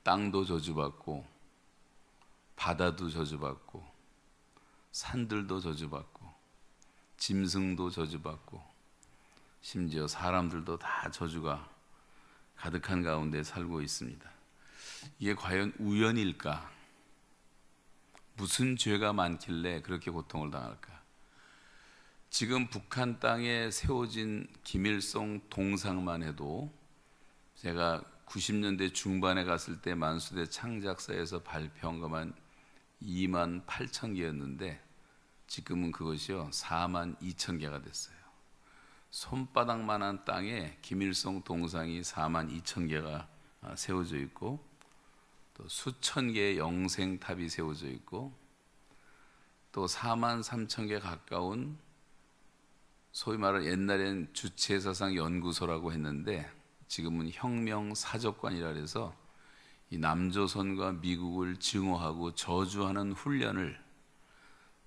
땅도 저주받고 바다도 저주받고 산들도 저주받고 짐승도 저주받고 심지어 사람들도 다 저주가 가득한 가운데 살고 있습니다. 이게 과연 우연일까? 무슨 죄가 많길래 그렇게 고통을 당할까? 지금 북한 땅에 세워진 김일성 동상만 해도 제가 90년대 중반에 갔을 때 만수대 창작사에서 발표한 것만 2만 8천 개였는데 지금은 그것이요 4만 2천 개가 됐어요. 손바닥만한 땅에 김일성 동상이 4만 2천 개가 세워져 있고 또 수천 개의 영생탑이 세워져 있고 또 4만 3천 개 가까운 소위 말하는 옛날엔 주체사상 연구소라고 했는데 지금은 혁명사적관이라 해서 이 남조선과 미국을 증오하고 저주하는 훈련을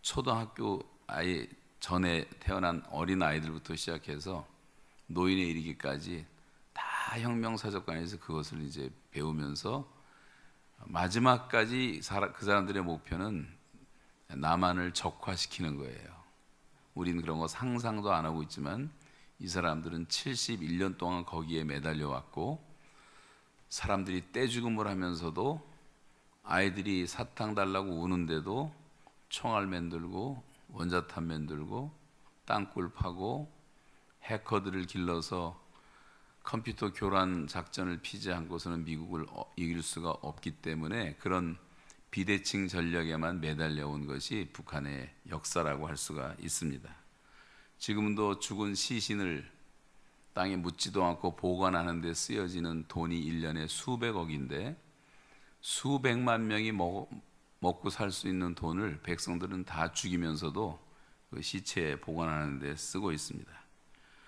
초등학교 아이 전에 태어난 어린 아이들부터 시작해서 노인에 이르기까지 다 혁명사적관에서 그것을 이제 배우면서 마지막까지 그 사람들의 목표는 남한을 적화시키는 거예요. 우리는 그런 거 상상도 안 하고 있지만 이 사람들은 71년 동안 거기에 매달려 왔고 사람들이 떼죽음을 하면서도 아이들이 사탕 달라고 우는데도 총알 만들고 원자탄 만들고 땅굴 파고 해커들을 길러서 컴퓨터 교란 작전을 피지 않고서는 미국을 이길 수가 없기 때문에 그런 비대칭 전략에만 매달려온 것이 북한의 역사라고 할 수가 있습니다. 지금도 죽은 시신을 땅에 묻지도 않고 보관하는 데 쓰여지는 돈이 1년에 수백억인데 수백만 명이 먹고 살 수 있는 돈을 백성들은 다 죽이면서도 그 시체에 보관하는 데 쓰고 있습니다.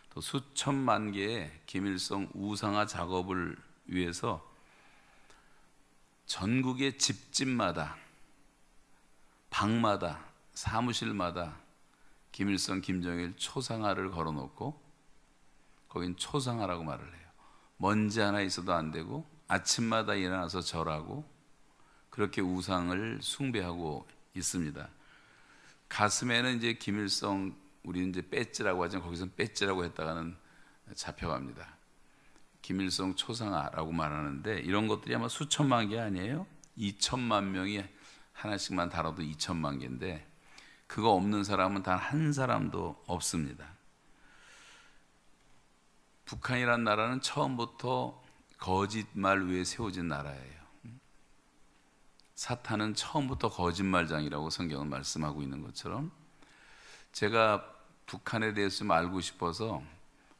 또 수천만 개의 김일성 우상화 작업을 위해서 전국의 집집마다 방마다 사무실마다 김일성, 김정일 초상화를 걸어놓고 거긴 초상화라고 말을 해요. 먼지 하나 있어도 안 되고 아침마다 일어나서 절하고 그렇게 우상을 숭배하고 있습니다. 가슴에는 이제 김일성 우리는 이제 배지라고 하지만 거기서는 배지라고 했다가는 잡혀갑니다. 김일성 초상화라고 말하는데 이런 것들이 아마 수천만 개 아니에요? 2천만 명이 하나씩만 달아도 2천만 개인데 그거 없는 사람은 단 한 사람도 없습니다. 북한이란 나라는 처음부터 거짓말 위에 세워진 나라예요. 사탄은 처음부터 거짓말장이라고 성경은 말씀하고 있는 것처럼 제가 북한에 대해서 좀 알고 싶어서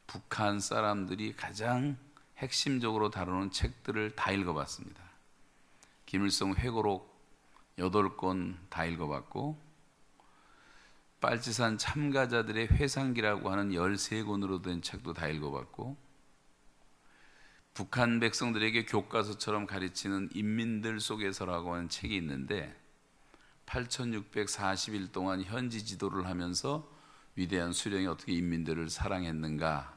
북한 사람들이 가장 핵심적으로 다루는 책들을 다 읽어봤습니다. 김일성 회고록 8권 다 읽어봤고 빨치산 참가자들의 회상기라고 하는 13권으로 된 책도 다 읽어봤고 북한 백성들에게 교과서처럼 가르치는 인민들 속에서라고 하는 책이 있는데 8640일 동안 현지 지도를 하면서 위대한 수령이 어떻게 인민들을 사랑했는가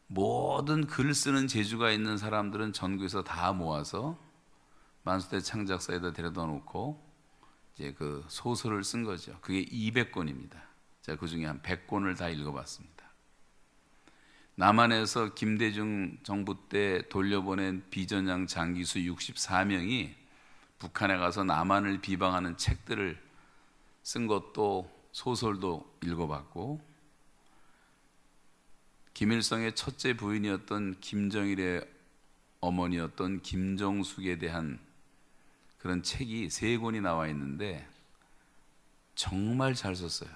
모든 글 쓰는 재주가 있는 사람들은 전국에서 다 모아서 만수대 창작사에다 데려다 놓고 이제 그 소설을 쓴 거죠. 그게 200권입니다. 제가 그 중에 한 100권을 다 읽어봤습니다. 남한에서 김대중 정부 때 돌려보낸 비전향 장기수 64명이 북한에 가서 남한을 비방하는 책들을 쓴 것도 소설도 읽어봤고 김일성의 첫째 부인이었던 김정일의 어머니였던 김정숙에 대한 그런 책이 3권이 나와 있는데 정말 잘 썼어요.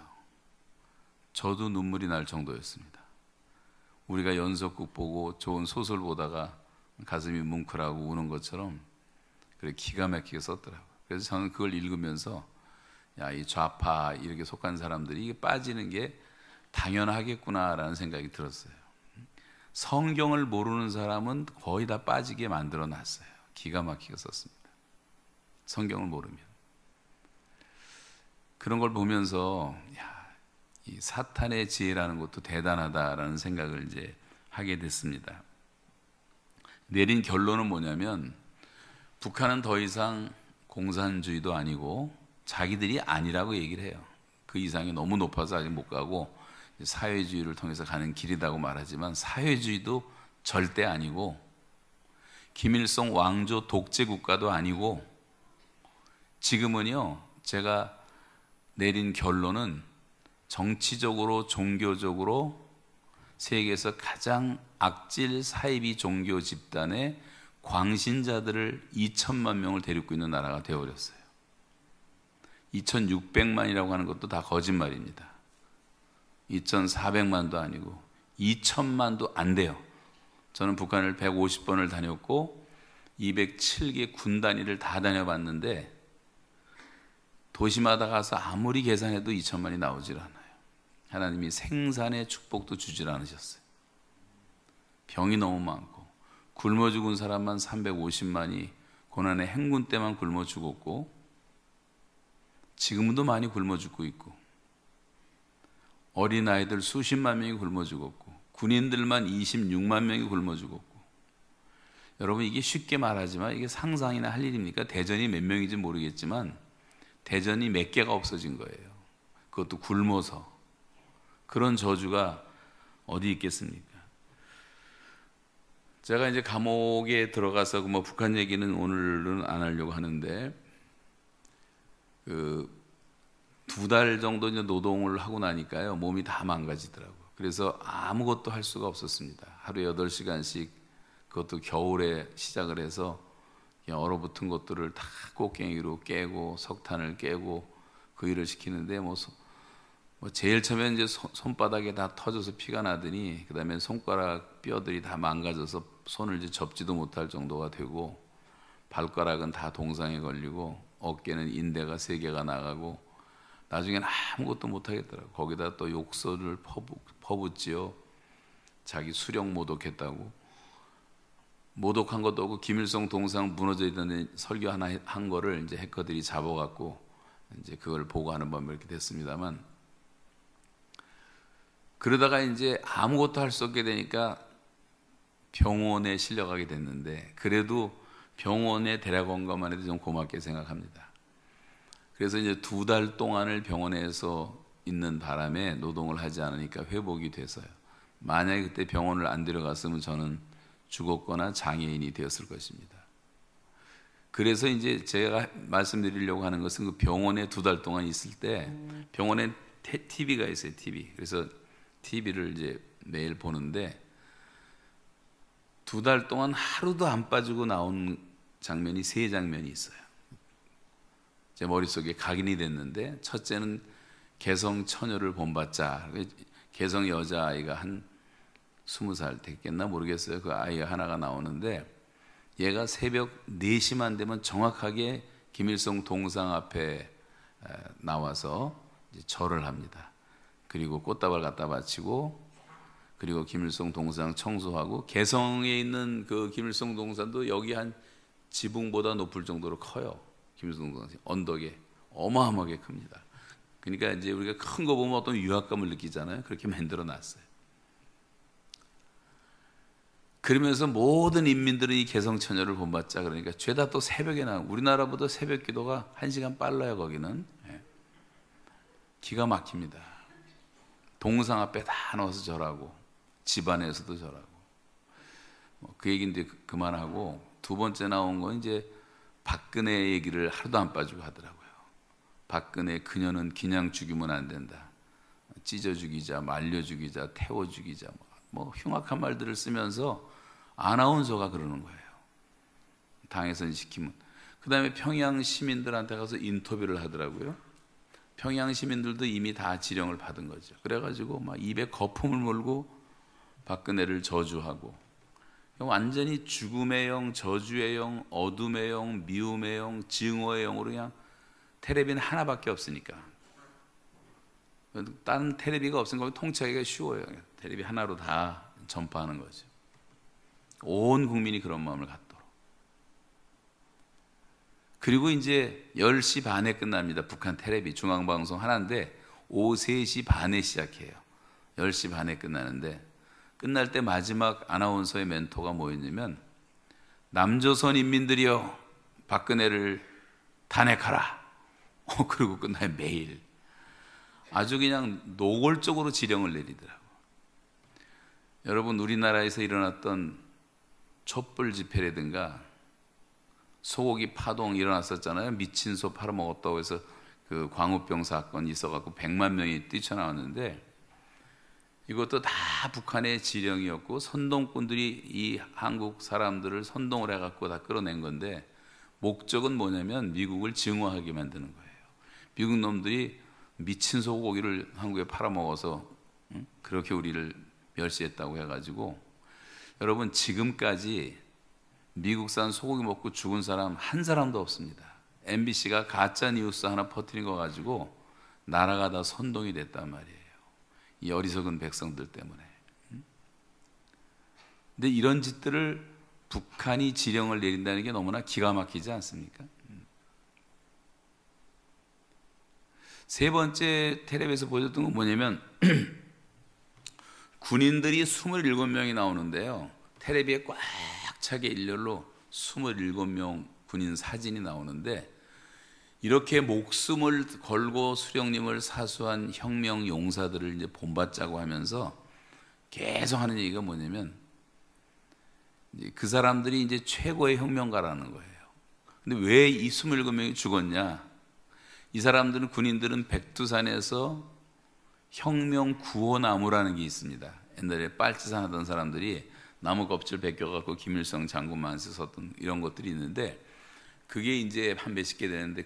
저도 눈물이 날 정도였습니다. 우리가 연속극 보고 좋은 소설 보다가 가슴이 뭉클하고 우는 것처럼 그렇게 기가 막히게 썼더라고요. 그래서 저는 그걸 읽으면서 야, 이 좌파 이렇게 속한 사람들이 이게 빠지는 게 당연하겠구나라는 생각이 들었어요. 성경을 모르는 사람은 거의 다 빠지게 만들어 놨어요. 기가 막히게 썼습니다. 성경을 모르면. 그런 걸 보면서 야, 이 사탄의 지혜라는 것도 대단하다라는 생각을 이제 하게 됐습니다. 내린 결론은 뭐냐면 북한은 더 이상 공산주의도 아니고 자기들이 아니라고 얘기를 해요. 그 이상이 너무 높아서 아직 못 가고 사회주의를 통해서 가는 길이라고 말하지만 사회주의도 절대 아니고 김일성 왕조 독재 국가도 아니고 지금은요 제가 내린 결론은 정치적으로 종교적으로 세계에서 가장 악질 사이비 종교 집단의 광신자들을 2천만 명을 데리고 있는 나라가 되어버렸어요. 2,600만이라고 하는 것도 다 거짓말입니다. 2,400만도 아니고 2천만도 안 돼요. 저는 북한을 150번을 다녔고 207개 군 단위를 다 다녀봤는데 도시마다 가서 아무리 계산해도 2천만이 나오질 않아요. 하나님이 생산의 축복도 주질 않으셨어요. 병이 너무 많고 굶어 죽은 사람만 350만이 고난의 행군 때만 굶어 죽었고 지금도 많이 굶어 죽고 있고 어린아이들 수십만 명이 굶어 죽었고 군인들만 26만 명이 굶어 죽었고 여러분 이게 쉽게 말하지만 이게 상상이나 할 일입니까? 대전이 몇 명인지 모르겠지만 대전이 몇 개가 없어진 거예요. 그것도 굶어서. 그런 저주가 어디 있겠습니까? 제가 이제 감옥에 들어가서 뭐 북한 얘기는 오늘은 안 하려고 하는데 두 달 정도 이제 노동을 하고 나니까요 몸이 다 망가지더라고요. 그래서 아무것도 할 수가 없었습니다. 하루에 8시간씩 그것도 겨울에 시작을 해서 얼어붙은 것들을 다 꽃갱이로 깨고 석탄을 깨고 그 일을 시키는데 뭐 제일 처음에 이제 손바닥에 다 터져서 피가 나더니 그 다음에 손가락 뼈들이 다 망가져서 손을 이제 접지도 못할 정도가 되고 발가락은 다 동상에 걸리고 어깨는 인대가 3개가 나가고 나중에는 아무것도 못하겠더라고요. 거기다 또 욕설을 퍼붓지요. 자기 수령 모독했다고. 모독한 것도 없고 김일성 동상 무너져 있던 설교 하나 한 거를 이제 해커들이 잡아갖고 이제 그걸 보고하는 법이 이렇게 됐습니다만 그러다가 이제 아무것도 할 수 없게 되니까 병원에 실려가게 됐는데 그래도 병원에 데려간 것만 해도 좀 고맙게 생각합니다. 그래서 이제 2달 동안을 병원에서 있는 바람에 노동을 하지 않으니까 회복이 돼서요. 만약에 그때 병원을 안 데려갔으면 저는 죽었거나 장애인이 되었을 것입니다. 그래서 이제 제가 말씀드리려고 하는 것은 그 병원에 2달 동안 있을 때 병원에 TV가 있어요. TV. 그래서 TV를 이제 매일 보는데 2달 동안 하루도 안 빠지고 나온 장면이 3장면이 있어요. 제 머릿속에 각인이 됐는데 첫째는 개성 처녀를 본받자. 개성 여자아이가 한 20살 됐겠나 모르겠어요. 그 아이가 하나가 나오는데 얘가 새벽 4시만 되면 정확하게 김일성 동상 앞에 나와서 이제 절을 합니다. 그리고 꽃다발 갖다 바치고 그리고 김일성 동상 청소하고 개성에 있는 그 김일성 동상도 여기 한 지붕보다 높을 정도로 커요. 김일성 동상 언덕에 어마어마하게 큽니다. 그러니까 이제 우리가 큰 거 보면 어떤 유압감을 느끼잖아요. 그렇게 만들어 놨어요. 그러면서 모든 인민들은 이 개성처녀를 본받자 그러니까 죄다 또 새벽에 나와. 우리나라보다 새벽 기도가 1시간 빨라요. 거기는 기가 막힙니다. 동상 앞에 다 넣어서 절하고 집안에서도 절하고 그 얘기인데 그만하고 두 번째 나온 건 이제 박근혜 얘기를 하루도 안 빠지고 하더라고요. 박근혜 그녀는 그냥 죽이면 안 된다. 찢어 죽이자, 말려 죽이자, 태워 죽이자 뭐 흉악한 말들을 쓰면서 아나운서가 그러는 거예요. 당에서 시키면. 그 다음에 평양 시민들한테 가서 인터뷰를 하더라고요. 평양 시민들도 이미 다 지령을 받은 거죠. 그래가지고 막 입에 거품을 물고 박근혜를 저주하고 완전히 죽음의 영, 저주의 영, 어둠의 영, 미움의 영, 증오의 영으로 그냥 텔레비는 하나밖에 없으니까 다른 텔레비가 없으니까 통치하기가 쉬워요. 텔레비 하나로 다 전파하는 거죠. 온 국민이 그런 마음을 갖도록. 그리고 이제 10시 반에 끝납니다. 북한 텔레비 중앙방송 하나인데 오후 3시 반에 시작해요. 10시 반에 끝나는데 끝날 때 마지막 아나운서의 멘토가 뭐였냐면 남조선 인민들이여 박근혜를 탄핵하라. 그리고 끝나요. 매일 아주 그냥 노골적으로 지령을 내리더라고. 여러분, 우리나라에서 일어났던 촛불 집회라든가 소고기 파동 일어났었잖아요. 미친 소 팔아먹었다고 해서 그 광우병 사건이 있어갖고 100만 명이 뛰쳐나왔는데, 이것도 다 북한의 지령이었고 선동꾼들이 이 한국 사람들을 선동을 해갖고 다 끌어낸 건데, 목적은 뭐냐면 미국을 증오하게 만드는 거예요. 미국 놈들이 미친 소고기를 한국에 팔아먹어서 그렇게 우리를 멸시했다고 해가지고, 여러분, 지금까지 미국산 소고기 먹고 죽은 사람 한 사람도 없습니다. MBC가 가짜 뉴스 하나 퍼뜨린 거 가지고 나라가 다 선동이 됐단 말이에요. 이 어리석은 백성들 때문에. 근데 이런 짓들을 북한이 지령을 내린다는 게 너무나 기가 막히지 않습니까? 세 번째 텔레비에서 보여줬던 건 뭐냐면 군인들이 27명이 나오는데요, 텔레비에 꽉 차게 일렬로 27명 군인 사진이 나오는데, 이렇게 목숨을 걸고 수령님을 사수한 혁명 용사들을 이제 본받자고 하면서 계속 하는 얘기가 뭐냐면, 그 사람들이 이제 최고의 혁명가라는 거예요. 근데 왜 이 27명이 죽었냐? 이 사람들은, 군인들은 백두산에서 혁명 구호나무라는 게 있습니다. 옛날에 빨치산 하던 사람들이 나무 껍질 벗겨갖고 김일성 장군만세 썼던 이런 것들이 있는데, 그게 이제 한 몇십 개 되는데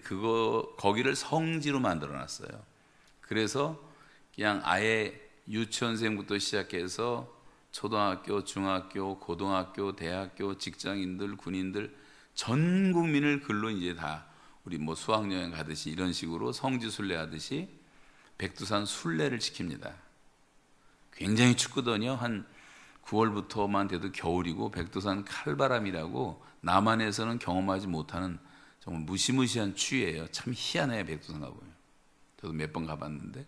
거기를 성지로 만들어놨어요. 그래서 그냥 아예 유치원생부터 시작해서 초등학교, 중학교, 고등학교, 대학교, 직장인들, 군인들 전 국민을 글로 이제 다 우리 뭐 수학여행 가듯이 이런 식으로 성지 순례 하듯이 백두산 순례를 시킵니다. 굉장히 춥거든요. 한 9월부터만 돼도 겨울이고, 백두산 칼바람이라고 남한에서는 경험하지 못하는 정말 무시무시한 추위예요. 참 희한해요, 백두산 가보면. 저도 몇 번 가봤는데.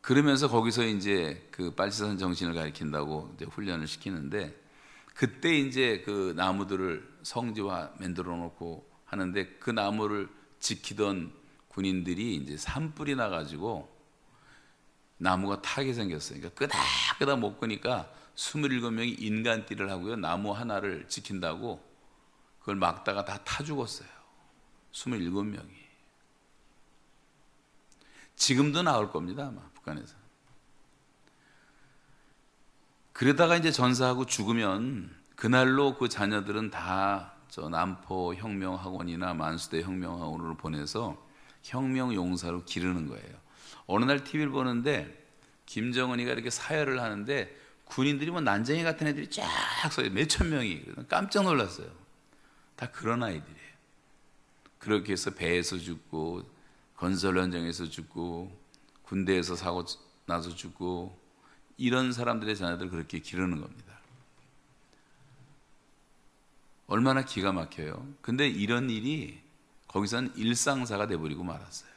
그러면서 거기서 이제 그 빨치산 정신을 가리킨다고 이제 훈련을 시키는데, 그때 이제 그 나무들을 성지화 만들어 놓고 하는데, 그 나무를 지키던 군인들이 이제 산불이 나가지고 나무가 타게 생겼어요. 그러니까 끄덕끄덕 못 끄니까 27명이 인간띠를 하고요, 나무 하나를 지킨다고 그걸 막다가 다 타 죽었어요. 27명이. 지금도 나올 겁니다, 아마 북한에서. 그러다가 이제 전사하고 죽으면 그날로 그 자녀들은 다 저 남포 혁명학원이나 만수대 혁명학원으로 보내서 혁명 용사로 기르는 거예요. 어느 날 TV를 보는데 김정은이가 이렇게 사열을 하는데, 군인들이 뭐 난쟁이 같은 애들이 쫙 서요. 몇천 명이. 깜짝 놀랐어요. 다 그런 아이들이에요. 그렇게 해서 배에서 죽고, 건설 현장에서 죽고, 군대에서 사고 나서 죽고, 이런 사람들의 자녀들 그렇게 기르는 겁니다. 얼마나 기가 막혀요. 근데 이런 일이 거기서는 일상사가 돼버리고 말았어요.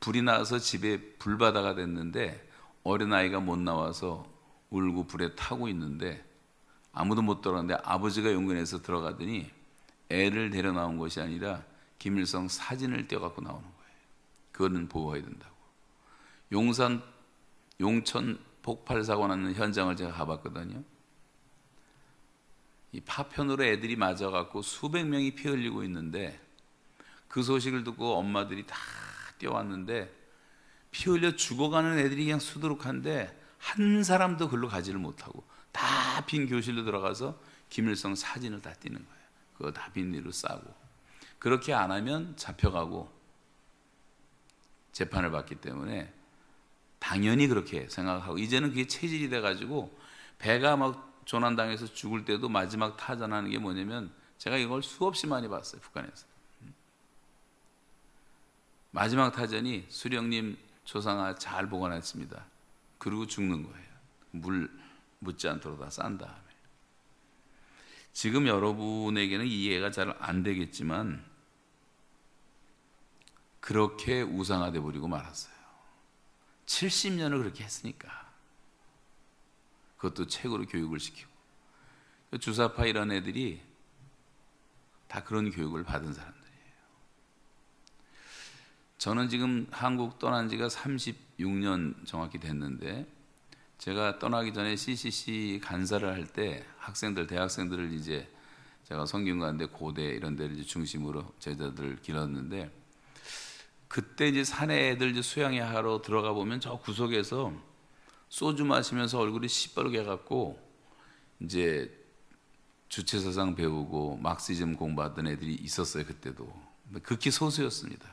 불이 나서 집에 불바다가 됐는데 어린아이가 못 나와서 울고 불에 타고 있는데 아무도 못 들어갔는데, 아버지가 용건해서 들어가더니 애를 데려 나온 것이 아니라 김일성 사진을 떼어갖고 나오는 거예요. 그거는 보호해야 된다고. 용천 폭발 사고 나는 현장을 제가 가봤거든요. 이 파편으로 애들이 맞아갖고 수백 명이 피 흘리고 있는데, 그 소식을 듣고 엄마들이 다 뛰어왔는데 피 흘려 죽어가는 애들이 그냥 수두룩한데 한 사람도 글로 가지를 못하고 다 빈 교실로 들어가서 김일성 사진을 다 띄는 거예요. 그거 다 비닐로 싸고. 그렇게 안 하면 잡혀가고 재판을 받기 때문에 당연히 그렇게 생각하고, 이제는 그게 체질이 돼가지고 배가 막 조난당해서 죽을 때도 마지막 타전하는 게 뭐냐면, 제가 이걸 수없이 많이 봤어요, 북한에서. 마지막 타전이 수령님 조상아 잘 보관했습니다. 그리고 죽는 거예요. 물 묻지 않도록 다 싼 다음에. 지금 여러분에게는 이해가 잘 안 되겠지만 그렇게 우상화돼 버리고 말았어요. 70년을 그렇게 했으니까. 그것도 책으로 교육을 시키고. 주사파 이런 애들이 다 그런 교육을 받은 사람들이에요. 저는 지금 한국 떠난 지가 36년 정확히 됐는데, 제가 떠나기 전에 CCC 간사를 할 때 학생들, 대학생들을 이제 제가 성균관대, 고대 이런 데를 이제 중심으로 제자들을 길렀는데, 그때 이제 사내 애들 이제 수양회 하러 들어가 보면 저 구석에서 소주 마시면서 얼굴이 시뻘게 갖고 이제 주체사상 배우고 막시즘 공부하던 애들이 있었어요. 그때도 극히 소수였습니다.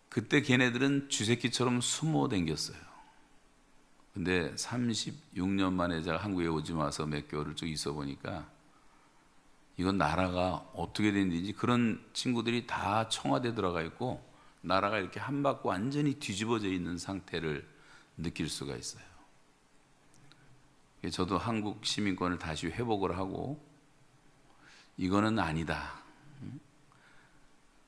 그때 걔네들은 쥐새끼처럼 숨어 댕겼어요. 근데 36년 만에 제가 한국에 오지 마서 몇 개월을 쭉 있어 보니까 이건 나라가 어떻게 됐는지, 그런 친구들이 다 청와대 들어가 있고 나라가 이렇게 한 바퀴 완전히 뒤집어져 있는 상태를 느낄 수가 있어요. 저도 한국 시민권을 다시 회복을 하고 이거는 아니다.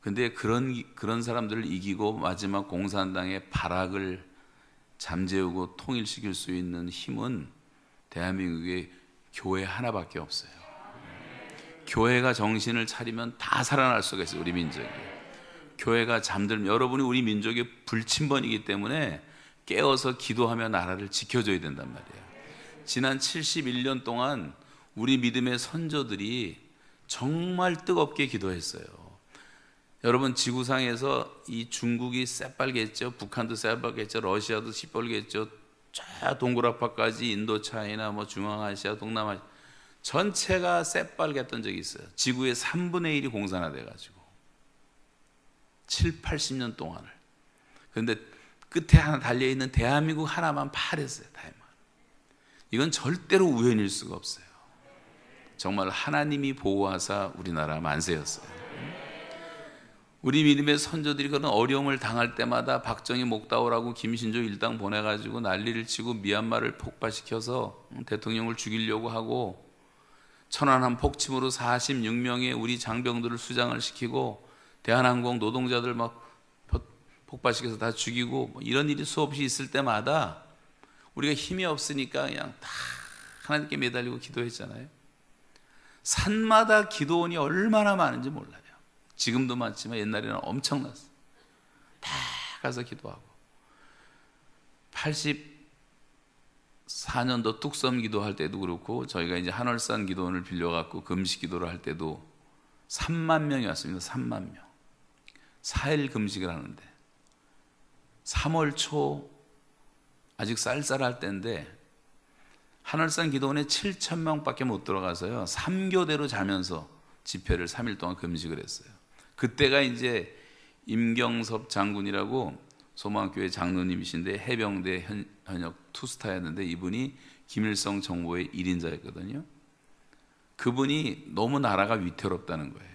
근데 그런 사람들을 이기고 마지막 공산당의 발악을 잠재우고 통일시킬 수 있는 힘은 대한민국의 교회 하나밖에 없어요. 교회가 정신을 차리면 다 살아날 수가 있어요. 우리 민족이. 교회가 잠들면, 여러분이 우리 민족의 불침번이기 때문에 깨어서 기도하며 나라를 지켜줘야 된단 말이에요. 지난 71년 동안 우리 믿음의 선조들이 정말 뜨겁게 기도했어요. 여러분, 지구상에서 이 중국이 새빨겠죠, 북한도 새빨겠죠, 러시아도 시뻘겠죠, 저 동굴아파까지 인도 차이나 뭐 중앙아시아, 동남아시아 전체가 새빨겠던 적이 있어요. 지구의 3분의 1이 공산화돼 가지고 7, 80년 동안을. 그런데 끝에 하나 달려있는 대한민국 하나만 파랬어요. 다만 이건 절대로 우연일 수가 없어요. 정말 하나님이 보호하사 우리나라 만세였어요. 우리 믿음의 선조들이 그런 어려움을 당할 때마다 박정희 목다오라고 김신조 일당 보내가지고 난리를 치고 미얀마를 폭파시켜서 대통령을 죽이려고 하고, 천안함 폭침으로 46명의 우리 장병들을 수장을 시키고 대한항공 노동자들 막 폭파시켜서 다 죽이고, 이런 일이 수없이 있을 때마다 우리가 힘이 없으니까 그냥 다 하나님께 매달리고 기도했잖아요. 산마다 기도원이 얼마나 많은지 몰라요. 지금도 많지만 옛날에는 엄청났어요. 다 가서 기도하고. 84년도 뚝섬 기도할 때도 그렇고, 저희가 이제 한월산 기도원을 빌려갖고 금식 기도를 할 때도 3만 명이 왔습니다. 3만 명. 4일 금식을 하는데 3월 초 아직 쌀쌀할 때인데 한월산 기도원에 7,000명밖에 못 들어가서요, 3교대로 자면서 집회를 3일 동안 금식을 했어요. 그때가 이제 임경섭 장군이라고 소망교회 장로님이신데 해병대 현역 투스타였는데, 이분이 김일성 정보의 1인자였거든요. 그분이 너무 나라가 위태롭다는 거예요.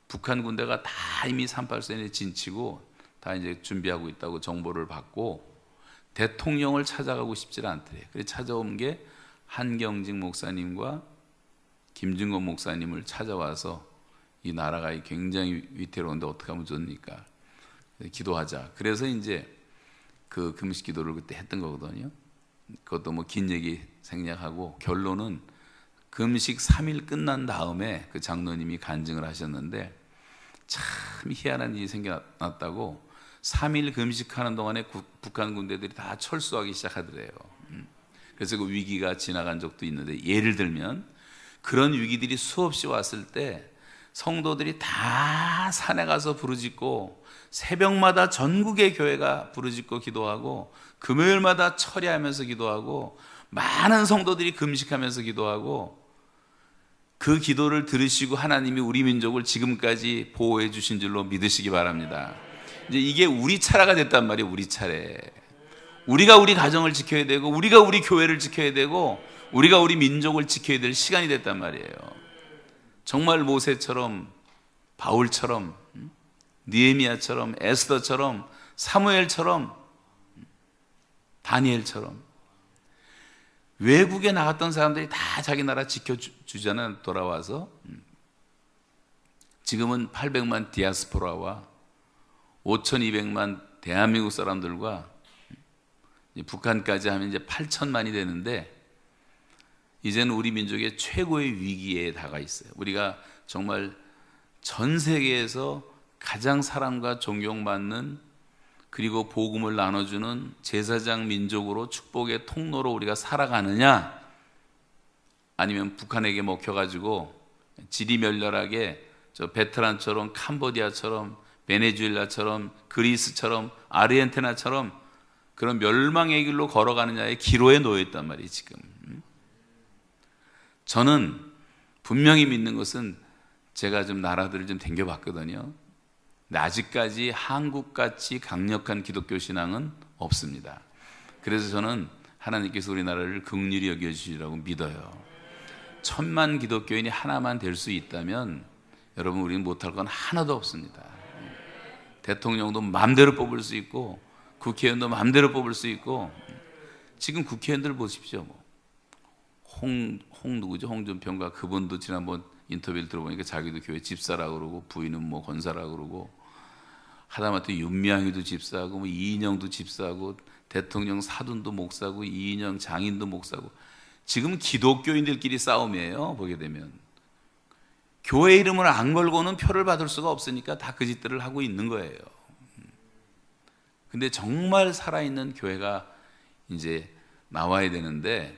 북한 군대가 다 이미 38선에 진치고 다 이제 준비하고 있다고 정보를 받고 대통령을 찾아가고 싶지 않더래요. 그래서 찾아온 게 한경직 목사님과 김진건 목사님을 찾아와서 이 나라가 굉장히 위태로운데 어떻게 하면 좋습니까? 기도하자. 그래서 이제 그 금식 기도를 그때 했던 거거든요. 그것도 뭐 긴 얘기 생략하고, 결론은 금식 3일 끝난 다음에 그 장로님이 간증을 하셨는데 참 희한한 일이 생겨났다고. 3일 금식하는 동안에 북한 군대들이 다 철수하기 시작하더래요. 그래서 그 위기가 지나간 적도 있는데, 예를 들면 그런 위기들이 수없이 왔을 때 성도들이 다 산에 가서 부르짖고, 새벽마다 전국의 교회가 부르짖고 기도하고, 금요일마다 철야하면서 기도하고, 많은 성도들이 금식하면서 기도하고, 그 기도를 들으시고 하나님이 우리 민족을 지금까지 보호해 주신 줄로 믿으시기 바랍니다. 이제 이게 우리 차례가 됐단 말이에요. 우리 차례. 우리가 우리 가정을 지켜야 되고, 우리가 우리 교회를 지켜야 되고, 우리가 우리 민족을 지켜야 될 시간이 됐단 말이에요. 정말 모세처럼, 바울처럼, 느헤미야처럼, 에스더처럼, 사무엘처럼, 다니엘처럼 외국에 나갔던 사람들이 다 자기 나라 지켜주잖아요. 돌아와서. 지금은 800만 디아스포라와 5,200만 대한민국 사람들과 북한까지 하면 이제 8천만이 되는데, 이제는 우리 민족의 최고의 위기에 다가 있어요. 우리가 정말 전 세계에서 가장 사랑과 존경받는, 그리고 복음을 나눠주는 제사장 민족으로, 축복의 통로로 우리가 살아가느냐, 아니면 북한에게 먹혀가지고 지리멸렬하게 저 베트남처럼, 캄보디아처럼, 베네수엘라처럼, 그리스처럼, 아르헨티나처럼 그런 멸망의 길로 걸어가느냐의 기로에 놓여 있단 말이에요. 지금 저는 분명히 믿는 것은, 제가 좀 나라들을 좀 댕겨봤거든요. 근데 아직까지 한국같이 강력한 기독교 신앙은 없습니다. 그래서 저는 하나님께서 우리나라를 긍휼히 여겨주시리라고 믿어요. 1000만 기독교인이 하나만 될 수 있다면 여러분, 우리는 못할 건 하나도 없습니다. 대통령도 마음대로 뽑을 수 있고, 국회의원도 마음대로 뽑을 수 있고. 지금 국회의원들 보십시오. 누구죠? 홍준표인가, 그분도 지난번 인터뷰를 들어보니까 자기도 교회 집사라고 그러고, 부인은 뭐 권사라고 그러고, 하다못해 윤미향이도 집사하고, 뭐 이인영도 집사하고, 대통령 사돈도 목사고, 이인영 장인도 목사고. 지금 기독교인들끼리 싸움이에요. 보게 되면 교회 이름을 안 걸고는 표를 받을 수가 없으니까 다 그 짓들을 하고 있는 거예요. 근데 정말 살아있는 교회가 이제 나와야 되는데,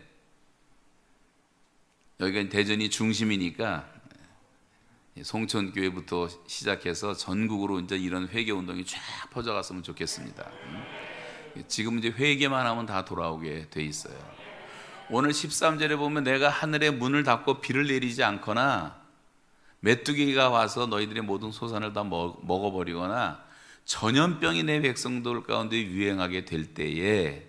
여기가 대전이 중심이니까 송천교회부터 시작해서 전국으로 이제 이런 회개 운동이 쫙 퍼져갔으면 좋겠습니다. 지금 이제 회개만 하면 다 돌아오게 돼 있어요. 오늘 13절에 보면, 내가 하늘의 문을 닫고 비를 내리지 않거나 메뚜기가 와서 너희들의 모든 소산을 다 먹어버리거나 전염병이 내 백성들 가운데 유행하게 될 때에,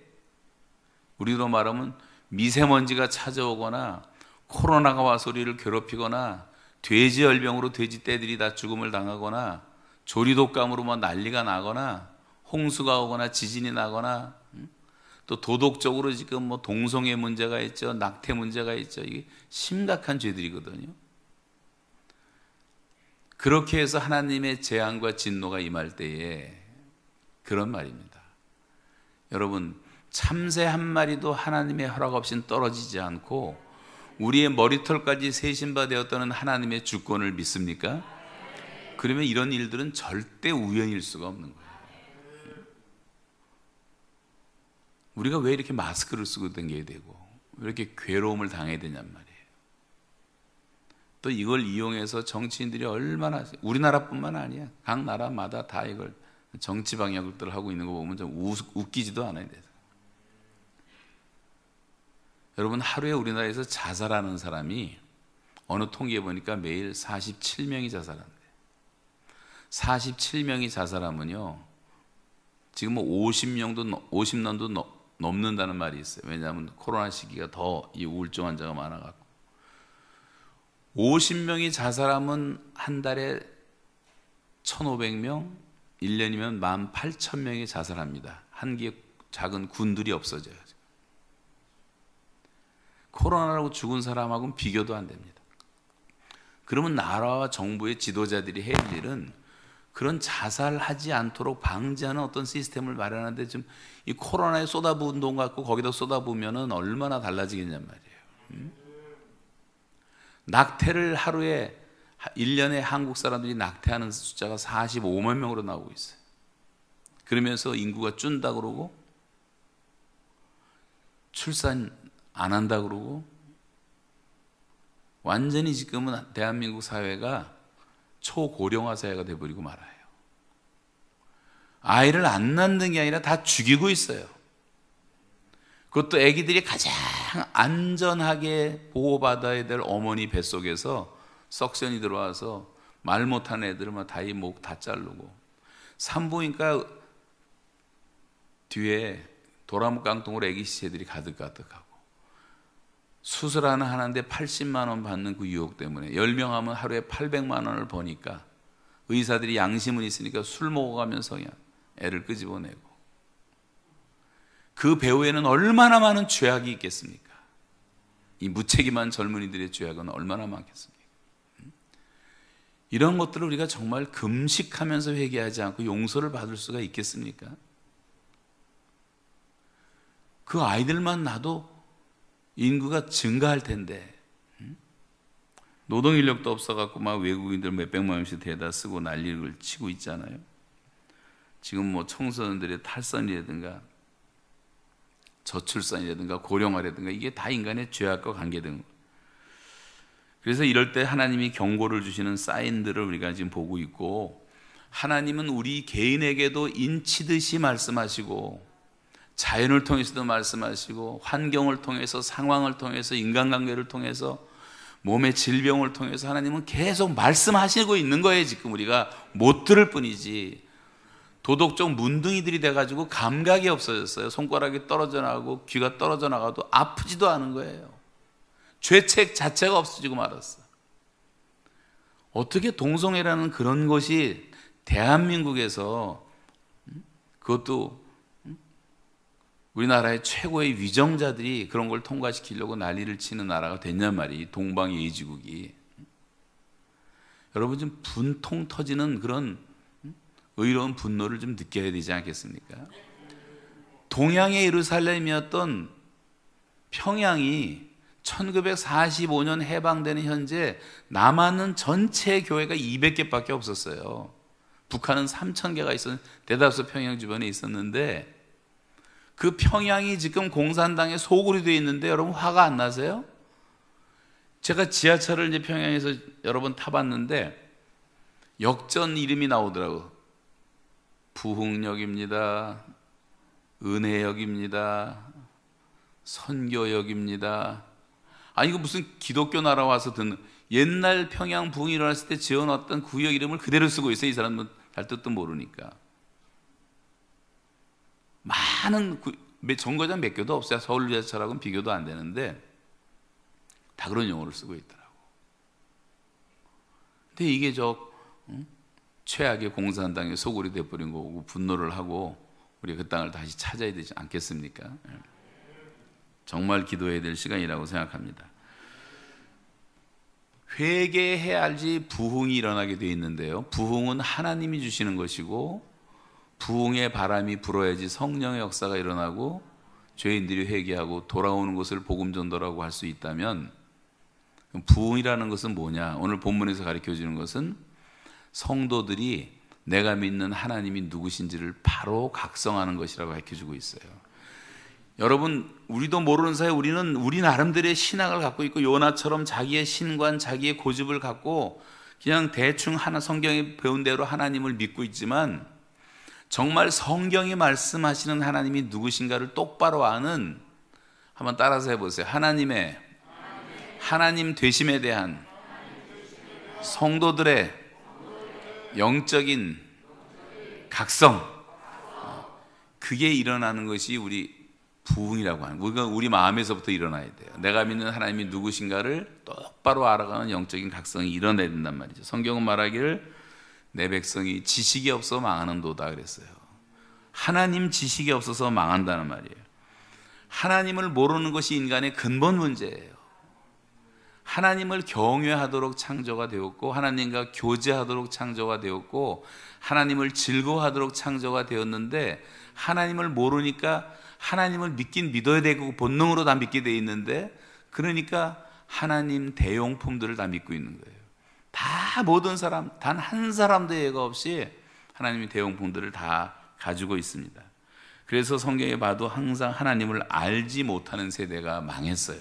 우리로 말하면 미세먼지가 찾아오거나 코로나가 와서 우리를 괴롭히거나 돼지열병으로 돼지 떼들이 다 죽음을 당하거나 조리독감으로 뭐 난리가 나거나 홍수가 오거나 지진이 나거나, 또 도덕적으로 지금 뭐 동성애 문제가 있죠, 낙태 문제가 있죠. 이게 심각한 죄들이거든요. 그렇게 해서 하나님의 재앙과 진노가 임할 때에 그런 말입니다. 여러분, 참새 한 마리도 하나님의 허락 없이는 떨어지지 않고 우리의 머리털까지 세신바 되었다는 하나님의 주권을 믿습니까? 그러면 이런 일들은 절대 우연일 수가 없는 거예요. 우리가 왜 이렇게 마스크를 쓰고 다녀야 되고, 왜 이렇게 괴로움을 당해야 되냔 말이에요. 또 이걸 이용해서 정치인들이 얼마나, 우리나라뿐만 아니야, 각 나라마다 다 이걸 정치 방역을 하고 있는 거 보면 좀 웃기지도 않아야 돼요. 여러분, 하루에 우리나라에서 자살하는 사람이 어느 통계에 보니까 매일 47명이 자살한대요. 47명이 자살하면요, 지금 뭐 50년도 넘는다는 말이 있어요. 왜냐하면 코로나 시기가 더 이 우울증 환자가 많아갖고. 50명이 자살하면 한 달에 1,500명, 1년이면 18,000명이 자살합니다. 한 개의 작은 군들이 없어져요. 코로나라고 죽은 사람하고는 비교도 안 됩니다. 그러면 나라와 정부의 지도자들이 해야 할 일은 그런 자살하지 않도록 방지하는 어떤 시스템을 마련하는데, 좀 이 코로나에 쏟아부은 돈 갖고 거기다 쏟아부으면 얼마나 달라지겠냔 말이에요. 낙태를 하루에, 1년에 한국 사람들이 낙태하는 숫자가 45만 명으로 나오고 있어요. 그러면서 인구가 준다 그러고 출산 안 한다 그러고, 완전히 지금은 대한민국 사회가 초고령화 사회가 돼버리고 말아요. 아이를 안 낳는 게 아니라 다 죽이고 있어요. 그것도 아기들이 가장 안전하게 보호받아야 될 어머니 뱃속에서 석션이 들어와서 말 못하는 애들은 다이 목 다 자르고, 산부인과 뒤에 도라묵 깡통으로 아기 시체들이 가득가득하고, 수술하는데 80만 원 받는 그 유혹 때문에 10명 하면 하루에 800만 원을 버니까 의사들이 양심은 있으니까 술 먹어가면서 그냥 애를 끄집어내고, 그 배후에는 얼마나 많은 죄악이 있겠습니까? 이 무책임한 젊은이들의 죄악은 얼마나 많겠습니까? 이런 것들을 우리가 정말 금식하면서 회개하지 않고 용서를 받을 수가 있겠습니까? 그 아이들만 나도 인구가 증가할 텐데 노동 인력도 없어갖고 막 외국인들 몇백만 명씩 대다 쓰고 난리를 치고 있잖아요. 지금 뭐 청소년들의 탈선이라든가 저출산이라든가 고령화라든가 이게 다 인간의 죄악과 관계된 거예요. 그래서 이럴 때 하나님이 경고를 주시는 사인들을 우리가 지금 보고 있고, 하나님은 우리 개인에게도 인치듯이 말씀하시고 자연을 통해서도 말씀하시고 환경을 통해서 상황을 통해서 인간관계를 통해서 몸의 질병을 통해서 하나님은 계속 말씀하시고 있는 거예요. 지금 우리가 못 들을 뿐이지. 도덕적 문둥이들이 돼가지고 감각이 없어졌어요. 손가락이 떨어져 나가고 귀가 떨어져 나가도 아프지도 않은 거예요. 죄책 자체가 없어지고 말았어. 어떻게 동성애라는 그런 것이 대한민국에서, 그것도 우리나라의 최고의 위정자들이 그런 걸 통과시키려고 난리를 치는 나라가 됐냔 말이에요. 동방예의지국이. 여러분 좀 분통 터지는 그런 의로운 분노를 좀 느껴야 되지 않겠습니까? 동양의 예루살렘이었던 평양이 1945년 해방되는 현재 남아있는 전체 교회가 200개밖에 없었어요. 북한은 3,000개가 있었는데 대다수 평양 주변에 있었는데, 그 평양이 지금 공산당의 소굴이 되어 있는데 여러분 화가 안 나세요? 제가 지하철을 이제 평양에서 여러 번 타봤는데 역전 이름이 나오더라고요. 부흥역입니다, 은혜역입니다, 선교역입니다. 아니 이거 무슨 기독교 나라 와서 듣는, 옛날 평양 부흥이 일어났을 때 지어놨던 구역 이름을 그대로 쓰고 있어요. 이 사람은 잘 뜻도 모르니까. 많은 정거장 몇 개도 없어요. 서울 지하철하고는 비교도 안 되는데 다 그런 용어를 쓰고 있더라고. 근데 이게 최악의 공산당의 소굴이 돼버린 거고 분노를 하고 우리가 그 땅을 다시 찾아야 되지 않겠습니까? 정말 기도해야 될 시간이라고 생각합니다. 회개해야 알지 부흥이 일어나게 되어 있는데요, 부흥은 하나님이 주시는 것이고 부흥의 바람이 불어야지 성령의 역사가 일어나고 죄인들이 회개하고 돌아오는 것을 복음 전도라고 할 수 있다면, 부흥이라는 것은 뭐냐? 오늘 본문에서 가르쳐주는 것은 성도들이 내가 믿는 하나님이 누구신지를 바로 각성하는 것이라고 가르쳐주고 있어요. 여러분, 우리도 모르는 사이에 우리는 우리 나름대로의 신학을 갖고 있고 요나처럼 자기의 신관, 자기의 고집을 갖고 그냥 대충 하나 성경에 배운 대로 하나님을 믿고 있지만, 정말 성경이 말씀하시는 하나님이 누구신가를 똑바로 아는, 한번 따라서 해보세요. 하나님 되심에 대한 성도들의 영적인 각성, 그게 일어나는 것이 우리 부흥이라고 하는 거예요. 우리 마음에서부터 일어나야 돼요. 내가 믿는 하나님이 누구신가를 똑바로 알아가는 영적인 각성이 일어나야 된단 말이죠. 성경은 말하기를 내 백성이 지식이 없어 망하는도다 그랬어요. 하나님 지식이 없어서 망한다는 말이에요. 하나님을 모르는 것이 인간의 근본 문제예요. 하나님을 경외하도록 창조가 되었고 하나님과 교제하도록 창조가 되었고 하나님을 즐거워하도록 창조가 되었는데, 하나님을 모르니까 하나님을 믿긴 믿어야 되고 본능으로 다 믿게 돼 있는데, 그러니까 하나님 대용품들을 다 믿고 있는 거예요. 다 모든 사람 단 한 사람도 예가 없이 하나님의 대용품들을 다 가지고 있습니다. 그래서 성경에 봐도 항상 하나님을 알지 못하는 세대가 망했어요.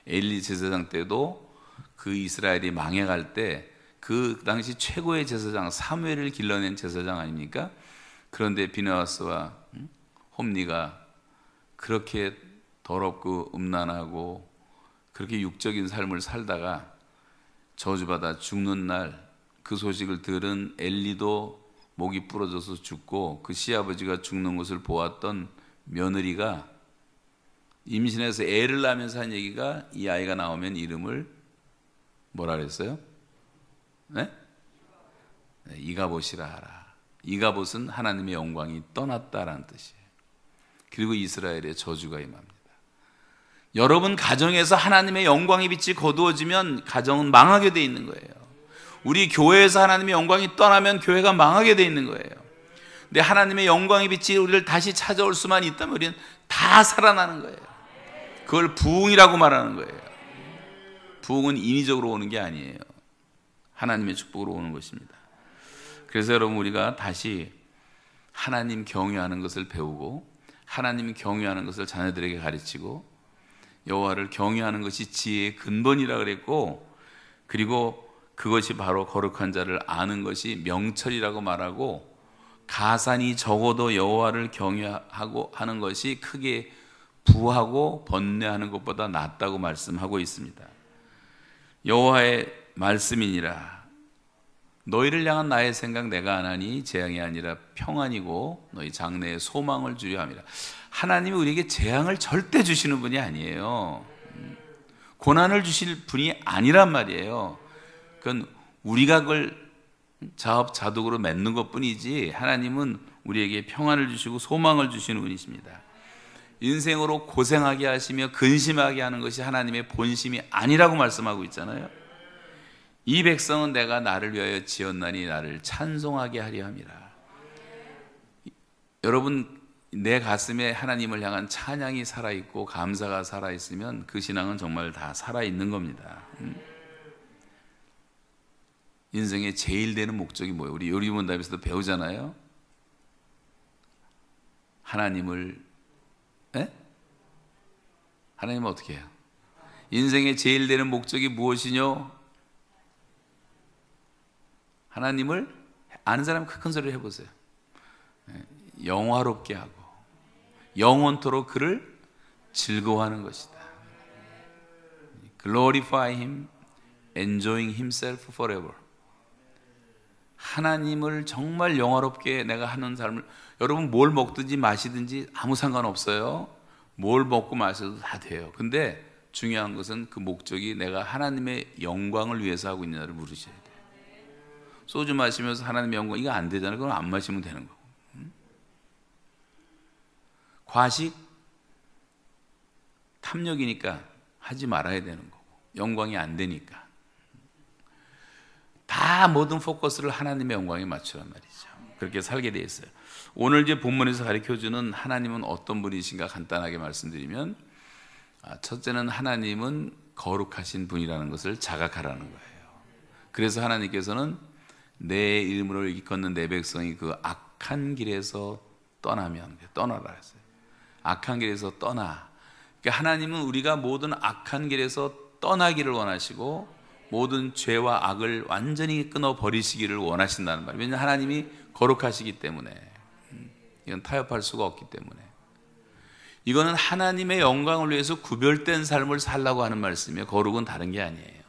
엘리 제사장 때도 그 이스라엘이 망해갈 때 그 당시 최고의 제사장 사무엘을 길러낸 제사장 아닙니까? 그런데 비느하스와 홈니가 그렇게 더럽고 음란하고 그렇게 육적인 삶을 살다가 저주받아 죽는 날, 그 소식을 들은 엘리도 목이 부러져서 죽고 그 시아버지가 죽는 것을 보았던 며느리가 임신해서 애를 낳으면서 한 얘기가, 이 아이가 나오면 이름을 뭐라 그랬어요? 네? 이가봇이라 하라. 이가봇은 하나님의 영광이 떠났다라는 뜻이에요. 그리고 이스라엘의 저주가 임합니다. 여러분 가정에서 하나님의 영광의 빛이 거두어지면 가정은 망하게 돼 있는 거예요. 우리 교회에서 하나님의 영광이 떠나면 교회가 망하게 돼 있는 거예요. 근데 하나님의 영광의 빛이 우리를 다시 찾아올 수만 있다면 우리는 다 살아나는 거예요. 그걸 부흥이라고 말하는 거예요. 부흥은 인위적으로 오는 게 아니에요. 하나님의 축복으로 오는 것입니다. 그래서 여러분, 우리가 다시 하나님 경외하는 것을 배우고 하나님 경외하는 것을 자녀들에게 가르치고 여호와를 경외하는 것이 지혜의 근본이라 그랬고, 그리고 그것이 바로 거룩한 자를 아는 것이 명철이라고 말하고, 가산이 적어도 여호와를 경외하고 하는 것이 크게 부하고 번뇌하는 것보다 낫다고 말씀하고 있습니다. 여호와의 말씀이니라. 너희를 향한 나의 생각 내가 아나니 재앙이 아니라 평안이고 너희 장래에 소망을 주려 함이라. 하나님이 우리에게 재앙을 절대 주시는 분이 아니에요. 고난을 주실 분이 아니란 말이에요. 그건 우리가 그걸 자업자득으로 맺는 것뿐이지, 하나님은 우리에게 평안을 주시고 소망을 주시는 분이십니다. 인생으로 고생하게 하시며 근심하게 하는 것이 하나님의 본심이 아니라고 말씀하고 있잖아요. 이 백성은 내가 나를 위하여 지었나니 나를 찬송하게 하려 함이라. 여러분, 내 가슴에 하나님을 향한 찬양이 살아있고 감사가 살아있으면 그 신앙은 정말 다 살아있는 겁니다. 인생의 제일 되는 목적이 뭐예요? 우리 요리문답에서도 배우잖아요. 하나님을 하나님은 어떻게 해요? 인생의 제일 되는 목적이 무엇이뇨? 하나님을 아는 사람 큰 소리를 해보세요. 영화롭게 하고 영원토록 그를 즐거워하는 것이다. Glorify Him, enjoying Himself forever. 하나님을 정말 영화롭게 내가 하는 삶을, 여러분 뭘 먹든지 마시든지 아무 상관없어요. 뭘 먹고 마셔도 다 돼요. 근데 중요한 것은 그 목적이 내가 하나님의 영광을 위해서 하고 있느냐를 물으셔야 돼요. 소주 마시면서 하나님의 영광, 이거 안 되잖아요. 그럼 안 마시면 되는 거고. 과식, 탐욕이니까 하지 말아야 되는 거고, 영광이 안 되니까. 다 모든 포커스를 하나님의 영광에 맞추란 말이죠. 그렇게 살게 돼 있어요. 오늘 이제 본문에서 가르쳐주는 하나님은 어떤 분이신가 간단하게 말씀드리면, 첫째는 하나님은 거룩하신 분이라는 것을 자각하라는 거예요. 그래서 하나님께서는 내 이름으로 일컫는 내 백성이 그 악한 길에서 떠나라 했어요. 악한 길에서 떠나. 그러니까 하나님은 우리가 모든 악한 길에서 떠나기를 원하시고 모든 죄와 악을 완전히 끊어버리시기를 원하신다는 말이에요. 왜냐하면 하나님이 거룩하시기 때문에. 이건 타협할 수가 없기 때문에. 이거는 하나님의 영광을 위해서 구별된 삶을 살라고 하는 말씀이에요. 거룩은 다른 게 아니에요.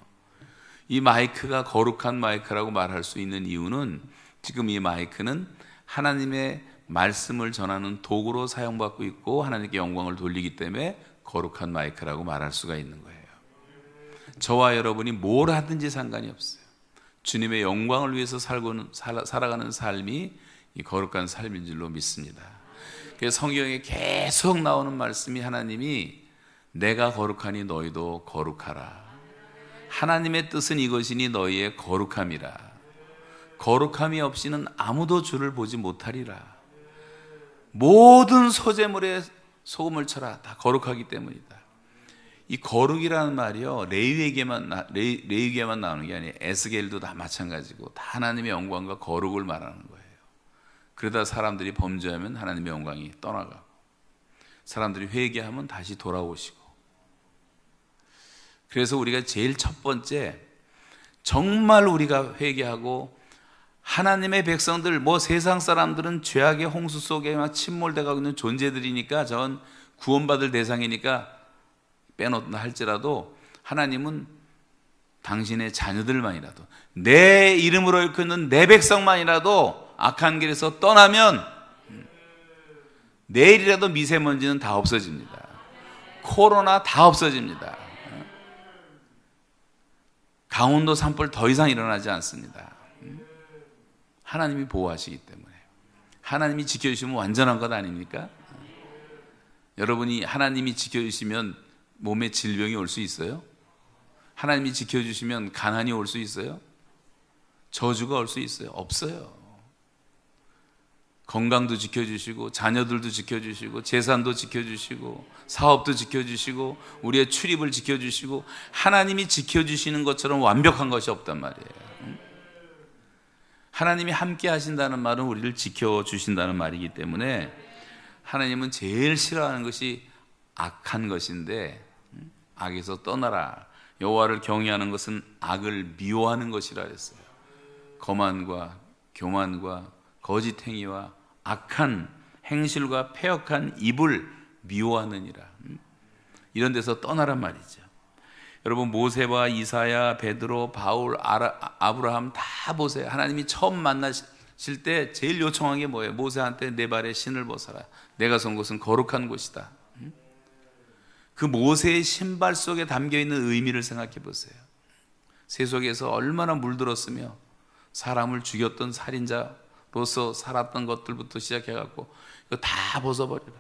이 마이크가 거룩한 마이크라고 말할 수 있는 이유는, 지금 이 마이크는 하나님의 말씀을 전하는 도구로 사용받고 있고 하나님께 영광을 돌리기 때문에 거룩한 마이크라고 말할 수가 있는 거예요. 저와 여러분이 뭘 하든지 상관이 없어요. 주님의 영광을 위해서 살아가는 삶이 이 거룩한 삶인 줄로 믿습니다. 그래서 성경에 계속 나오는 말씀이, 하나님이 내가 거룩하니 너희도 거룩하라. 하나님의 뜻은 이것이니 너희의 거룩함이라. 거룩함이 없이는 아무도 주를 보지 못하리라. 모든 소재물에 소금을 쳐라. 다 거룩하기 때문이다. 이 거룩이라는 말이요, 레위에게만 나오는 게 아니에요. 에스겔도 다 마찬가지고 다 하나님의 영광과 거룩을 말하는 거예요. 그러다 사람들이 범죄하면 하나님의 영광이 떠나가고, 사람들이 회개하면 다시 돌아오시고. 그래서 우리가 제일 첫 번째, 정말 우리가 회개하고, 하나님의 백성들, 세상 사람들은 죄악의 홍수 속에 침몰되고 있는 존재들이니까, 전 구원받을 대상이니까 빼놓는다 할지라도, 하나님은 당신의 자녀들만이라도, 내 이름으로 일컫는 내 백성만이라도 악한 길에서 떠나면 내일이라도 미세먼지는 다 없어집니다. 코로나 다 없어집니다. 강원도 산불 더 이상 일어나지 않습니다. 하나님이 보호하시기 때문에. 하나님이 지켜주시면 완전한 것 아닙니까? 여러분이 하나님이 지켜주시면 몸에 질병이 올 수 있어요? 하나님이 지켜주시면 가난이 올 수 있어요? 저주가 올 수 있어요? 없어요. 건강도 지켜주시고 자녀들도 지켜주시고 재산도 지켜주시고 사업도 지켜주시고 우리의 출입을 지켜주시고 하나님이 지켜주시는 것처럼 완벽한 것이 없단 말이에요. 하나님이 함께 하신다는 말은 우리를 지켜주신다는 말이기 때문에 하나님은 제일 싫어하는 것이 악한 것인데 악에서 떠나라. 여호와를 경외하는 것은 악을 미워하는 것이라 했어요. 거만과 교만과 거짓행위와 악한 행실과 패역한 입을 미워하느니라. 이런 데서 떠나란 말이죠. 여러분 모세와 이사야, 베드로, 바울, 아브라함 다 보세요. 하나님이 처음 만나실 때 제일 요청한 게 뭐예요? 모세한테 내 발에 신을 벗어라. 내가 선 곳은 거룩한 곳이다. 그 모세의 신발 속에 담겨있는 의미를 생각해 보세요. 세속에서 얼마나 물들었으며 사람을 죽였던 살인자로서 살았던 것들부터 시작해갖고 이거 다 벗어버리라.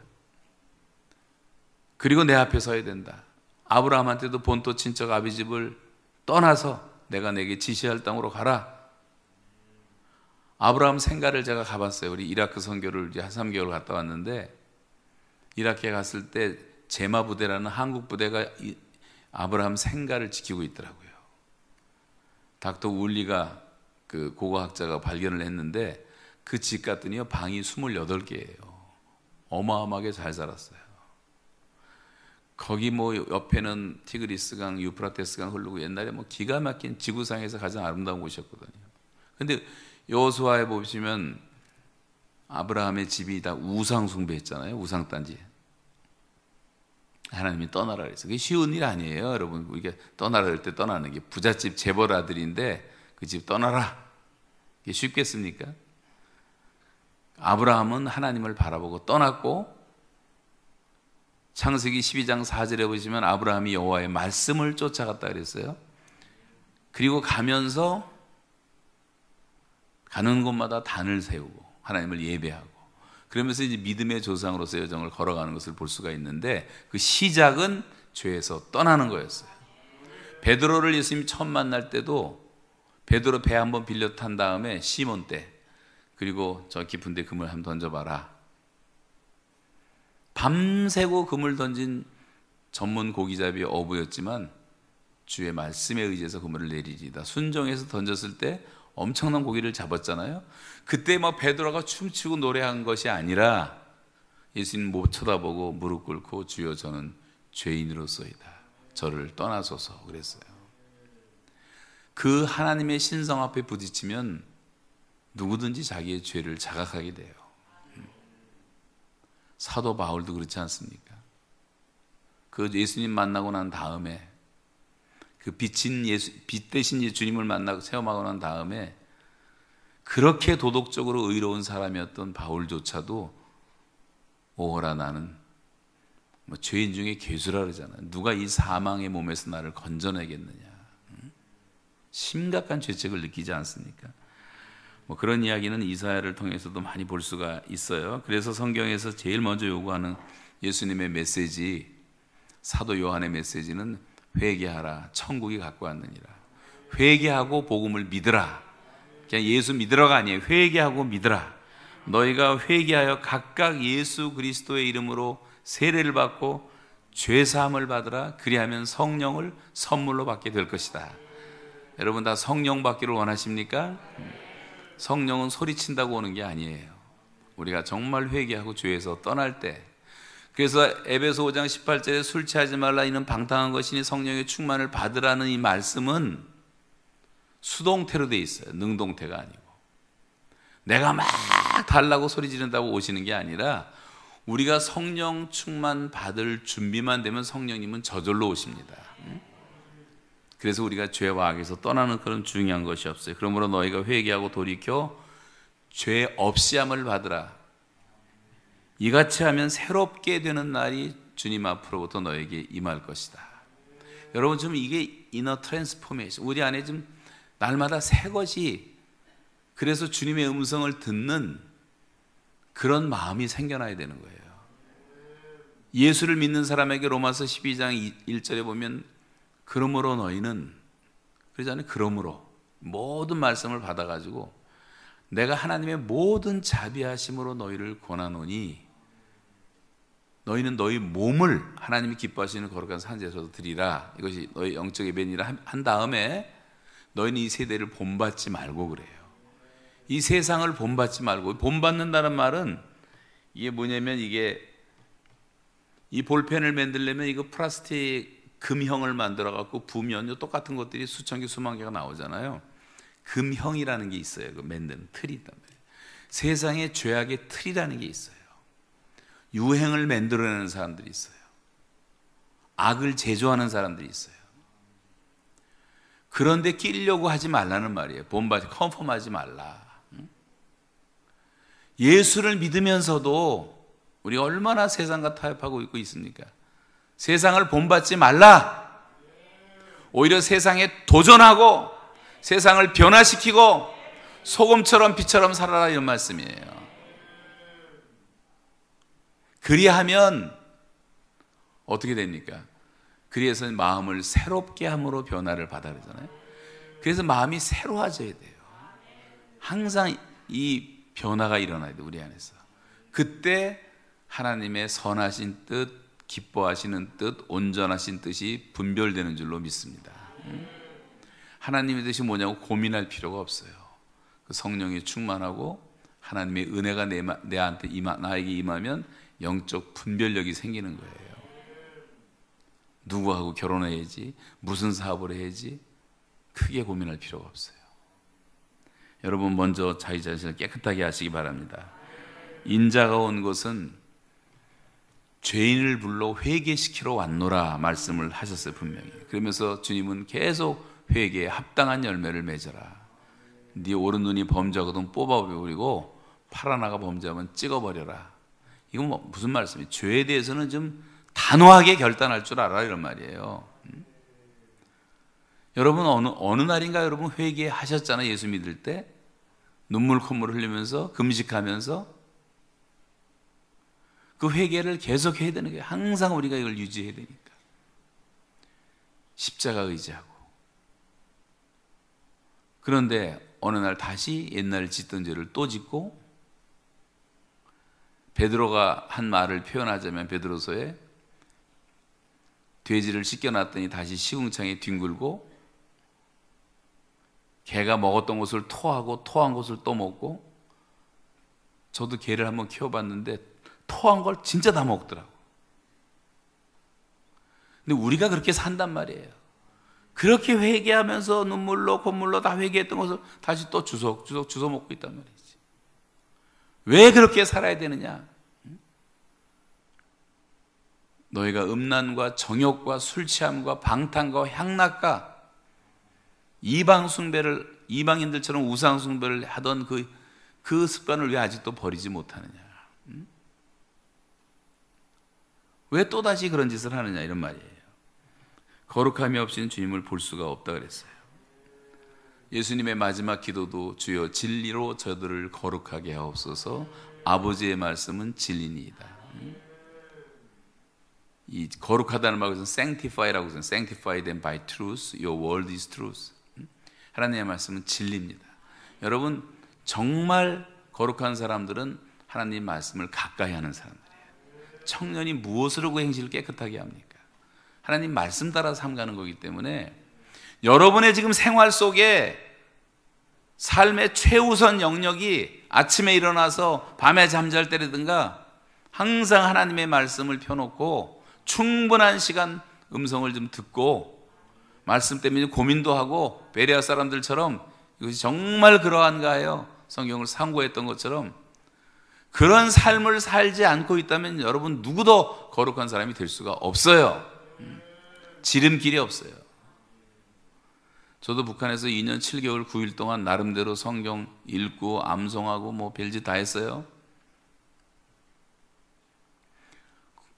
그리고 내 앞에 서야 된다. 아브라함한테도 본토 친척 아비집을 떠나서 내가 내게 지시할 땅으로 가라. 아브라함 생가를 제가 가봤어요. 우리 이라크 선교를 이제 한 3개월 갔다 왔는데 이라크에 갔을 때 제마 부대라는 한국 부대가 아브라함 생가를 지키고 있더라고요. 닥터 울리가 그 고고학자가 발견을 했는데 그 집 갔더니요 방이 28개예요. 어마어마하게 잘 살았어요. 거기 뭐 옆에는 티그리스강, 유프라테스강 흐르고 옛날에 뭐 기가 막힌 지구상에서 가장 아름다운 곳이었거든요. 근데 여호수아에 보시면 아브라함의 집이 다 우상 숭배했잖아요. 우상 단지. 하나님이 떠나라 그랬어요. 그게 쉬운 일 아니에요, 여러분. 이게 떠나라 할 때 떠나는 게 부잣집 재벌 아들인데 그 집 떠나라. 이게 쉽겠습니까? 아브라함은 하나님을 바라보고 떠났고 창세기 12장 4절에 보시면 아브라함이 여호와의 말씀을 쫓아갔다 그랬어요. 그리고 가면서 가는 곳마다 단을 세우고 하나님을 예배하고 그러면서 이제 믿음의 조상으로서 여정을 걸어가는 것을 볼 수가 있는데 그 시작은 죄에서 떠나는 거였어요. 베드로를 예수님이 처음 만날 때도 베드로 배 한번 빌려 탄 다음에 시몬 때 그리고 저 깊은 데 그물 한번 던져봐라. 밤새고 그물 던진 전문 고기잡이 어부였지만 주의 말씀에 의지해서 그물을 내리리다. 순종해서 던졌을 때 엄청난 고기를 잡았잖아요. 그때 막 베드로가 춤추고 노래한 것이 아니라 예수님 못 쳐다보고 무릎 꿇고 주여 저는 죄인으로서이다. 저를 떠나소서 그랬어요. 그 하나님의 신성 앞에 부딪히면 누구든지 자기의 죄를 자각하게 돼요. 사도 바울도 그렇지 않습니까? 그 예수님 만나고 난 다음에 그 빛 대신 예수님을 만나고 체험하고 난 다음에 그렇게 도덕적으로 의로운 사람이었던 바울조차도 오호라 나는 뭐 죄인 중에 괴수라 그러잖아요. 누가 이 사망의 몸에서 나를 건져내겠느냐. 심각한 죄책을 느끼지 않습니까? 뭐 그런 이야기는 이사야를 통해서도 많이 볼 수가 있어요. 그래서 성경에서 제일 먼저 요구하는 예수님의 메시지, 사도 요한의 메시지는 회개하라, 천국이 갖고 왔느니라. 회개하고 복음을 믿으라. 그냥 예수 믿으라가 아니에요. 회개하고 믿으라. 너희가 회개하여 각각 예수 그리스도의 이름으로 세례를 받고 죄사함을 받으라. 그리하면 성령을 선물로 받게 될 것이다. 여러분 다 성령 받기를 원하십니까? 성령은 소리친다고 오는 게 아니에요. 우리가 정말 회개하고 죄에서 떠날 때. 그래서 에베소 5장 18절에 술 취하지 말라 이는 방탕한 것이니 성령의 충만을 받으라는 이 말씀은 수동태로 돼 있어요. 능동태가 아니고. 내가 막 달라고 소리 지른다고 오시는 게 아니라 우리가 성령 충만 받을 준비만 되면 성령님은 저절로 오십니다. 그래서 우리가 죄와 악에서 떠나는 그런 중요한 것이 없어요. 그러므로 너희가 회개하고 돌이켜 죄 없이 함을 받으라. 이같이 하면 새롭게 되는 날이 주님 앞으로부터 너에게 임할 것이다. 여러분 좀 이게 이너 트랜스포메이션, 우리 안에 좀 날마다 새 것이, 그래서 주님의 음성을 듣는 그런 마음이 생겨나야 되는 거예요. 예수를 믿는 사람에게 로마서 12장 1절에 보면 그러므로 너희는, 그러잖아요. 그러므로 모든 말씀을 받아가지고 내가 하나님의 모든 자비하심으로 너희를 권하노니 너희는 너희 몸을 하나님이 기뻐하시는 거룩한 산제에서 드리라. 이것이 너희 영적 예배니라 한 다음에 너희는 이 세대를 본받지 말고 그래요. 이 세상을 본받지 말고, 본받는다는 말은 이게 뭐냐면, 이게 이 볼펜을 만들려면 이거 플라스틱 금형을 만들어 갖고 부면 똑같은 것들이 수천 개 수만 개가 나오잖아요. 금형이라는 게 있어요. 그 만드는 틀이 있단 말이에요. 세상에 죄악의 틀이라는 게 있어요. 유행을 만들어내는 사람들이 있어요. 악을 제조하는 사람들이 있어요. 그런데 끼려고 하지 말라는 말이에요. 본받지, 컨펌하지 말라. 예수를 믿으면서도 우리가 얼마나 세상과 타협하고 있고 있습니까? 세상을 본받지 말라. 오히려 세상에 도전하고 세상을 변화시키고 소금처럼 빛처럼 살아라, 이런 말씀이에요. 그리하면 어떻게 됩니까? 그래서 마음을 새롭게 함으로 변화를 받아 그러잖아요. 그래서 마음이 새로워져야 돼요. 항상 이 변화가 일어나야 돼요, 우리 안에서. 그때 하나님의 선하신 뜻, 기뻐하시는 뜻, 온전하신 뜻이 분별되는 줄로 믿습니다. 하나님의 뜻이 뭐냐고 고민할 필요가 없어요. 그 성령이 충만하고 하나님의 은혜가 나에게 임하면 영적 분별력이 생기는 거예요. 누구하고 결혼해야지, 무슨 사업을 해야지, 크게 고민할 필요가 없어요. 여러분, 먼저 자기 자신을 깨끗하게 하시기 바랍니다. 인자가 온 것은 죄인을 불러 회개시키러 왔노라 말씀을 하셨어요, 분명히. 그러면서 주님은 계속 회개에 합당한 열매를 맺어라. 네 오른눈이 범죄하거든 뽑아버리고 파라나가 범죄하면 찍어버려라. 이건 뭐 무슨 말씀이에요? 죄에 대해서는 좀 단호하게 결단할 줄 알아, 이런 말이에요. 여러분, 어느 날인가 여러분 회개하셨잖아요. 예수 믿을 때 눈물 콧물 흘리면서 금식하면서 그 회개를 계속 해야 되는 거예요. 항상 우리가 이걸 유지해야 되니까. 십자가 의지하고. 그런데 어느 날 다시 옛날 짓던 죄를 또 짓고, 베드로가 한 말을 표현하자면 베드로서에 돼지를 씻겨놨더니 다시 시궁창에 뒹굴고, 개가 먹었던 것을 토하고 토한 것을 또 먹고, 저도 개를 한번 키워봤는데 토한 걸 진짜 다 먹더라고. 근데 우리가 그렇게 산단 말이에요. 그렇게 회개하면서 눈물로 콧물로 다 회개했던 것을 다시 또 주워 먹고 있단 말이지. 왜 그렇게 살아야 되느냐? 너희가 음란과 정욕과 술 취함과 방탕과 향락과 이방 숭배를, 이방인들처럼 우상 숭배를 하던 그 습관을 왜 아직도 버리지 못하느냐? 왜 또다시 그런 짓을 하느냐, 이런 말이에요. 거룩함이 없이는 주님을 볼 수가 없다 그랬어요. 예수님의 마지막 기도도 주여 진리로 저들을 거룩하게 하옵소서. 아버지의 말씀은 진리니이다. 이 거룩하다는 말은 sanctify라고 해서 sanctify them by truth, your word is truth. 하나님의 말씀은 진리입니다. 여러분, 정말 거룩한 사람들은 하나님 말씀을 가까이 하는 사람들이에요. 청년이 무엇으로 그 행실을 깨끗하게 합니까? 하나님 말씀 따라 삼가는 거기 때문에 여러분의 지금 생활 속에 삶의 최우선 영역이 아침에 일어나서 밤에 잠잘 때라든가 항상 하나님의 말씀을 펴놓고 충분한 시간 음성을 좀 듣고 말씀 때문에 고민도 하고 베레아 사람들처럼 이것이 정말 그러한가요? 성경을 상고했던 것처럼 그런 삶을 살지 않고 있다면 여러분 누구도 거룩한 사람이 될 수가 없어요. 지름길이 없어요. 저도 북한에서 2년 7개월 9일 동안 나름대로 성경 읽고 암송하고 뭐 별짓 다 했어요.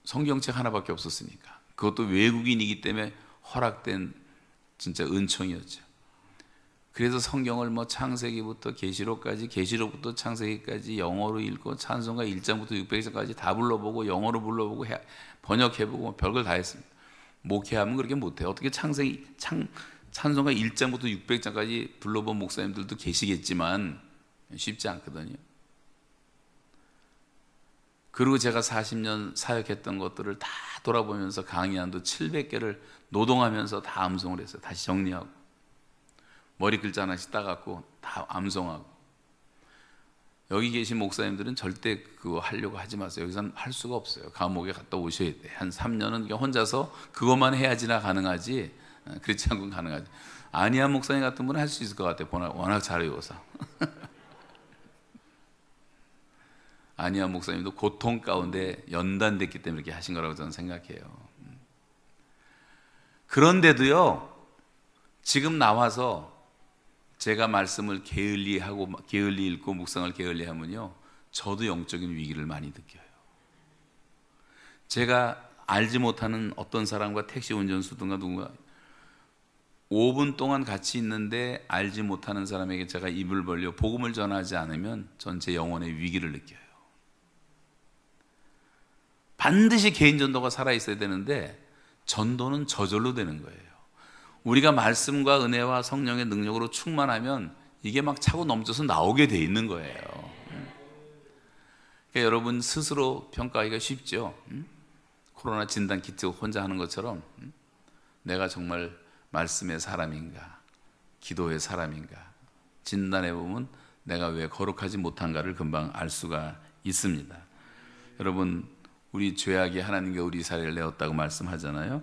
성경책 하나밖에 없었으니까. 그것도 외국인이기 때문에 허락된 진짜 은총이었죠. 그래서 성경을 뭐 창세기부터 계시록까지, 계시록부터 창세기까지 영어로 읽고 찬송가 1장부터 600장까지 다 불러보고 영어로 불러보고 번역해보고 별걸 다 했습니다. 목회하면 그렇게 못해요. 어떻게 찬송가 1장부터 600장까지 불러본 목사님들도 계시겠지만 쉽지 않거든요. 그리고 제가 40년 사역했던 것들을 다 돌아보면서 강의안도 700개를 노동하면서 다 암송을 했어요. 다시 정리하고 머리 글자 하나씩 따갖고 다 암송하고. 여기 계신 목사님들은 절대 그거 하려고 하지 마세요. 여기서는 할 수가 없어요. 감옥에 갔다 오셔야 돼. 한 3년은 혼자서 그것만 해야지나 가능하지, 그렇지 않고는 가능하지. 아니야 목사님 같은 분은 할 수 있을 것 같아요. 워낙 잘 외워서. 아니야 목사님도 고통 가운데 연단됐기 때문에 이렇게 하신 거라고 저는 생각해요. 그런데도요, 지금 나와서 제가 말씀을 게을리 읽고 묵상을 게을리 하면요, 저도 영적인 위기를 많이 느껴요. 제가 알지 못하는 어떤 사람과 택시 운전수든가 누군가 5분 동안 같이 있는데 알지 못하는 사람에게 제가 입을 벌려 복음을 전하지 않으면 전 제 영혼의 위기를 느껴요. 반드시 개인 전도가 살아있어야 되는데 전도는 저절로 되는 거예요. 우리가 말씀과 은혜와 성령의 능력으로 충만하면 이게 막 차고 넘쳐서 나오게 돼 있는 거예요. 그러니까 여러분 스스로 평가하기가 쉽죠. 코로나 진단 키트 혼자 하는 것처럼 내가 정말 말씀의 사람인가, 기도의 사람인가 진단해 보면 내가 왜 거룩하지 못한가를 금방 알 수가 있습니다. 여러분, 우리 죄악이 하나님께 우리 사례를 내었다고 말씀하잖아요.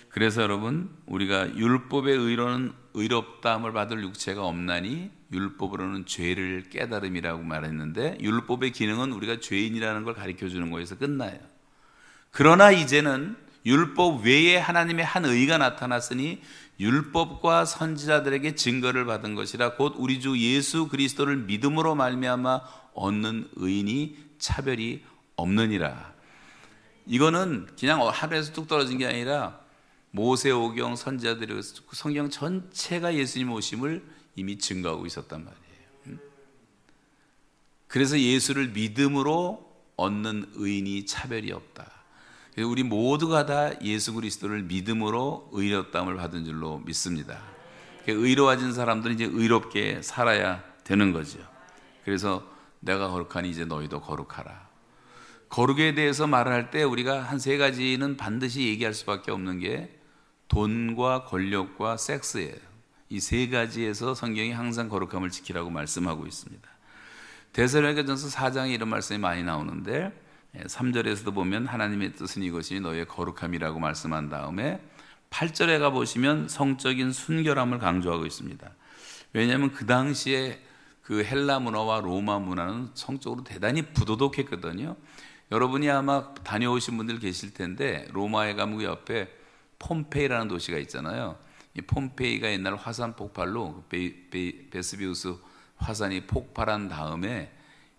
그래서 여러분, 우리가 율법의 의로는 의롭다함을 받을 육체가 없나니 율법으로는 죄를 깨달음이라고 말했는데, 율법의 기능은 우리가 죄인이라는 걸 가르쳐 주는 거에서 끝나요. 그러나 이제는 율법 외에 하나님의 한 의가 나타났으니 율법과 선지자들에게 증거를 받은 것이라 곧 우리 주 예수 그리스도를 믿음으로 말미암아 얻는 의인이 차별이 없느니라. 이거는 그냥 하늘에서 뚝 떨어진 게 아니라 모세오경 선지자들의 성경 전체가 예수님 오심을 이미 증거하고 있었단 말이에요. 그래서 예수를 믿음으로 얻는 의인이 차별이 없다. 우리 모두가 다 예수 그리스도를 믿음으로 의롭다함을 받은 줄로 믿습니다. 의로워진 사람들은 이제 의롭게 살아야 되는 거죠. 그래서 내가 거룩하니 이제 너희도 거룩하라. 거룩에 대해서 말을 할 때 우리가 한 세 가지는 반드시 얘기할 수밖에 없는 게 돈과 권력과 섹스예요. 이 세 가지에서 성경이 항상 거룩함을 지키라고 말씀하고 있습니다. 데살로니가전서 4장에 이런 말씀이 많이 나오는데 3절에서도 보면 하나님의 뜻은 이것이 너희의 거룩함이라고 말씀한 다음에 8절에 가보시면 성적인 순결함을 강조하고 있습니다. 왜냐하면 그 당시에 그 헬라 문화와 로마 문화는 성적으로 대단히 부도덕했거든요. 여러분이 아마 다녀오신 분들 계실 텐데 로마에 가면 그 옆에 폼페이라는 도시가 있잖아요. 이 폼페이가 옛날 화산 폭발로 베스비우스 화산이 폭발한 다음에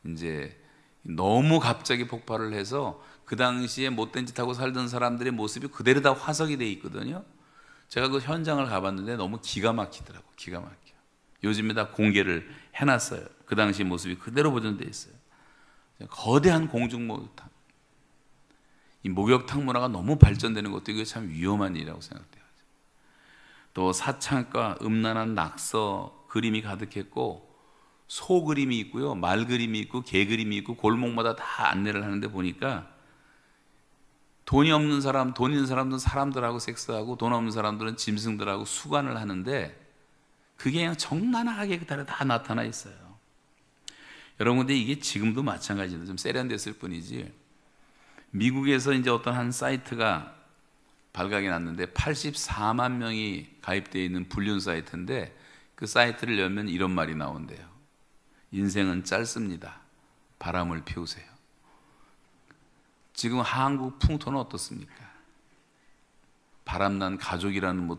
이제 너무 갑자기 폭발을 해서 그 당시에 못된 짓 하고 살던 사람들의 모습이 그대로 다 화석이 돼 있거든요. 제가 그 현장을 가봤는데 너무 기가 막히더라고. 기가 막혀. 요즘에 다 공개를 해놨어요. 그 당시 모습이 그대로 보존돼 있어요. 거대한 공중 목욕탕. 이 목욕탕 문화가 너무 발전되는 것도 이게 참 위험한 일이라고 생각돼요. 또 사창가, 음란한 낙서 그림이 가득했고 소 그림이 있고요, 말 그림이 있고 개 그림이 있고 골목마다 다 안내를 하는데 보니까 돈이 없는 사람, 돈 있는 사람들은 사람들하고 섹스하고 돈 없는 사람들은 짐승들하고 수관을 하는데 그게 그냥 적나라하게 다 나타나 있어요. 여러분, 근데 이게 지금도 마찬가지로 좀 세련됐을 뿐이지 미국에서 이제 어떤 한 사이트가 발각이 났는데 84만 명이 가입되어 있는 불륜 사이트인데 그 사이트를 열면 이런 말이 나온대요. 인생은 짧습니다. 바람을 피우세요. 지금 한국 풍토는 어떻습니까? 바람난 가족이라는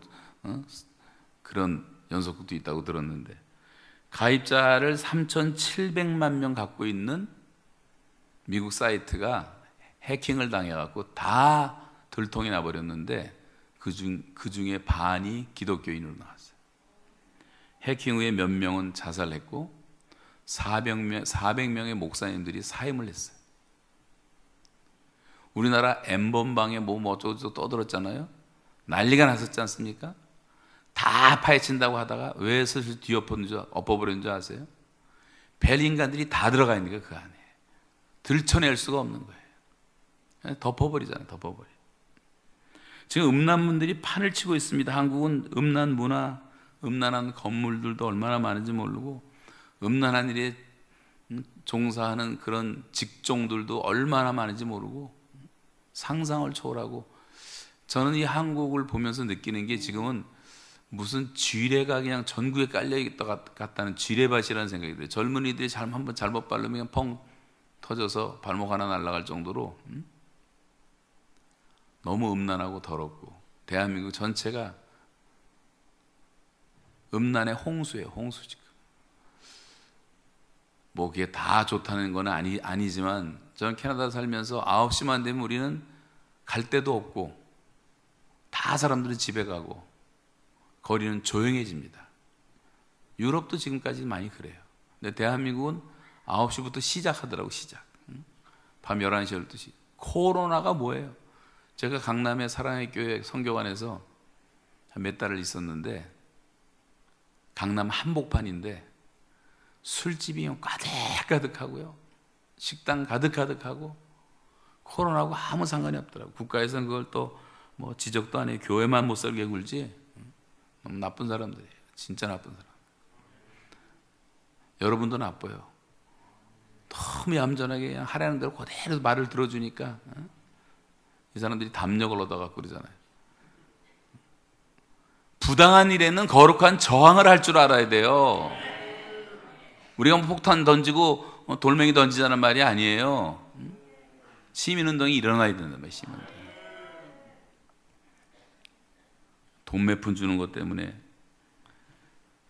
그런 연속극도 있다고 들었는데 가입자를 3,700만 명 갖고 있는 미국 사이트가 해킹을 당해갖고 다 들통이 나버렸는데 그 중에 반이 기독교인으로 나왔어요. 해킹 후에 몇 명은 자살했고 400명의 목사님들이 사임을 했어요. 우리나라 N번방에 뭐 어쩌고저쩌고 떠들었잖아요. 난리가 났었지 않습니까? 다 파헤친다고 하다가 왜 슬슬 엎어버린 줄 아세요? 벨 인간들이 다 들어가 있는 거예요. 그 안에 들춰낼 수가 없는 거예요. 덮어버리잖아요. 덮어버려. 지금 음란문들이 판을 치고 있습니다. 한국은 음란 문화, 음란한 건물들도 얼마나 많은지 모르고 음란한 일에 종사하는 그런 직종들도 얼마나 많은지 모르고 상상을 초월하고, 저는 이 한국을 보면서 느끼는 게 지금은 무슨 쥐레가 그냥 전국에 깔려 있다 같다는 쥐레밭이라는 생각이 들어요. 젊은이들이 한번 잘못 바르면 펑 터져서 발목 하나 날아갈 정도로 너무 음란하고 더럽고, 대한민국 전체가 음란의 홍수예요. 홍수. 지금 뭐 그게 다 좋다는 건 아니지만, 저는 캐나다 살면서 9시만 되면 우리는 갈 데도 없고 다 사람들은 집에 가고 거리는 조용해집니다. 유럽도 지금까지 많이 그래요. 근데 대한민국은 9시부터 시작하더라고. 시작. 밤 11시, 12시. 코로나가 뭐예요? 제가 강남의 사랑의 교회 성교관에서 몇 달을 있었는데, 강남 한복판인데 술집이 가득가득하고요, 식당 가득가득하고, 코로나하고 아무 상관이 없더라고요. 국가에서는 그걸 또 뭐 지적도 안 해요. 교회만 못 살게 굴지. 너무 나쁜 사람들이에요. 진짜 나쁜 사람. 여러분도 나빠요. 너무 얌전하게 그냥 하라는 대로 그대로 말을 들어주니까 이 사람들이 담력을 얻어갖고 그러잖아요. 부당한 일에는 거룩한 저항을 할 줄 알아야 돼요. 우리가 폭탄 던지고 돌멩이 던지자는 말이 아니에요. 시민운동이 일어나야 된단 말이에요. 시민운동. 돈 몇 푼 주는 것 때문에.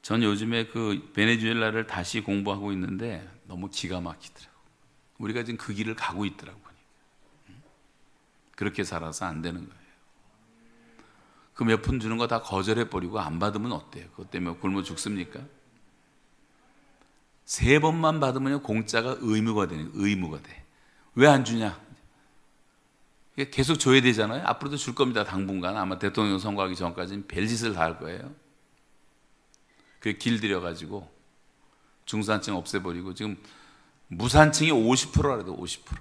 전 요즘에 그 베네수엘라를 다시 공부하고 있는데 너무 기가 막히더라고요. 우리가 지금 그 길을 가고 있더라고요. 그렇게 살아서 안 되는 거예요. 그 몇 푼 주는 거 다 거절해버리고 안 받으면 어때요? 그것 때문에 굶어 죽습니까? 3번만 받으면 공짜가 의무가 되는 거예요. 의무가 돼. 왜 안 주냐? 계속 줘야 되잖아요. 앞으로도 줄 겁니다. 당분간. 아마 대통령 선거하기 전까지는 별짓을 다 할 거예요. 그게 길들여가지고 중산층 없애버리고, 지금 무산층이 50%라 돼요. 50%.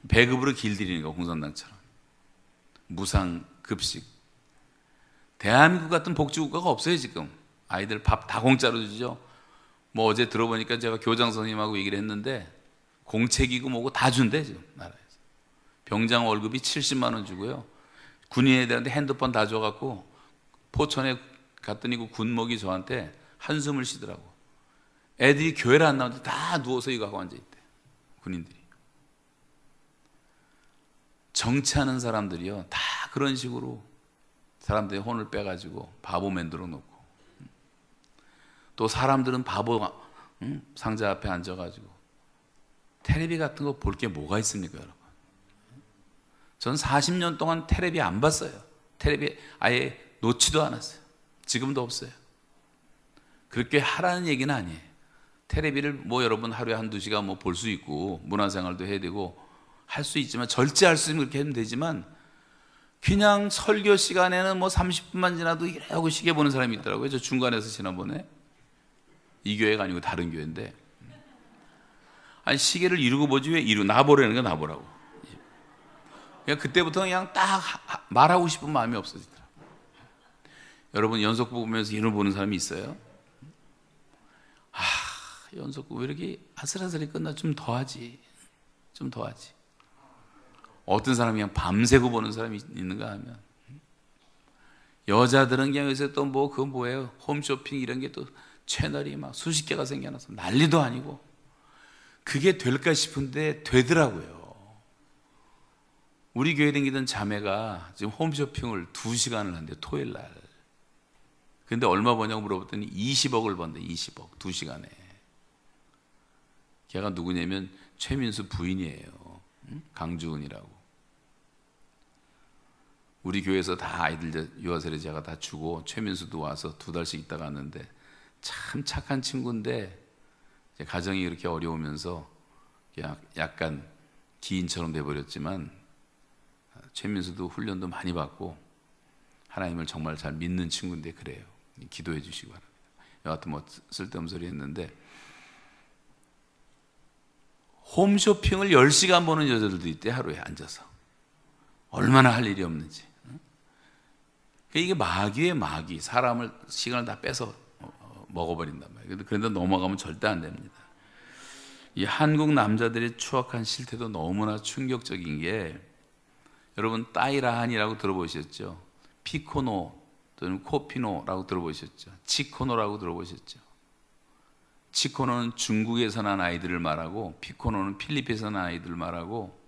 배급으로 길들이는 거, 공산당처럼. 무상급식. 대한민국 같은 복지국가가 없어요. 지금 아이들 밥 다 공짜로 주죠. 뭐 어제 들어보니까 제가 교장 선생님하고 얘기를 했는데 공책이고 뭐고 다 준대. 지금 나라에서 병장 월급이 70만 원 주고요, 군인 애들한테 핸드폰 다 줘갖고 포천에 갔더니 그 군목이 저한테 한숨을 쉬더라고. 애들이 교회를 안 나오는데 다 누워서 이거 하고 앉아있대. 군인들이. 정치하는 사람들이요, 다 그런 식으로 사람들의 혼을 빼가지고 바보 만들어 놓고, 또 사람들은 바보 상자 앞에 앉아가지고 텔레비 같은 거 볼 게 뭐가 있습니까, 여러분? 전 40년 동안 텔레비 안 봤어요. 텔레비 아예 놓지도 않았어요. 지금도 없어요. 그렇게 하라는 얘기는 아니에요. 텔레비를 뭐 여러분 하루에 한두 시간 뭐 볼 수 있고 문화생활도 해야 되고 할 수 있지만, 절제할 수 있으면 그렇게 하면 되지만, 그냥 설교 시간에는 뭐 30분만 지나도 이러고 시계 보는 사람이 있더라고요. 저 중간에서 지난번에, 이 교회가 아니고 다른 교회인데, 아니 시계를 이루고 보지 왜 나보라는 거 나보라고. 그냥 그때부터 그냥 딱 말하고 싶은 마음이 없어지더라고요. 여러분 연속부 보면서 이런 보는 사람이 있어요? 연속부 왜 이렇게 아슬아슬히 끝나? 좀 더 하지. 좀 더 하지. 어떤 사람이 그냥 밤새고 보는 사람이 있는가 하면, 여자들은 그냥 요새 또 뭐 그거 뭐예요? 홈쇼핑 이런 게 또 채널이 막 수십 개가 생겨나서 난리도 아니고, 그게 될까 싶은데 되더라고요. 우리 교회 다니던 자매가 지금 홈쇼핑을 2시간을 한대요. 토요일 날. 근데 얼마 버냐고 물어봤더니 20억을 번대. 20억 2시간에. 걔가 누구냐면 최민수 부인이에요. 강주은이라고. 우리 교회에서 다 아이들 유아세례자가 다 주고, 최민수도 와서 2달씩 있다가 갔는데 참 착한 친구인데, 가정이 그렇게 어려우면서 약간 기인처럼 돼버렸지만, 최민수도 훈련도 많이 받고 하나님을 정말 잘 믿는 친구인데 그래요. 기도해 주시기 바랍니다. 여하튼 뭐 쓸데없는 소리 했는데, 홈쇼핑을 10시간 보는 여자들도 있대, 하루에 앉아서. 얼마나 할 일이 없는지. 이게 마귀의 마귀. 사람을 시간을 다 뺏어 먹어버린단 말이에요. 그런데 넘어가면 절대 안 됩니다. 이 한국 남자들의 추악한 실태도 너무나 충격적인 게, 여러분 따이라한이라고 들어보셨죠? 피코노 또는 코피노라고 들어보셨죠? 치코노라고 들어보셨죠? 치코노는 중국에서 난 아이들을 말하고, 피코노는 필리핀에서 난 아이들을 말하고,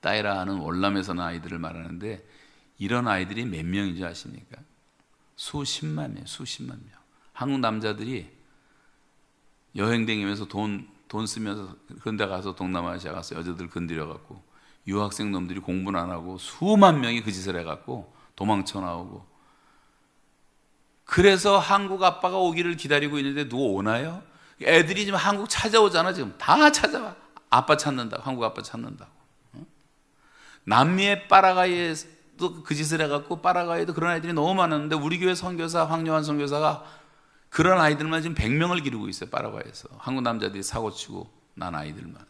따이라한은 월남에서 난 아이들을 말하는데, 이런 아이들이 몇 명인지 아십니까? 수십만 명, 수십만 명. 한국 남자들이 여행 다니면서 돈 쓰면서 그런 데 가서 동남아시아 가서 여자들 건드려 갖고, 유학생 놈들이 공부는 안 하고 수만 명이 그 짓을 해 갖고 도망쳐 나오고, 그래서 한국 아빠가 오기를 기다리고 있는데 누가 오나요? 애들이 지금 한국 찾아오잖아. 지금 다 찾아와. 아빠 찾는다고, 한국 아빠 찾는다고. 남미의 파라과이에도 그 짓을 해갖고, 파라과이에도 그런 아이들이 너무 많았는데, 우리 교회 선교사 황요한 선교사가 그런 아이들만 지금 100명을 기르고 있어요. 파라과이에서. 한국 남자들이 사고치고 난 아이들만.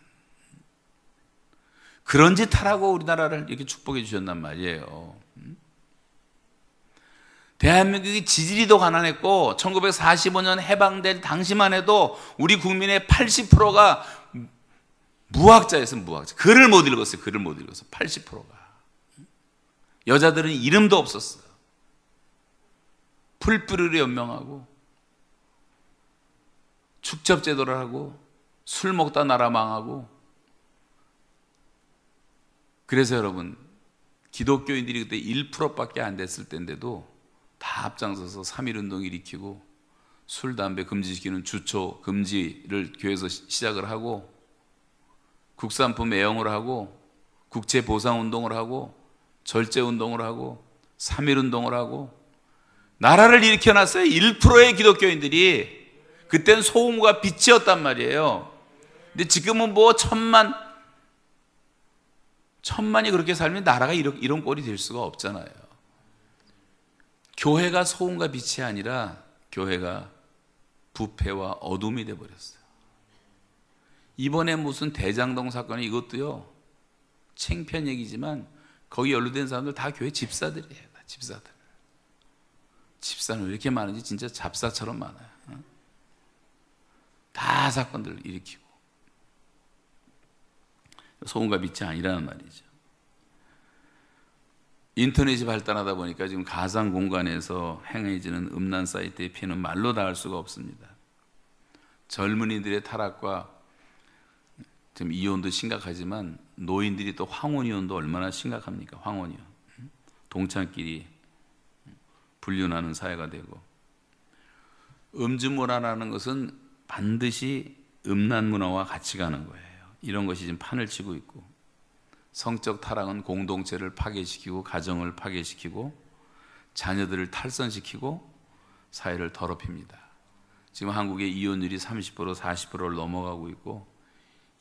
그런 짓 하라고 우리나라를 이렇게 축복해 주셨단 말이에요. 대한민국이 지지리도 가난했고, 1945년 해방될 당시만 해도 우리 국민의 80%가 무학자였어요. 무학자. 글을 못 읽었어요. 글을 못 읽었어요. 80%가. 여자들은 이름도 없었어요. 풀뿌리로 연명하고, 축첩제도를 하고, 술 먹다 나라 망하고. 그래서 여러분, 기독교인들이 그때 1%밖에 안 됐을 때인데도 다 앞장서서 3.1운동 일으키고, 술, 담배 금지시키는 주초 금지를 교회에서 시작을 하고, 국산품 애용을 하고, 국제보상운동을 하고, 절제운동을 하고, 3.1운동을 하고, 나라를 일으켜놨어요. 1%의 기독교인들이. 그때는 소금과 빛이었단 말이에요. 근데 지금은 뭐 천만이 그렇게 살면 나라가 이런 꼴이 될 수가 없잖아요. 교회가 소금과 빛이 아니라 교회가 부패와 어둠이 돼버렸어요. 이번에 무슨 대장동 사건이, 이것도요, 창피한 얘기지만 거기 연루된 사람들 다 교회 집사들이에요. 다 집사들. 집사는 왜 이렇게 많은지 진짜 잡사처럼 많아요. 다 사건들을 일으키고. 소금과 빛이 아니라는 말이죠. 인터넷이 발달하다 보니까 지금 가상 공간에서 행해지는 음란 사이트의 피해는 말로 다 할 수가 없습니다. 젊은이들의 타락과 지금 이혼도 심각하지만, 노인들이 또 황혼이혼도 얼마나 심각합니까? 황혼이혼. 동창끼리 불륜하는 사회가 되고, 음주문화라는 것은 반드시 음란 문화와 같이 가는 거예요. 이런 것이 지금 판을 치고 있고, 성적 타락은 공동체를 파괴시키고, 가정을 파괴시키고, 자녀들을 탈선시키고, 사회를 더럽힙니다. 지금 한국의 이혼율이 30%, 40%를 넘어가고 있고,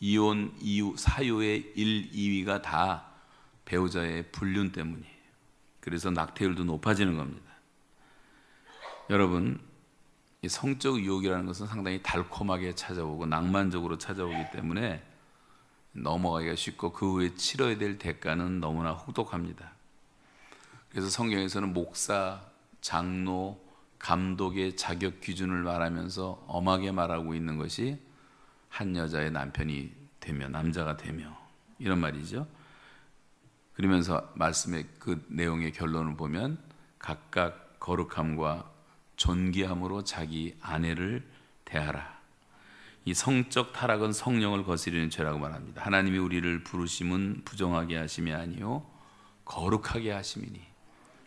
이혼 이후 사유의 1, 2위가 다 배우자의 불륜 때문이에요. 그래서 낙태율도 높아지는 겁니다. 여러분, 이 성적 유혹이라는 것은 상당히 달콤하게 찾아오고 낭만적으로 찾아오기 때문에 넘어가기가 쉽고, 그 후에 치러야 될 대가는 너무나 혹독합니다. 그래서 성경에서는 목사, 장로, 감독의 자격 기준을 말하면서 엄하게 말하고 있는 것이 한 여자의 남편이 되며, 남자가 되며, 이런 말이죠. 그러면서 말씀의 그 내용의 결론을 보면, 각각 거룩함과 존귀함으로 자기 아내를 대하라. 이 성적 타락은 성령을 거스리는 죄라고 말합니다. 하나님이 우리를 부르심은 부정하게 하심이 아니요 거룩하게 하심이니,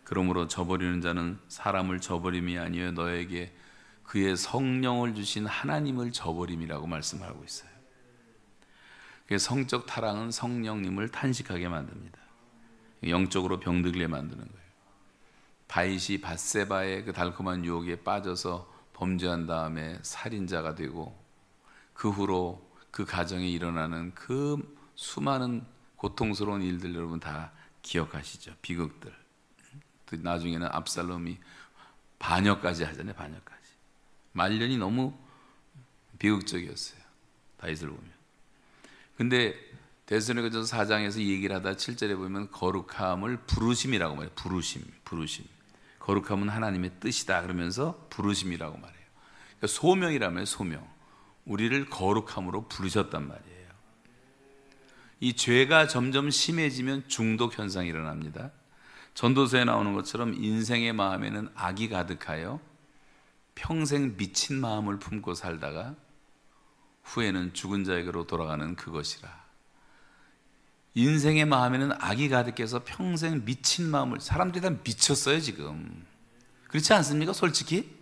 그러므로 저버리는 자는 사람을 저버림이 아니요 너에게 그의 성령을 주신 하나님을 저버림이라고 말씀하고 있어요. 성적 타락은 성령님을 탄식하게 만듭니다. 영적으로 병들게 만드는 거예요. 바이시 밧세바의 그 달콤한 유혹에 빠져서 범죄한 다음에 살인자가 되고, 그 후로 그 가정에 일어나는 그 수많은 고통스러운 일들 여러분 다 기억하시죠? 비극들. 나중에는 압살롬이 반역까지 하잖아요. 반역까지. 말년이 너무 비극적이었어요. 다윗을 보면. 근데 데살로니가전서 4장에서 얘기를 하다 7절에 보면 거룩함을 부르심이라고 말해요. 부르심. 거룩함은 하나님의 뜻이다 그러면서 부르심이라고 말해요. 그러니까 소명이라면 소명. 우리를 거룩함으로 부르셨단 말이에요. 이 죄가 점점 심해지면 중독 현상이 일어납니다. 전도서에 나오는 것처럼 인생의 마음에는 악이 가득하여 평생 미친 마음을 품고 살다가 후에는 죽은 자에게로 돌아가는 그것이라. 인생의 마음에는 악이 가득해서 평생 미친 마음을, 사람들이 다 미쳤어요 지금. 그렇지 않습니까? 솔직히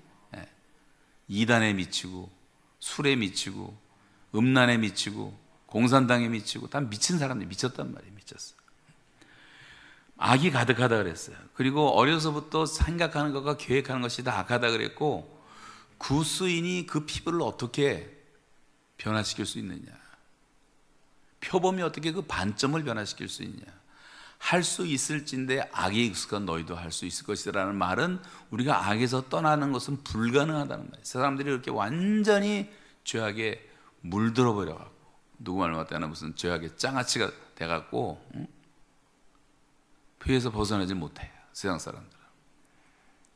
이단에 미치고 술에 미치고 음란에 미치고 공산당에 미치고 다 미친 사람들이 미쳤단 말이에요. 미쳤어. 악이 가득하다 그랬어요. 그리고 어려서부터 생각하는 것과 계획하는 것이 다 악하다 그랬고, 구수인이 그 피부를 어떻게 변화시킬 수 있느냐, 표범이 어떻게 그 반점을 변화시킬 수 있느냐, 할 수 있을진데 악에 익숙한 너희도 할 수 있을 것이라는 말은 우리가 악에서 떠나는 것은 불가능하다는 말이에요. 사람들이 이렇게 완전히 죄악에 물들어 버려갖고, 누구 말 같다는 무슨 죄악의 장아찌가 돼갖고 피해서 벗어나지 못해요. 세상 사람들은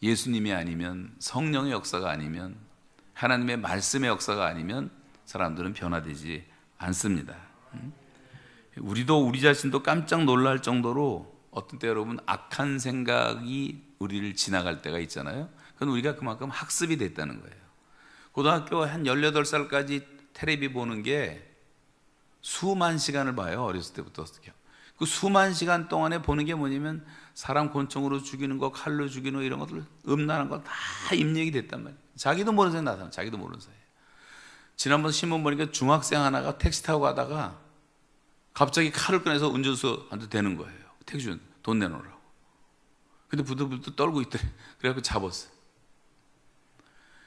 예수님이 아니면, 성령의 역사가 아니면, 하나님의 말씀의 역사가 아니면 사람들은 변화되지 않습니다. 우리도 우리 자신도 깜짝 놀랄 정도로 어떤 때 여러분 악한 생각이 우리를 지나갈 때가 있잖아요. 그건 우리가 그만큼 학습이 됐다는 거예요. 고등학교 한 18살까지 텔레비 보는 게 수만 시간을 봐요. 어렸을 때부터. 그 수만 시간 동안에 보는 게 뭐냐면 사람 권총으로 죽이는 거, 칼로 죽이는 거, 이런 것들, 음란한 거 다 입력이 됐단 말이에요. 자기도 모르는 사이에 나타나. 자기도 모르는 사이에. 지난번 신문 보니까 중학생 하나가 택시 타고 가다가 갑자기 칼을 꺼내서 운전수한테 대는 거예요. 택시 돈 내놓으라고. 근데 부들부들 떨고 있더래. 그래갖고 잡았어요.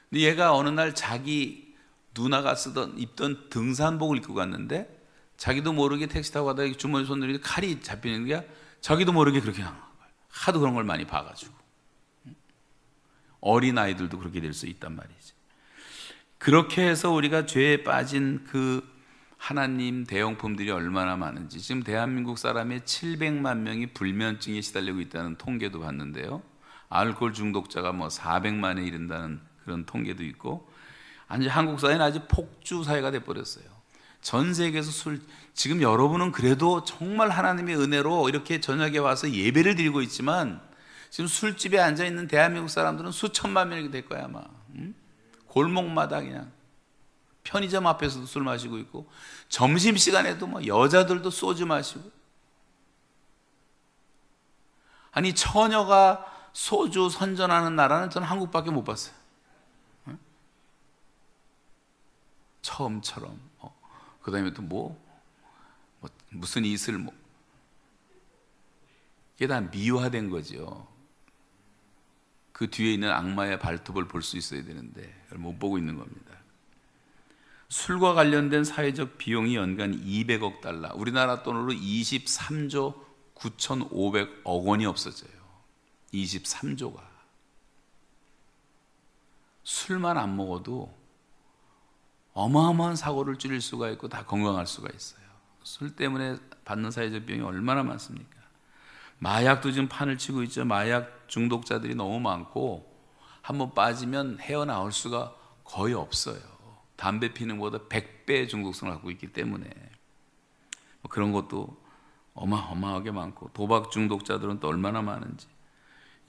근데 얘가 어느 날 자기 누나가 입던 등산복을 입고 갔는데, 자기도 모르게 택시 타고 가다가 주머니 손 들이는데 칼이 잡히는 게, 자기도 모르게 그렇게 한 거예요. 하도 그런 걸 많이 봐가지고. 어린 아이들도 그렇게 될 수 있단 말이지. 그렇게 해서 우리가 죄에 빠진 그 하나님 대형품들이 얼마나 많은지, 지금 대한민국 사람의 700만 명이 불면증에 시달리고 있다는 통계도 봤는데요. 알코올 중독자가 뭐 400만에 이른다는 그런 통계도 있고, 아니 한국 사회는 아주 폭주 사회가 돼버렸어요. 전 세계에서 지금 여러분은 그래도 정말 하나님의 은혜로 이렇게 저녁에 와서 예배를 드리고 있지만, 지금 술집에 앉아있는 대한민국 사람들은 수천만 명이 될 거야 아마. 골목마다 그냥 편의점 앞에서도 술 마시고 있고, 점심시간에도 뭐 여자들도 소주 마시고. 아니 처녀가 소주 선전하는 나라는 저는 한국밖에 못 봤어요. 처음처럼. 그 다음에 또 무슨 이슬 이게 다 미화된 거죠. 그 뒤에 있는 악마의 발톱을 볼 수 있어야 되는데 그걸 못 보고 있는 겁니다. 술과 관련된 사회적 비용이 연간 200억 달러, 우리나라 돈으로 23조 9,500억 원이 없어져요. 23조가. 술만 안 먹어도 어마어마한 사고를 줄일 수가 있고 다 건강할 수가 있어요. 술 때문에 받는 사회적 비용이 얼마나 많습니까? 마약도 지금 판을 치고 있죠. 마약 중독자들이 너무 많고 한번 빠지면 헤어나올 수가 거의 없어요. 담배 피는 것보다 100배 중독성을 갖고 있기 때문에 그런 것도 어마어마하게 많고, 도박 중독자들은 또 얼마나 많은지.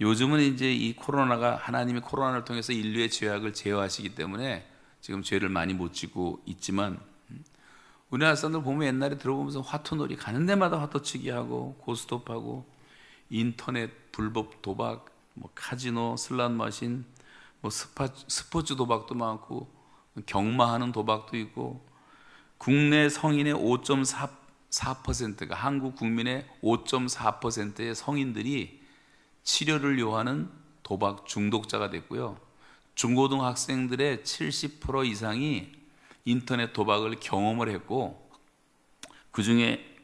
요즘은 이제 이 코로나가, 하나님이 코로나를 통해서 인류의 죄악을 제어하시기 때문에 지금 죄를 많이 못 짓고 있지만, 우리나라 사람들 보면 옛날에 들어보면서 화투놀이 가는 데마다 화투치기 하고 고스톱하고 인터넷 불법 도박, 카지노, 슬롯 머신, 스포츠 도박도 많고 경마하는 도박도 있고, 국내 성인의 5.4%가, 한국 국민의 5.4%의 성인들이 치료를 요하는 도박 중독자가 됐고요. 중고등학생들의 70% 이상이 인터넷 도박을 경험을 했고, 그 중에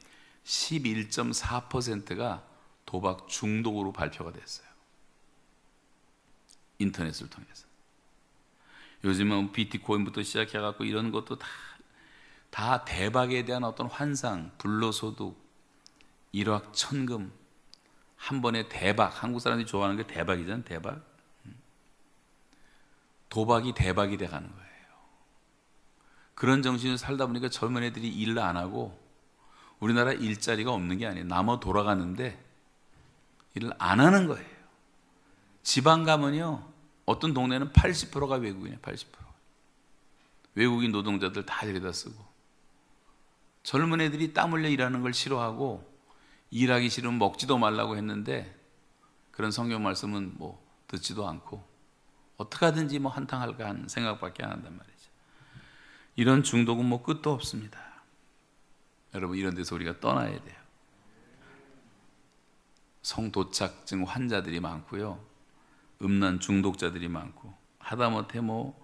11.4%가 도박 중독으로 발표가 됐어요. 인터넷을 통해서. 요즘은 비트코인부터 시작해갖고 이런 것도 다 다 대박에 대한 어떤 환상, 불로소득, 일확천금, 한 번에 대박. 한국 사람들이 좋아하는 게 대박이잖아요. 대박. 도박이 대박이 돼가는 거예요. 그런 정신으로 살다 보니까 젊은 애들이 일을 안 하고, 우리나라 일자리가 없는 게 아니에요. 남아 돌아가는데 일을 안 하는 거예요. 지방 가면요, 어떤 동네는 80%가 외국인이에요. 80%. 외국인 노동자들 다 데려다 쓰고, 젊은 애들이 땀 흘려 일하는 걸 싫어하고 일하기 싫으면 먹지도 말라고 했는데, 그런 성경 말씀은 뭐 듣지도 않고 어떻게 하든지 뭐 한탕할까 하는 생각밖에 안 한단 말이죠. 이런 중독은 뭐 끝도 없습니다. 여러분, 이런 데서 우리가 떠나야 돼요. 성도착증 환자들이 많고요, 음란 중독자들이 많고, 하다못해 뭐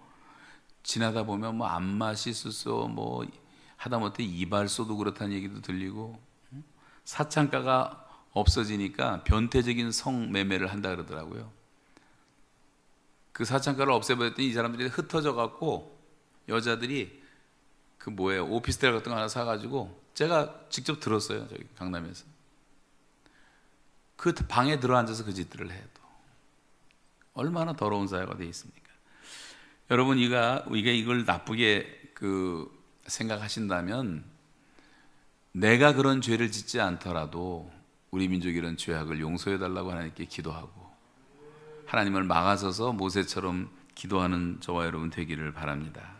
지나다 보면 뭐 안마시 수소, 뭐 하다못해 이발소도 그렇다는 얘기도 들리고, 사창가가 없어지니까 변태적인 성매매를 한다 그러더라고요. 그 사창가를 없애버렸더니 이 사람들이 흩어져 갖고 여자들이 그 뭐예요, 오피스텔 같은 거 하나 사가지고, 제가 직접 들었어요. 저기 강남에서 그 방에 들어앉아서 그 짓들을 해요. 또 얼마나 더러운 사회가 돼 있습니까? 여러분, 이걸 나쁘게 생각하신다면, 내가 그런 죄를 짓지 않더라도 우리 민족이 이런 죄악을 용서해 달라고 하나님께 기도하고, 하나님을 막아서서 모세처럼 기도하는 저와 여러분 되기를 바랍니다.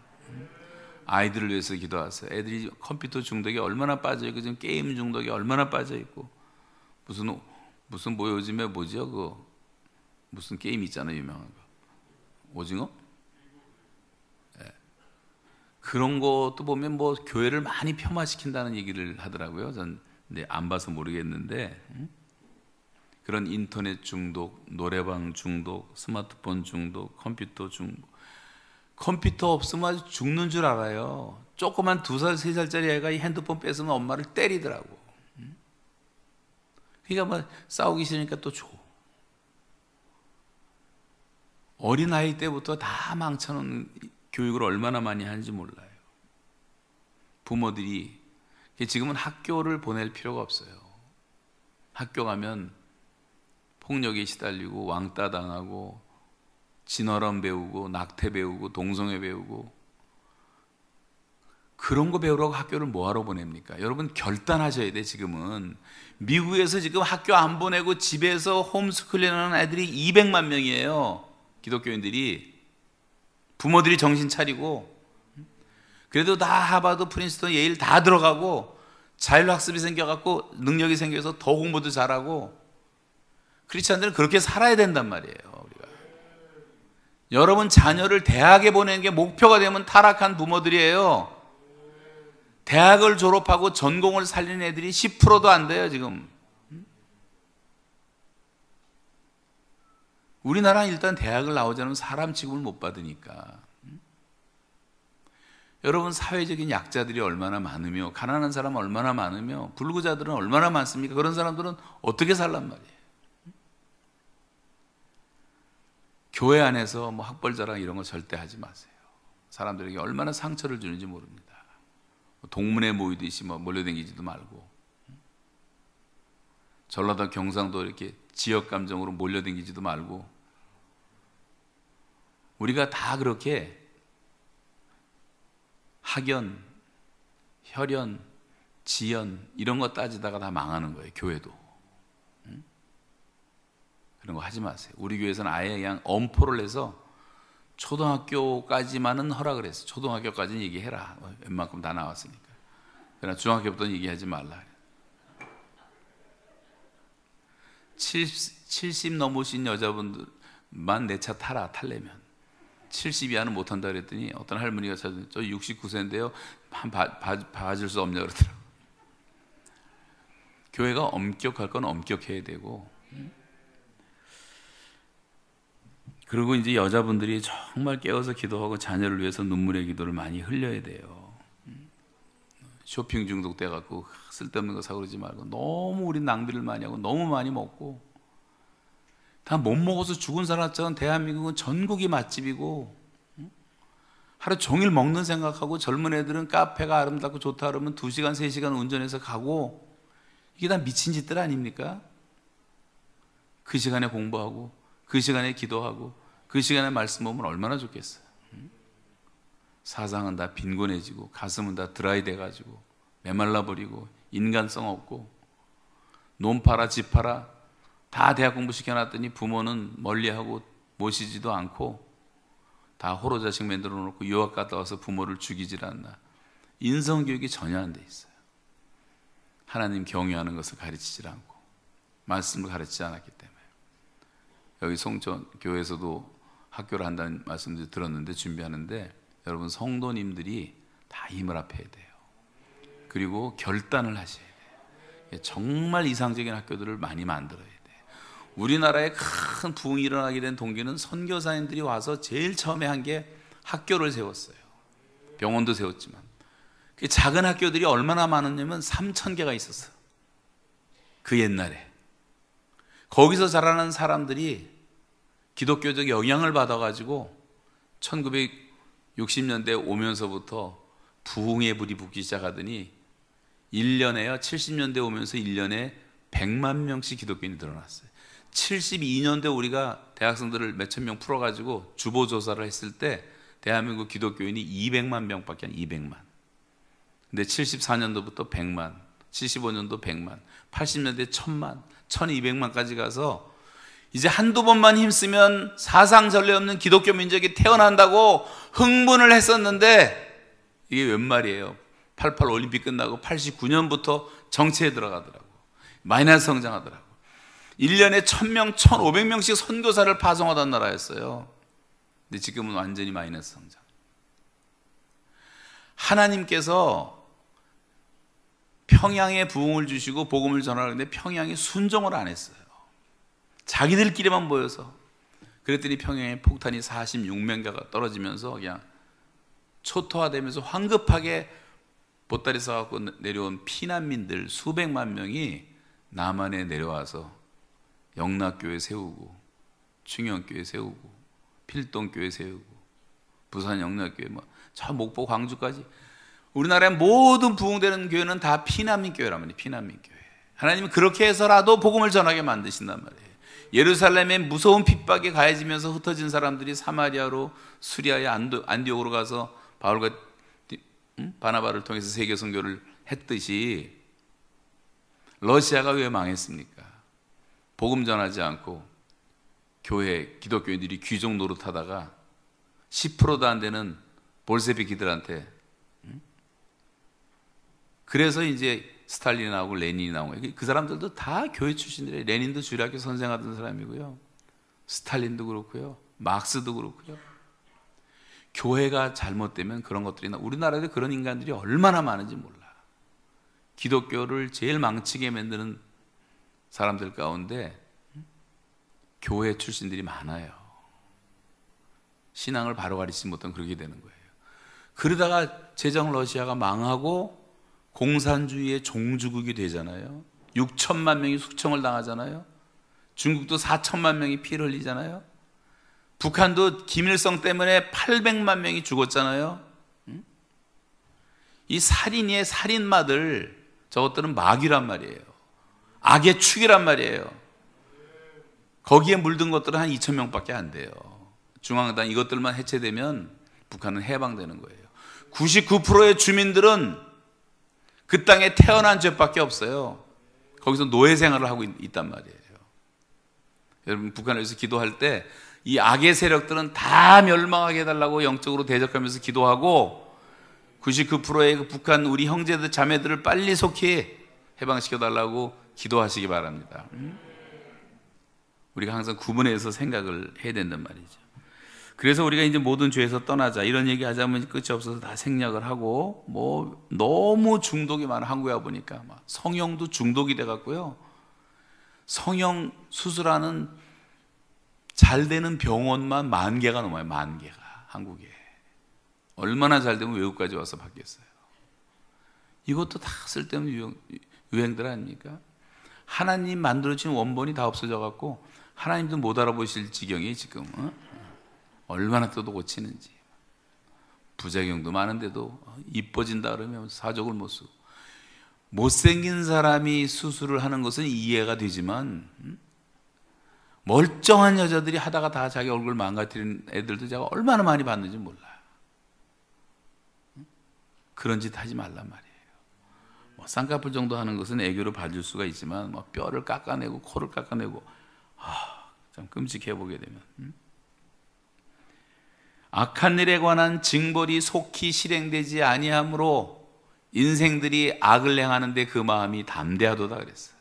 아이들을 위해서 기도하세요. 애들이 컴퓨터 중독에 얼마나 빠져있고, 지금 게임 중독에 얼마나 빠져있고, 무슨 뭐 요즘에 뭐죠? 무슨 게임 있잖아요, 유명한 거. 오징어? 네. 그런 것도 보면 뭐 교회를 많이 폄하시킨다는 얘기를 하더라고요. 전 근데 안 봐서 모르겠는데, 그런 인터넷 중독, 노래방 중독, 스마트폰 중독, 컴퓨터 중독. 컴퓨터 없으면 아주 죽는 줄 알아요. 조그만 2살, 3살짜리 애가 이 핸드폰 뺏으면 엄마를 때리더라고. 그러니까 뭐 싸우기 싫으니까 또 줘. 어린아이 때부터 다 망쳐놓은 교육을 얼마나 많이 하는지 몰라요. 부모들이 지금은 학교를 보낼 필요가 없어요. 학교 가면 폭력에 시달리고 왕따 당하고 진어람 배우고 낙태 배우고 동성애 배우고, 그런 거 배우라고 학교를 뭐하러 보냅니까? 여러분, 결단하셔야 돼. 지금은 미국에서 지금 학교 안 보내고 집에서 홈스쿨링하는 애들이 200만 명이에요. 기독교인들이. 부모들이 정신 차리고, 그래도 다 하버드, 프린스턴, 예일 다 들어가고, 자율학습이 생겨갖고 능력이 생겨서 더 공부도 잘하고, 크리스찬들은 그렇게 살아야 된단 말이에요. 우리가. 여러분 자녀를 대학에 보내는 게 목표가 되면 타락한 부모들이에요. 대학을 졸업하고 전공을 살리는 애들이 10%도 안 돼요, 지금. 우리나라는 일단 대학을 나오자면 사람 취급을 못 받으니까. 여러분, 사회적인 약자들이 얼마나 많으며, 가난한 사람 얼마나 많으며, 불구자들은 얼마나 많습니까? 그런 사람들은 어떻게 살란 말이에요? 교회 안에서 뭐 학벌자랑 이런 거 절대 하지 마세요. 사람들에게 얼마나 상처를 주는지 모릅니다. 동문회 모이듯이 뭐 몰려다니지도 말고, 전라도 경상도 이렇게 지역 감정으로 몰려다니지도 말고, 우리가 다 그렇게 학연, 혈연, 지연 이런 거 따지다가 다 망하는 거예요. 교회도. 그런 거 하지 마세요. 우리 교회에서는 아예 그냥 엄포를 해서 초등학교까지만은 허락을 했어요. 초등학교까지는 얘기해라. 웬만큼 다 나왔으니까. 그러나 중학교부터는 얘기하지 말라. 70 넘으신 여자분들만 내 차 타라, 탈려면. 70 이하는 못한다 그랬더니 어떤 할머니가 저 69세인데요. 봐줄 수 없냐 그러더라고요. 교회가 엄격할 건 엄격해야 되고, 그리고 이제 여자분들이 정말 깨어서 기도하고 자녀를 위해서 눈물의 기도를 많이 흘려야 돼요. 쇼핑 중독돼 갖고 쓸데없는 거 사고 그러지 말고, 너무 우리 낭비를 많이 하고 너무 많이 먹고, 다 못 먹어서 죽은 사람처럼 대한민국은 전국이 맛집이고, 하루 종일 먹는 생각하고, 젊은 애들은 카페가 아름답고 좋다 그러면 2시간, 3시간 운전해서 가고, 이게 다 미친 짓들 아닙니까? 그 시간에 공부하고, 그 시간에 기도하고, 그 시간에 말씀 보면 얼마나 좋겠어요. 사상은 다 빈곤해지고, 가슴은 다 드라이 돼가지고, 메말라버리고, 인간성 없고, 논 팔아 집 팔아 다 대학 공부 시켜놨더니 부모는 멀리하고 모시지도 않고, 다 호로 자식 만들어 놓고 유학 갔다 와서 부모를 죽이질 않나. 인성교육이 전혀 안 돼 있어요. 하나님 경외하는 것을 가르치질 않고, 말씀을 가르치지 않았기 때문에. 여기 송천 교회에서도 학교를 한다는 말씀도 들었는데, 준비하는데 여러분 성도님들이 다 힘을 합해야 돼요. 그리고 결단을 하셔야 돼요. 정말 이상적인 학교들을 많이 만들어야 돼요. 우리나라에 큰 부흥이 일어나게 된 동기는 선교사님들이 와서 제일 처음에 한 게 학교를 세웠어요. 병원도 세웠지만 그 작은 학교들이 얼마나 많았냐면 3,000개가 있었어요. 그 옛날에 거기서 자라는 사람들이 기독교적 영향을 받아가지고 1960년대 오면서부터 부흥의 불이 붙기 시작하더니 1년에요 70년대 오면서 1년에 100만 명씩 기독교인이 늘어났어요. 72년대 우리가 대학생들을 몇천 명 풀어가지고 주보조사를 했을 때 대한민국 기독교인이 200만 명밖에 안, 200만. 근데 74년도부터 100만, 75년도 100만, 80년대 1000만, 1200만까지 가서 이제 한두 번만 힘쓰면 사상전례 없는 기독교 민족이 태어난다고 흥분을 했었는데 이게 웬 말이에요. 88 올림픽 끝나고 89년부터 정체에 들어가더라고. 마이너스 성장하더라고. 1년에 1000명, 1500명씩 선교사를 파송하던 나라였어요. 근데 지금은 완전히 마이너스 성장. 하나님께서 평양에 부흥을 주시고 복음을 전하는데 평양이 순종을 안 했어요. 자기들끼리만 모여서. 그랬더니 평양에 폭탄이 46명가가 떨어지면서 그냥 초토화되면서 황급하게 보따리 싸갖고 내려온 피난민들 수백만 명이 남한에 내려와서 영락교회 세우고 충영교회 세우고 필동교회 세우고 부산 영락교회 저 목포 광주까지 우리나라의 모든 부흥되는 교회는 다 피난민 교회란 말이에요. 피난민 교회. 하나님은 그렇게 해서라도 복음을 전하게 만드신단 말이에요. 예루살렘에 무서운 핍박이 가해지면서 흩어진 사람들이 사마리아로 수리아의 안디옥으로 가서 바울과 바나바를 통해서 세계 선교를 했듯이 러시아가 왜 망했습니까? 복음 전하지 않고 교회 기독교인들이 귀족 노릇하다가 10%도 안 되는 볼세비키들한테 그래서 이제 스탈린이 나오고 레닌이 나온 거예요. 그 사람들도 다 교회 출신들이에요. 레닌도 주일학교 선생하던 사람이고요. 스탈린도 그렇고요. 막스도 그렇고요. 교회가 잘못되면 그런 것들이 우리나라에도 그런 인간들이 얼마나 많은지 몰라. 기독교를 제일 망치게 만드는 사람들 가운데 교회 출신들이 많아요. 신앙을 바로 가리지 못한 그렇게 되는 거예요. 그러다가 제정 러시아가 망하고 공산주의의 종주국이 되잖아요. 6천만 명이 숙청을 당하잖아요. 중국도 4천만 명이 피를 흘리잖아요. 북한도 김일성 때문에 800만 명이 죽었잖아요. 이 살인의 살인마들 저것들은 마귀란 말이에요. 악의 축이란 말이에요. 거기에 물든 것들은 한 2천 명밖에 안 돼요. 중앙당 이것들만 해체되면 북한은 해방되는 거예요. 99%의 주민들은 그 땅에 태어난 죄밖에 없어요. 거기서 노예 생활을 하고 있단 말이에요. 여러분 북한에서 기도할 때 이 악의 세력들은 다 멸망하게 해달라고 영적으로 대적하면서 기도하고 99%의 그 북한 우리 형제들 자매들을 빨리 속히 해방시켜달라고 기도하시기 바랍니다. 우리가 항상 구분해서 생각을 해야 된단 말이죠. 그래서 우리가 이제 모든 죄에서 떠나자 이런 얘기 하자면 끝이 없어서 다 생략을 하고 너무 중독이 많아. 한국에 와보니까 성형도 중독이 돼갖고요. 성형 수술하는 잘 되는 병원만 10,000개가 넘어요. 10,000개가 한국에. 얼마나 잘 되면 외국까지 와서 받겠어요. 이것도 다 쓸데없는 유행들 아닙니까? 하나님 만들어진 원본이 다 없어져갖고 하나님도 못 알아보실 지경이 지금 얼마나 또 고치는지. 부작용도 많은데도 이뻐진다 그러면 사족을 못 쓰고, 못생긴 사람이 수술을 하는 것은 이해가 되지만 멀쩡한 여자들이 하다가 다 자기 얼굴 망가뜨리는 애들도 제가 얼마나 많이 봤는지 몰라요. 그런 짓 하지 말란 말이에요. 뭐 쌍꺼풀 정도 하는 것은 애교로 봐줄 수가 있지만 뭐 뼈를 깎아내고 코를 깎아내고 참 끔찍해 보게 되면 악한 일에 관한 징벌이 속히 실행되지 아니하므로 인생들이 악을 행하는데 그 마음이 담대하도다 그랬어요.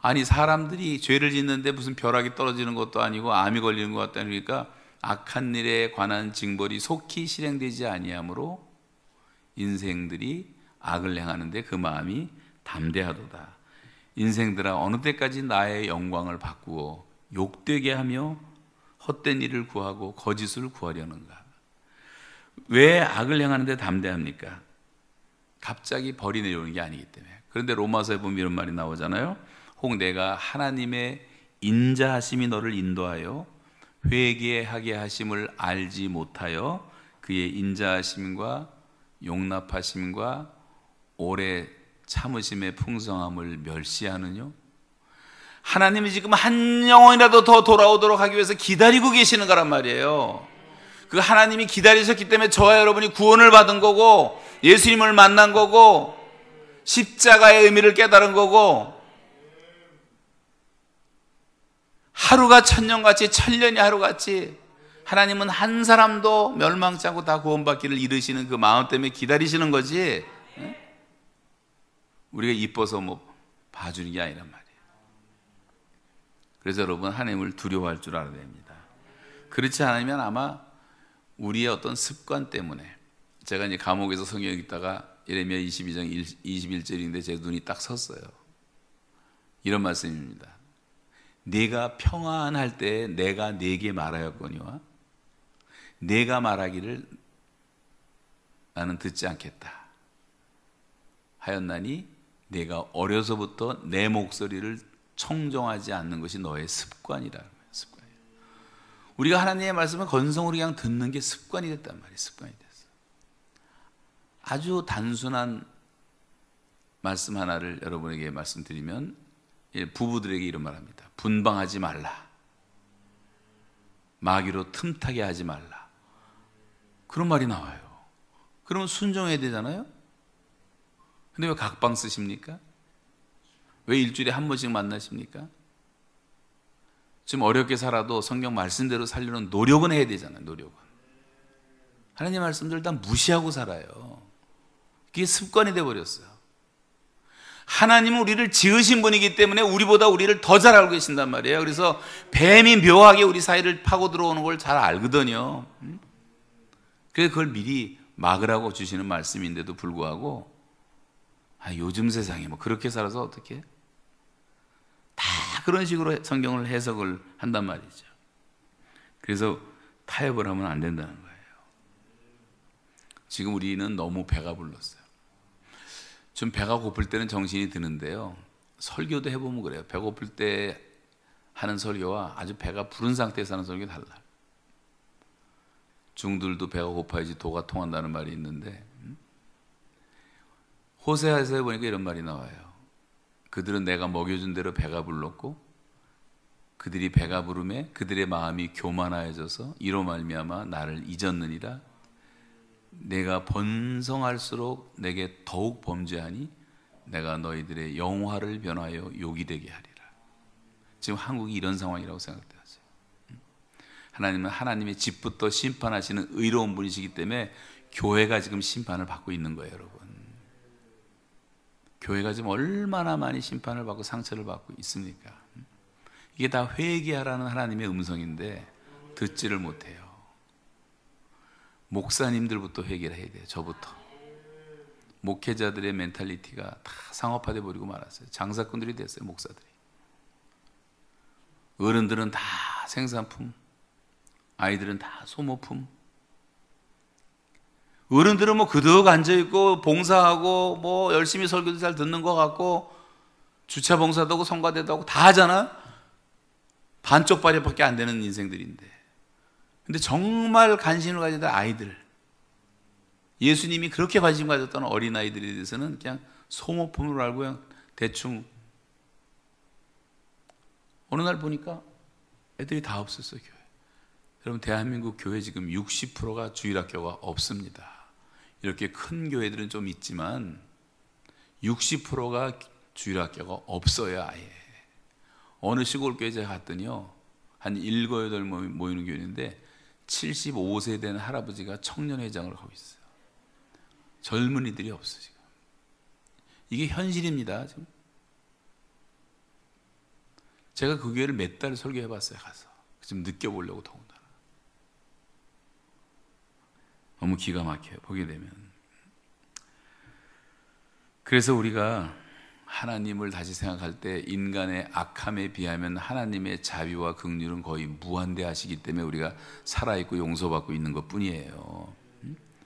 아니 사람들이 죄를 짓는데 무슨 벼락이 떨어지는 것도 아니고 암이 걸리는 것 같다 그러니까 악한 일에 관한 징벌이 속히 실행되지 아니하므로 인생들이 악을 행하는데 그 마음이 담대하도다. 인생들아 어느 때까지 나의 영광을 바꾸어 욕되게 하며 헛된 일을 구하고 거짓을 구하려는가? 왜 악을 행하는데 담대합니까? 갑자기 벌이 내려오는 게 아니기 때문에. 그런데 로마서에 보면 이런 말이 나오잖아요. 혹 내가 하나님의 인자하심이 너를 인도하여 회개하게 하심을 알지 못하여 그의 인자하심과 용납하심과 오래 참으심의 풍성함을 멸시하느뇨? 하나님이 지금 한 영혼이라도 더 돌아오도록 하기 위해서 기다리고 계시는 거란 말이에요. 그 하나님이 기다리셨기 때문에 저와 여러분이 구원을 받은 거고 예수님을 만난 거고 십자가의 의미를 깨달은 거고 하루가 천년같이 천년이 하루같이 하나님은 한 사람도 멸망치 않고 다 구원받기를 이르시는 그 마음 때문에 기다리시는 거지 우리가 이뻐서 뭐 봐주는 게 아니란 말이에요. 그래서 여러분 하나님을 두려워할 줄 알아야 됩니다. 그렇지 않으면 아마 우리의 어떤 습관 때문에 제가 이제 감옥에서 성경 읽다가 예레미야 22장 21절인데 제 눈이 딱 섰어요. 이런 말씀입니다. 네가 평안할 때 내가 네게 말하였거니와 네가 말하기를 나는 듣지 않겠다 하였나니 네가 어려서부터 내 목소리를 청종하지 않는 것이 너의 습관이라. 습관이에요. 우리가 하나님의 말씀을 건성으로 그냥 듣는 게 습관이 됐단 말이에요. 습관이 됐어. 아주 단순한 말씀 하나를 여러분에게 말씀드리면 부부들에게 이런 말합니다. 분방하지 말라. 마귀로 틈타게 하지 말라. 그런 말이 나와요. 그러면 순종해야 되잖아요. 근데 왜 각방 쓰십니까? 왜 일주일에 한 번씩 만나십니까? 지금 어렵게 살아도 성경 말씀대로 살려는 노력은 해야 되잖아요. 노력은. 하나님 말씀들 다 무시하고 살아요. 그게 습관이 돼버렸어요. 하나님은 우리를 지으신 분이기 때문에 우리보다 우리를 더 잘 알고 계신단 말이에요. 그래서 뱀이 묘하게 우리 사이를 파고 들어오는 걸 잘 알거든요. 그래서 그걸 미리 막으라고 주시는 말씀인데도 불구하고 요즘 세상에 뭐 그렇게 살아서 어떻게 다 그런 식으로 성경을 해석을 한단 말이죠. 그래서 타협을 하면 안 된다는 거예요. 지금 우리는 너무 배가 불렀어요. 좀 배가 고플 때는 정신이 드는데요. 설교도 해보면 그래요. 배고플 때 하는 설교와 아주 배가 부른 상태에서 하는 설교가 달라요. 중들도 배가 고파야지 도가 통한다는 말이 있는데 호세아서에 보니까 이런 말이 나와요. 그들은 내가 먹여준 대로 배가 불렀고 그들이 배가 부르매 그들의 마음이 교만하여져서 이로 말미암아 나를 잊었느니라. 내가 번성할수록 내게 더욱 범죄하니 내가 너희들의 영화를 변하여 욕이 되게 하리라. 지금 한국이 이런 상황이라고 생각되어요. 하나님은 하나님의 집부터 심판하시는 의로운 분이시기 때문에 교회가 지금 심판을 받고 있는 거예요, 여러분. 교회가 지금 얼마나 많이 심판을 받고 상처를 받고 있습니까? 이게 다 회개하라는 하나님의 음성인데 듣지를 못해요. 목사님들부터 회개를 해야 돼요. 저부터. 목회자들의 멘탈리티가 다 상업화돼 버리고 말았어요. 장사꾼들이 됐어요. 목사들이. 어른들은 다 생산품, 아이들은 다 소모품. 어른들은 뭐 그득 앉아있고 봉사하고 뭐 열심히 설교도 잘 듣는 것 같고 주차 봉사도 하고 성가대도 하고 다 하잖아. 반쪽 발이밖에 안 되는 인생들인데. 근데 정말 관심을 가진 아이들, 예수님이 그렇게 관심 가졌던 어린아이들에 대해서는 그냥 소모품으로 알고 그냥 대충. 어느 날 보니까 애들이 다 없었어요, 교회. 여러분, 대한민국 교회 지금 60%가 주일학교가 없습니다. 이렇게 큰 교회들은 좀 있지만 60%가 주일학교가 없어요, 아예. 어느 시골 교회 제가 갔더니요, 한 7, 8 모이는 교회인데 75세 된 할아버지가 청년회장을 하고 있어요. 젊은이들이 없어 지금. 이게 현실입니다. 지금. 제가 그 교회를 몇 달 설교해봤어요, 가서. 좀 느껴보려고. 더군다나 너무 기가 막혀요, 보게 되면. 그래서 우리가 하나님을 다시 생각할 때 인간의 악함에 비하면 하나님의 자비와 긍휼은 거의 무한대하시기 때문에 우리가 살아있고 용서받고 있는 것 뿐이에요.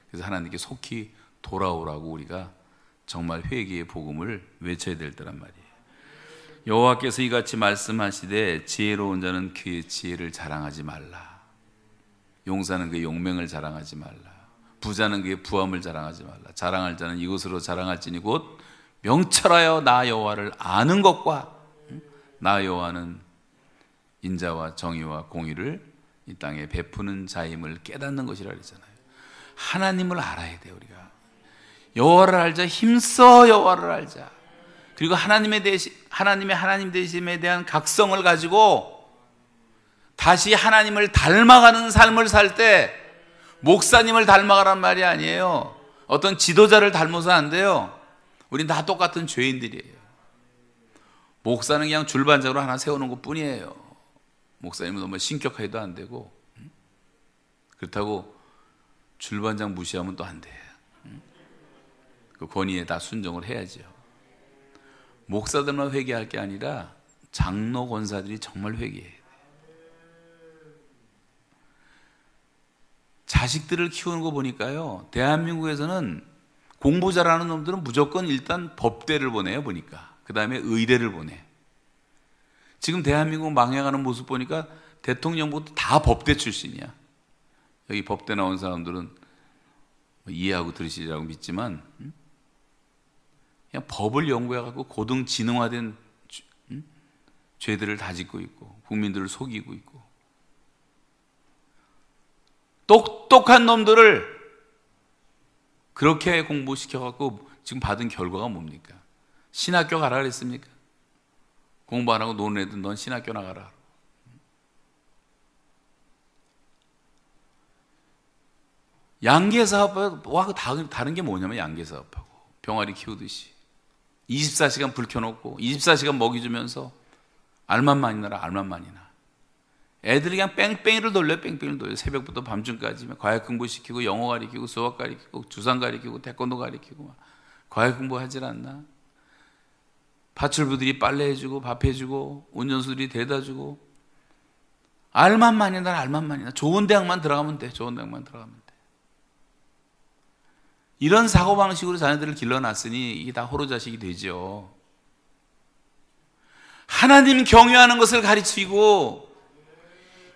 그래서 하나님께 속히 돌아오라고 우리가 정말 회개의 복음을 외쳐야 될 때란 말이에요. 여호와께서 이같이 말씀하시되 지혜로운 자는 그의 지혜를 자랑하지 말라. 용사는 그의 용맹을 자랑하지 말라. 부자는 그의 부함을 자랑하지 말라. 자랑할 자는 이것으로 자랑할지니 곧 명철하여 나 여호와를 아는 것과 나 여호와는 인자와 정의와 공의를 이 땅에 베푸는 자임을 깨닫는 것이라 그랬잖아요. 하나님을 알아야 돼요. 우리가 여호와를 알자. 힘써 여호와를 알자. 그리고 하나님의 하나님 되심에 대한 각성을 가지고 다시 하나님을 닮아가는 삶을 살 때, 목사님을 닮아가란 말이 아니에요. 어떤 지도자를 닮아서 안 돼요. 우린 다 똑같은 죄인들이에요. 목사는 그냥 줄반장으로 하나 세우는 것 뿐이에요. 목사님은 너무 신격해도 안 되고, 그렇다고 줄반장 무시하면 또 안 돼요. 그 권위에 다 순종을 해야죠. 목사들만 회개할 게 아니라 장로 권사들이 정말 회개해야 돼요. 자식들을 키우는 거 보니까요, 대한민국에서는 공부 잘하는 놈들은 무조건 일단 법대를 보내요, 보니까. 그 다음에 의대를 보내. 지금 대한민국 망해가는 모습 보니까 대통령부터 다 법대 출신이야. 여기 법대 나온 사람들은 이해하고 들으시리라고 믿지만, 그냥 법을 연구해갖고 고등지능화된 죄들을 다 짓고 있고, 국민들을 속이고 있고, 똑똑한 놈들을 그렇게 공부시켜갖고 지금 받은 결과가 뭡니까? 신학교 가라 그랬습니까? 공부 안 하고 노는 애들 넌 신학교 나가라. 양계사업하고 다른 게 뭐냐면, 양계사업하고 병아리 키우듯이 24시간 불 켜놓고 24시간 먹이 주면서 알만 많이 나라, 알만 많이 나. 애들이 그냥 뺑뺑이를 돌려요. 뺑뺑이를 돌려요. 새벽부터 밤중까지 과학 공부시키고, 영어 가르치고, 수학 가르치고, 주상 가르치고, 태권도 가르치고. 과학 공부하질 않나? 파출부들이 빨래 해주고, 밥 해주고, 운전수들이 대다 주고. 알만 많이 나, 알만 많이 나. 좋은 대학만 들어가면 돼. 좋은 대학만 들어가면 돼. 이런 사고방식으로 자녀들을 길러놨으니 이게 다 호로자식이 되죠. 하나님 경외하는 것을 가르치고,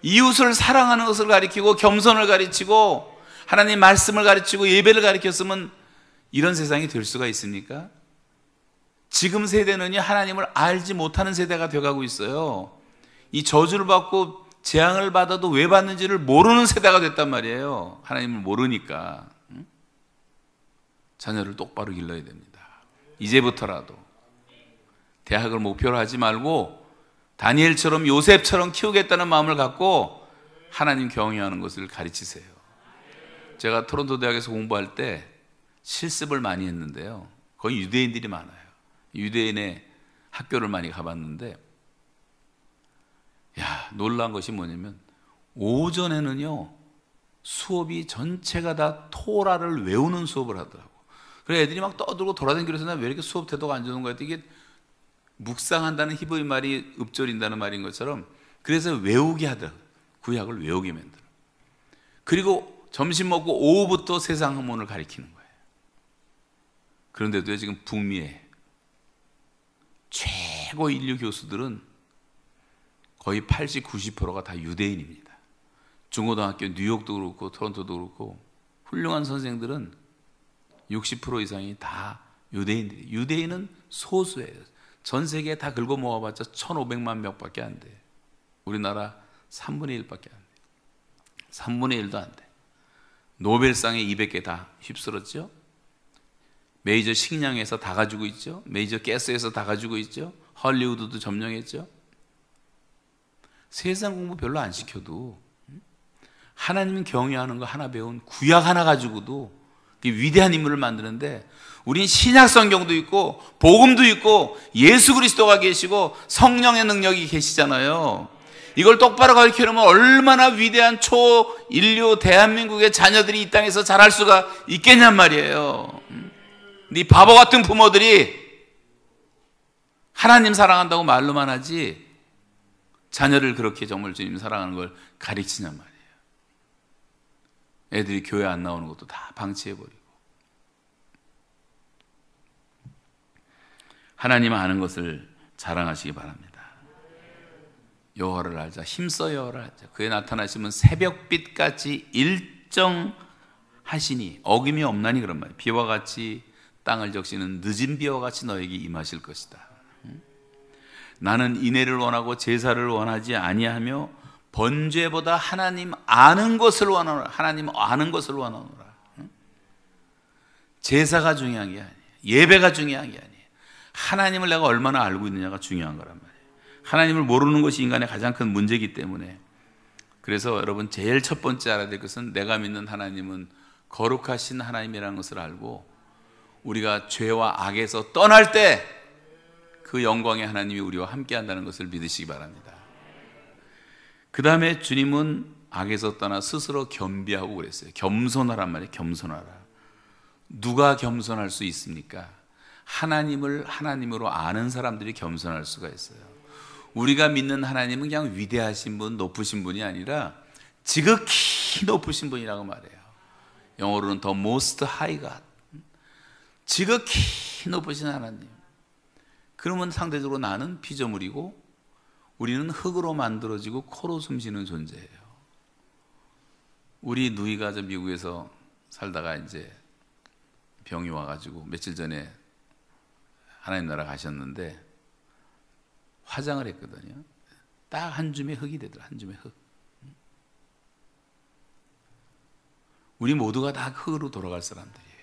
이웃을 사랑하는 것을 가르치고, 겸손을 가르치고, 하나님 말씀을 가르치고, 예배를 가르쳤으면 이런 세상이 될 수가 있습니까? 지금 세대는요, 하나님을 알지 못하는 세대가 되어가고 있어요. 이 저주를 받고 재앙을 받아도 왜 받는지를 모르는 세대가 됐단 말이에요. 하나님을 모르니까. 자녀를 똑바로 길러야 됩니다. 이제부터라도 대학을 목표로 하지 말고 다니엘처럼, 요셉처럼 키우겠다는 마음을 갖고 하나님 경외하는 것을 가르치세요. 제가 토론토 대학에서 공부할 때 실습을 많이 했는데요, 거의 유대인들이 많아요. 유대인의 학교를 많이 가봤는데, 놀라운 것이 뭐냐면 오전에는요, 수업이 전체가 다 토라를 외우는 수업을 하더라고. 그래서 애들이 막 떠들고 돌아다니면서 나 왜 이렇게 수업 태도가 안 좋은 거야? 이게 묵상한다는 히브리 말이 읊조린다는 말인 것처럼, 그래서 외우게 하더라고요. 구약을 외우게 만들어. 그리고 점심 먹고 오후부터 세상 학문을 가리키는 거예요. 그런데도 지금 북미의 최고 인류 교수들은 거의 80, 90%가 다 유대인입니다. 중고등학교 뉴욕도 그렇고 토론토도 그렇고 훌륭한 선생들은 60% 이상이 다 유대인들이에요. 유대인은 소수예요. 전 세계에 다 긁어 모아봤자 1,500만 명밖에 안 돼. 우리나라 3분의 1밖에 안 돼. 3분의 1도 안 돼. 노벨상에 200개 다 휩쓸었죠. 메이저 식량에서 다 가지고 있죠. 메이저 가스에서 다 가지고 있죠. 헐리우드도 점령했죠. 세상 공부 별로 안 시켜도 하나님 경외하는 거 하나 배운 구약 하나 가지고도 위대한 인물을 만드는데, 우린 신약 성경도 있고 복음도 있고 예수 그리스도가 계시고 성령의 능력이 계시잖아요. 이걸 똑바로 가르치려면 얼마나 위대한 초인류 대한민국의 자녀들이 이 땅에서 자랄 수가 있겠냔 말이에요. 네 바보 같은 부모들이 하나님 사랑한다고 말로만 하지 자녀를 그렇게 정말 주님 사랑하는 걸 가르치냔 말이에요. 애들이 교회 안 나오는 것도 다 방치해버리고. 하나님 아는 것을 자랑하시기 바랍니다. 여호와를 알자. 힘써 여호와를 알자. 그에 나타나시면 새벽빛같이 일정하시니 어김이 없나니, 그런 말이에요. 비와 같이 땅을 적시는 늦은 비와 같이 너에게 임하실 것이다. 나는 인애를 원하고 제사를 원하지 아니하며 번제보다 하나님 아는 것을 원하노라. 하나님 아는 것을 원하노라. 제사가 중요한 게 아니에요. 예배가 중요한 게 아니에요. 하나님을 내가 얼마나 알고 있느냐가 중요한 거란 말이에요. 하나님을 모르는 것이 인간의 가장 큰 문제이기 때문에, 그래서 여러분 제일 첫 번째 알아야 될 것은 내가 믿는 하나님은 거룩하신 하나님이라는 것을 알고, 우리가 죄와 악에서 떠날 때 그 영광의 하나님이 우리와 함께 한다는 것을 믿으시기 바랍니다. 그 다음에 주님은 악에서 떠나 스스로 겸비하고 그랬어요. 겸손하란 말이에요. 겸손하라. 누가 겸손할 수 있습니까? 하나님을 하나님으로 아는 사람들이 겸손할 수가 있어요. 우리가 믿는 하나님은 그냥 위대하신 분, 높으신 분이 아니라 지극히 높으신 분이라고 말해요. 영어로는 the most high God. 지극히 높으신 하나님. 그러면 상대적으로 나는 피조물이고 우리는 흙으로 만들어지고 코로 숨쉬는 존재예요. 우리 누이가 저 미국에서 살다가 이제 병이 와가지고 며칠 전에 하나님 나라 가셨는데 화장을 했거든요. 딱 한 줌의 흙이 되더라. 한 줌의 흙. 우리 모두가 다 흙으로 돌아갈 사람들이에요.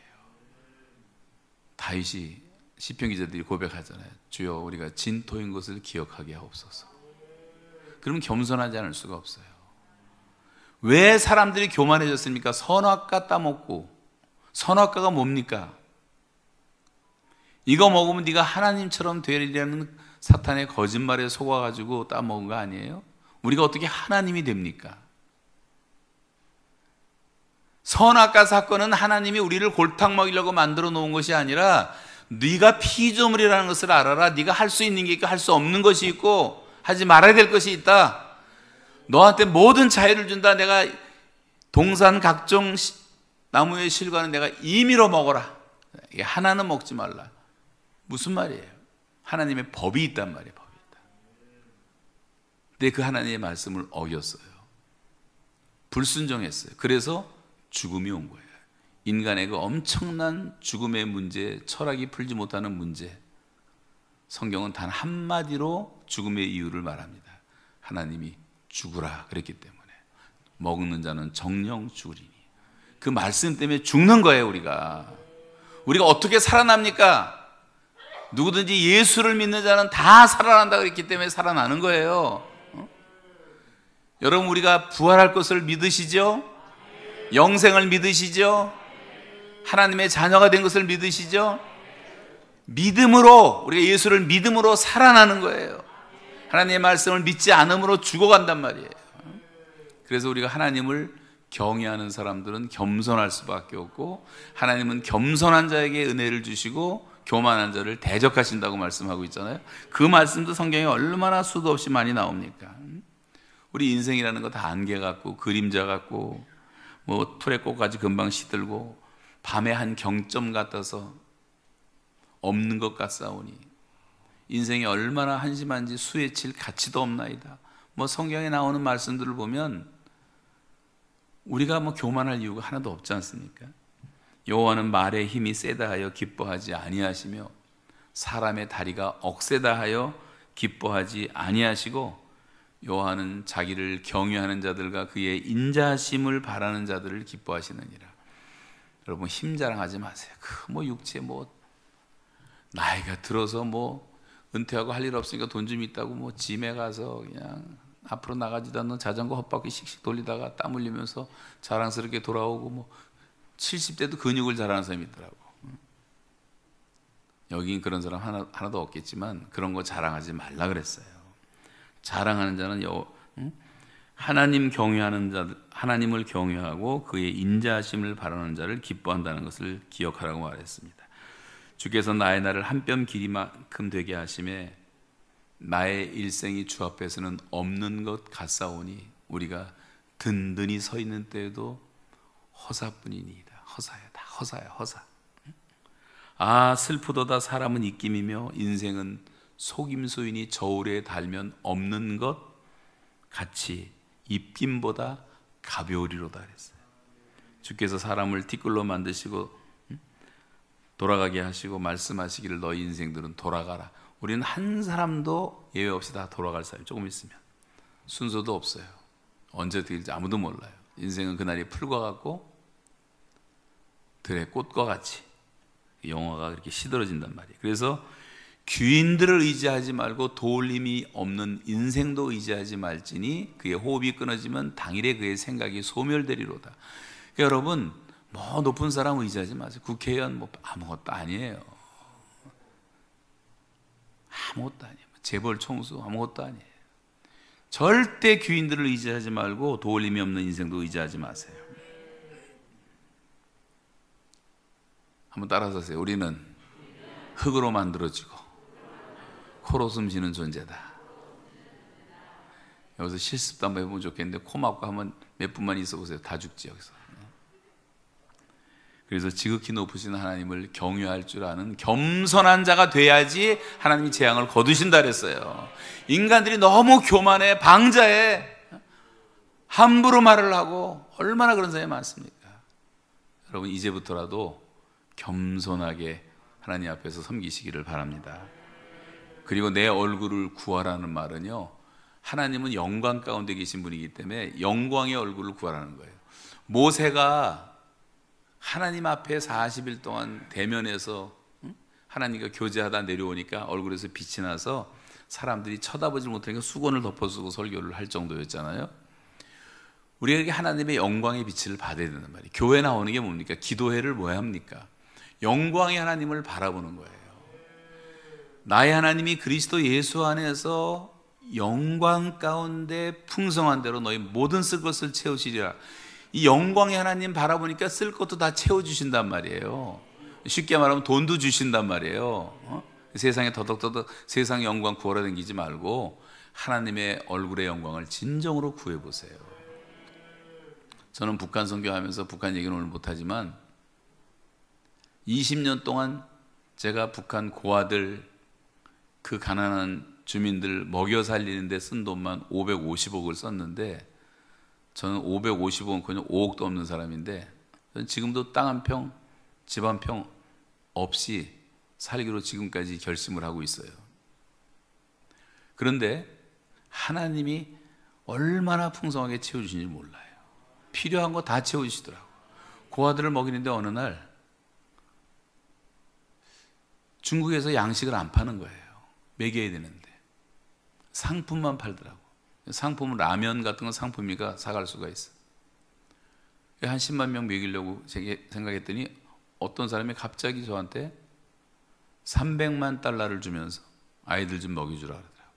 다윗이 시편 기자들이 고백하잖아요. 주여 우리가 진토인 것을 기억하게 하옵소서. 그러면 겸손하지 않을 수가 없어요. 왜 사람들이 교만해졌습니까? 선악과 따먹고. 선악과가 뭡니까? 이거 먹으면 네가 하나님처럼 되리라는 사탄의 거짓말에 속아가지고 따먹은 거 아니에요? 우리가 어떻게 하나님이 됩니까? 선악과 사건은 하나님이 우리를 골탕 먹이려고 만들어 놓은 것이 아니라, 네가 피조물이라는 것을 알아라. 네가 할 수 있는 게 있고 할 수 없는 것이 있고 하지 말아야 될 것이 있다. 너한테 모든 자유를 준다. 내가 동산 각종 나무의 실과는 내가 임의로 먹어라. 하나는 먹지 말라. 무슨 말이에요? 하나님의 법이 있단 말이에요. 법이 있다. 근데 그 하나님의 말씀을 어겼어요. 불순종했어요. 그래서 죽음이 온 거예요. 인간의 그 엄청난 죽음의 문제, 철학이 풀지 못하는 문제, 성경은 단 한마디로 죽음의 이유를 말합니다. 하나님이 죽으라 그랬기 때문에. 먹는 자는 정령 죽으리니. 그 말씀 때문에 죽는 거예요. 우리가 어떻게 살아납니까? 누구든지 예수를 믿는 자는 다 살아난다 그랬기 때문에 살아나는 거예요. 여러분, 우리가 부활할 것을 믿으시죠? 영생을 믿으시죠? 하나님의 자녀가 된 것을 믿으시죠? 믿음으로, 우리가 예수를 믿음으로 살아나는 거예요. 하나님의 말씀을 믿지 않음으로 죽어간단 말이에요. 그래서 우리가 하나님을 경외하는 사람들은 겸손할 수밖에 없고, 하나님은 겸손한 자에게 은혜를 주시고 교만한 자를 대적하신다고 말씀하고 있잖아요. 그 말씀도 성경에 얼마나 수도 없이 많이 나옵니까? 우리 인생이라는 거 다 안개 같고 그림자 같고 뭐 풀의 꽃까지 금방 시들고 밤의 한 경점 같아서 없는 것 같사오니 인생이 얼마나 한심한지 수에 칠 가치도 없나이다. 뭐 성경에 나오는 말씀들을 보면 우리가 뭐 교만할 이유가 하나도 없지 않습니까? 여호와는 말의 힘이 세다 하여 기뻐하지 아니하시며 사람의 다리가 억세다 하여 기뻐하지 아니하시고 여호와는 자기를 경외하는 자들과 그의 인자하심을 바라는 자들을 기뻐하시느니라. 여러분 힘 자랑하지 마세요. 그 육체 나이가 들어서 은퇴하고 할 일 없으니까 돈 좀 있다고 짐에 가서 그냥 앞으로 나가지도 않는 자전거 헛바퀴 씩씩 돌리다가 땀 흘리면서 자랑스럽게 돌아오고 70대도 근육을 자랑하는 사람이 있더라고. 여긴 그런 사람 하나도 없겠지만 그런 거 자랑하지 말라 그랬어요. 자랑하는 자는 하나님 경외하는 자들, 하나님을 경외하고 그의 인자하심을 바라는 자를 기뻐한다는 것을 기억하라고 말했습니다. 주께서 나의 날을 한 뼘 길이만큼 되게 하심에 나의 일생이 주 앞에서는 없는 것 같사오니 우리가 든든히 서 있는 때에도 허사뿐이니이다. 허사야, 다 허사야, 허사. 아 슬프도다 사람은 입김이며 인생은 속임수이니 저울에 달면 없는 것 같이 입김보다 가벼우리로다 그랬어요. 주께서 사람을 티끌로 만드시고 돌아가게 하시고 말씀하시기를 너희 인생들은 돌아가라. 우리는 한 사람도 예외 없이 다 돌아갈 사람이 조금 있으면 순서도 없어요. 언제 어떻게 될지 아무도 몰라요. 인생은 그날이 풀과 같고 들의 꽃과 같이 영화가 그렇게 시들어진단 말이에요. 그래서 귀인들을 의지하지 말고 도울 힘이 없는 인생도 의지하지 말지니 그의 호흡이 끊어지면 당일에 그의 생각이 소멸되리로다. 그러니까 여러분 높은 사람 의지하지 마세요. 국회의원 아무것도 아니에요. 아무것도 아니에요. 재벌 총수 아무것도 아니에요. 절대 귀인들을 의지하지 말고 도울 힘이 없는 인생도 의지하지 마세요. 한번 따라서 하세요. 우리는 흙으로 만들어지고 코로 숨 쉬는 존재다. 여기서 실습도 한번 해보면 좋겠는데 코 막고 한번 몇 분만 있어 보세요. 다 죽지 여기서. 그래서 지극히 높으신 하나님을 경외할 줄 아는 겸손한 자가 돼야지 하나님이 재앙을 거두신다 그랬어요. 인간들이 너무 교만해, 방자해, 함부로 말을 하고 얼마나 그런 사람이 많습니까? 여러분 이제부터라도 겸손하게 하나님 앞에서 섬기시기를 바랍니다. 그리고 내 얼굴을 구하라는 말은요, 하나님은 영광 가운데 계신 분이기 때문에 영광의 얼굴을 구하라는 거예요. 모세가 하나님 앞에 40일 동안 대면해서 하나님과 교제하다 내려오니까 얼굴에서 빛이 나서 사람들이 쳐다보지 못하니까 수건을 덮어쓰고 설교를 할 정도였잖아요. 우리에게 하나님의 영광의 빛을 받아야 된단 말이에요. 교회 나오는 게 뭡니까? 기도회를 뭐 합니까? 영광의 하나님을 바라보는 거예요. 나의 하나님이 그리스도 예수 안에서 영광 가운데 풍성한 대로 너희 모든 쓸 것을 채우시리라. 이 영광의 하나님 바라보니까 쓸 것도 다 채워주신단 말이에요. 쉽게 말하면 돈도 주신단 말이에요. 세상에 더덕더덕 세상 영광 구하러 다니지 말고 하나님의 얼굴의 영광을 진정으로 구해보세요. 저는 북한 선교하면서 북한 얘기는 오늘 못하지만 20년 동안 제가 북한 고아들 그 가난한 주민들 먹여 살리는 데 쓴 돈만 550억을 썼는데 저는 550억은 그냥 5억도 없는 사람인데 저는 지금도 땅 한 평, 집 한 평 없이 살기로 지금까지 결심을 하고 있어요. 그런데 하나님이 얼마나 풍성하게 채워주시는지 몰라요. 필요한 거 다 채워주시더라고요. 고아들을 먹이는데 어느 날 중국에서 양식을 안 파는 거예요. 먹여야 되는데 상품만 팔더라고. 상품은 라면 같은 건 상품이니까 사갈 수가 있어. 한 10만 명 먹이려고 생각했더니 어떤 사람이 갑자기 저한테 300만 달러를 주면서 아이들 좀 먹여주라 그러더라고.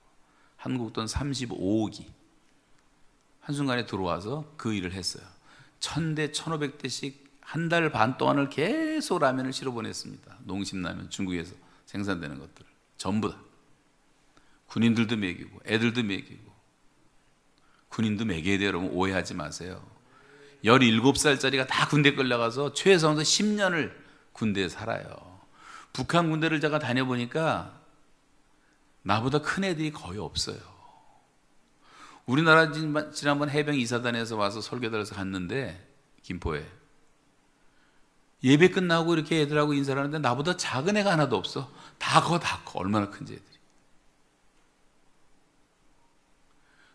한국 돈 35억이 한순간에 들어와서 그 일을 했어요. 1000대 1500대씩 한 달 반 동안을 계속 라면을 실어 보냈습니다. 농심라면, 중국에서 생산되는 것들을 전부 다. 군인들도 먹이고 애들도 먹이고. 군인도 먹여야 돼요. 여러분 오해하지 마세요. 17살짜리가 다 군대 끌려가서 최소한도 10년을 군대에 살아요. 북한 군대를 제가 다녀보니까 나보다 큰 애들이 거의 없어요. 우리나라 지난번 해병 이사단에서 와서 설교단에서 갔는데 김포에 예배 끝나고 이렇게 애들하고 인사를 하는데 나보다 작은 애가 하나도 없어. 다 커. 얼마나 큰지 애들이.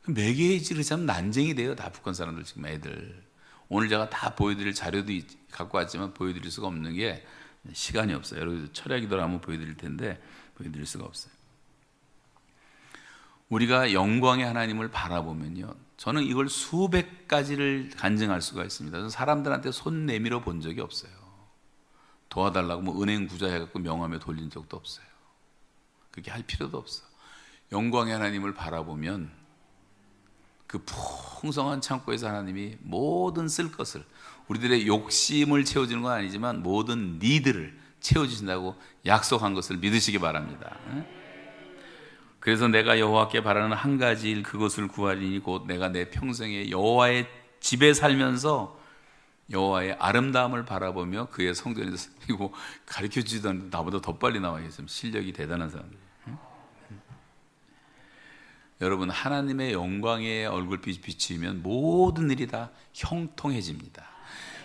매개해지를 참 난쟁이 돼요. 다 북한 사람들 지금 애들. 오늘 제가 다 보여드릴 자료도 갖고 왔지만 보여드릴 수가 없는 게 시간이 없어요. 여러분 철야기도를 한번 보여드릴 텐데 보여드릴 수가 없어요. 우리가 영광의 하나님을 바라보면요, 저는 이걸 수백 가지를 간증할 수가 있습니다. 저는 사람들한테 손 내밀어 본 적이 없어요. 도와달라고 뭐 은행 부자 해갖고 명함에 돌린 적도 없어요. 그렇게 할 필요도 없어. 영광의 하나님을 바라보면 그 풍성한 창고에서 하나님이 모든 쓸 것을, 우리들의 욕심을 채워주는 건 아니지만 모든 니들을 채워주신다고 약속한 것을 믿으시기 바랍니다. 그래서 내가 여호와께 바라는 한 가지 일, 그것을 구하리니 곧 내가 내 평생에 여호와의 집에 살면서 여호와의 아름다움을 바라보며 그의 성전에서, 이거 가르쳐주지도 않는데 나보다 더 빨리 나와있으면 실력이 대단한 사람들. 여러분, 하나님의 영광의 얼굴빛이 비치면 모든 일이 다 형통해집니다.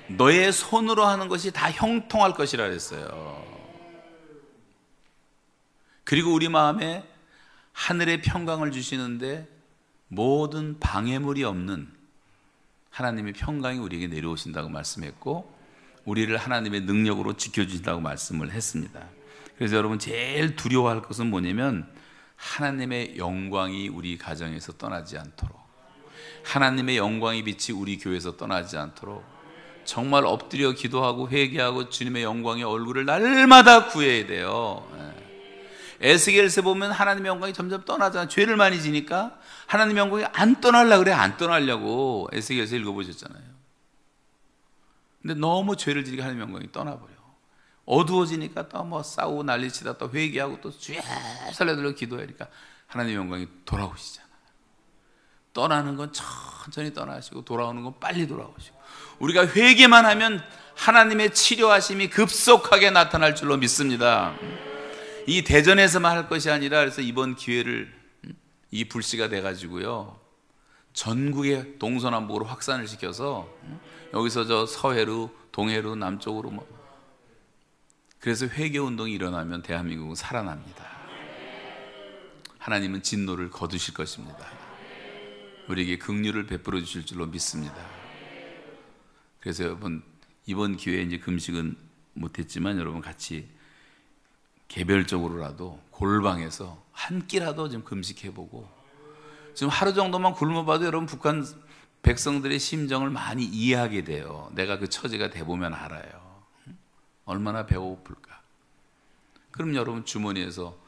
너의 손으로 하는 것이 다 형통할 것이라 그랬어요. 그리고 우리 마음에 하늘의 평강을 주시는데 모든 방해물이 없는 하나님의 평강이 우리에게 내려오신다고 말씀했고, 우리를 하나님의 능력으로 지켜주신다고 말씀을 했습니다. 그래서 여러분, 제일 두려워할 것은 뭐냐면 하나님의 영광이 우리 가정에서 떠나지 않도록, 하나님의 영광의 빛이 우리 교회에서 떠나지 않도록 정말 엎드려 기도하고 회개하고 주님의 영광의 얼굴을 날마다 구해야 돼요. 에스겔서 보면 하나님의 영광이 점점 떠나잖아요. 죄를 많이 지니까 하나님의 영광이 안 떠나려고 그래. 안 떠나려고 에스겔서 읽어보셨잖아요. 근데 너무 죄를 지니까 하나님의 영광이 떠나버려. 어두워지니까 또 뭐 싸우고 난리치다 또 회개하고 또 주여 살려달라고 기도하니까 하나님의 영광이 돌아오시잖아요. 떠나는 건 천천히 떠나시고 돌아오는 건 빨리 돌아오시고, 우리가 회개만 하면 하나님의 치료하심이 급속하게 나타날 줄로 믿습니다. 이 대전에서만 할 것이 아니라, 그래서 이번 기회를 이 불씨가 돼가지고요, 전국에 동서남북으로 확산을 시켜서 여기서 저 서해로 동해로 남쪽으로 뭐, 그래서 회개운동이 일어나면 대한민국은 살아납니다. 하나님은 진노를 거두실 것입니다. 우리에게 긍휼을 베풀어 주실 줄로 믿습니다. 그래서 여러분, 이번 기회에 이제 금식은 못했지만 여러분 같이 개별적으로라도 골방에서 한 끼라도 좀 금식해보고, 지금 하루 정도만 굶어봐도 여러분 북한 백성들의 심정을 많이 이해하게 돼요. 내가 그 처지가 돼보면 알아요. 얼마나 배고플까. 그럼 여러분 주머니에서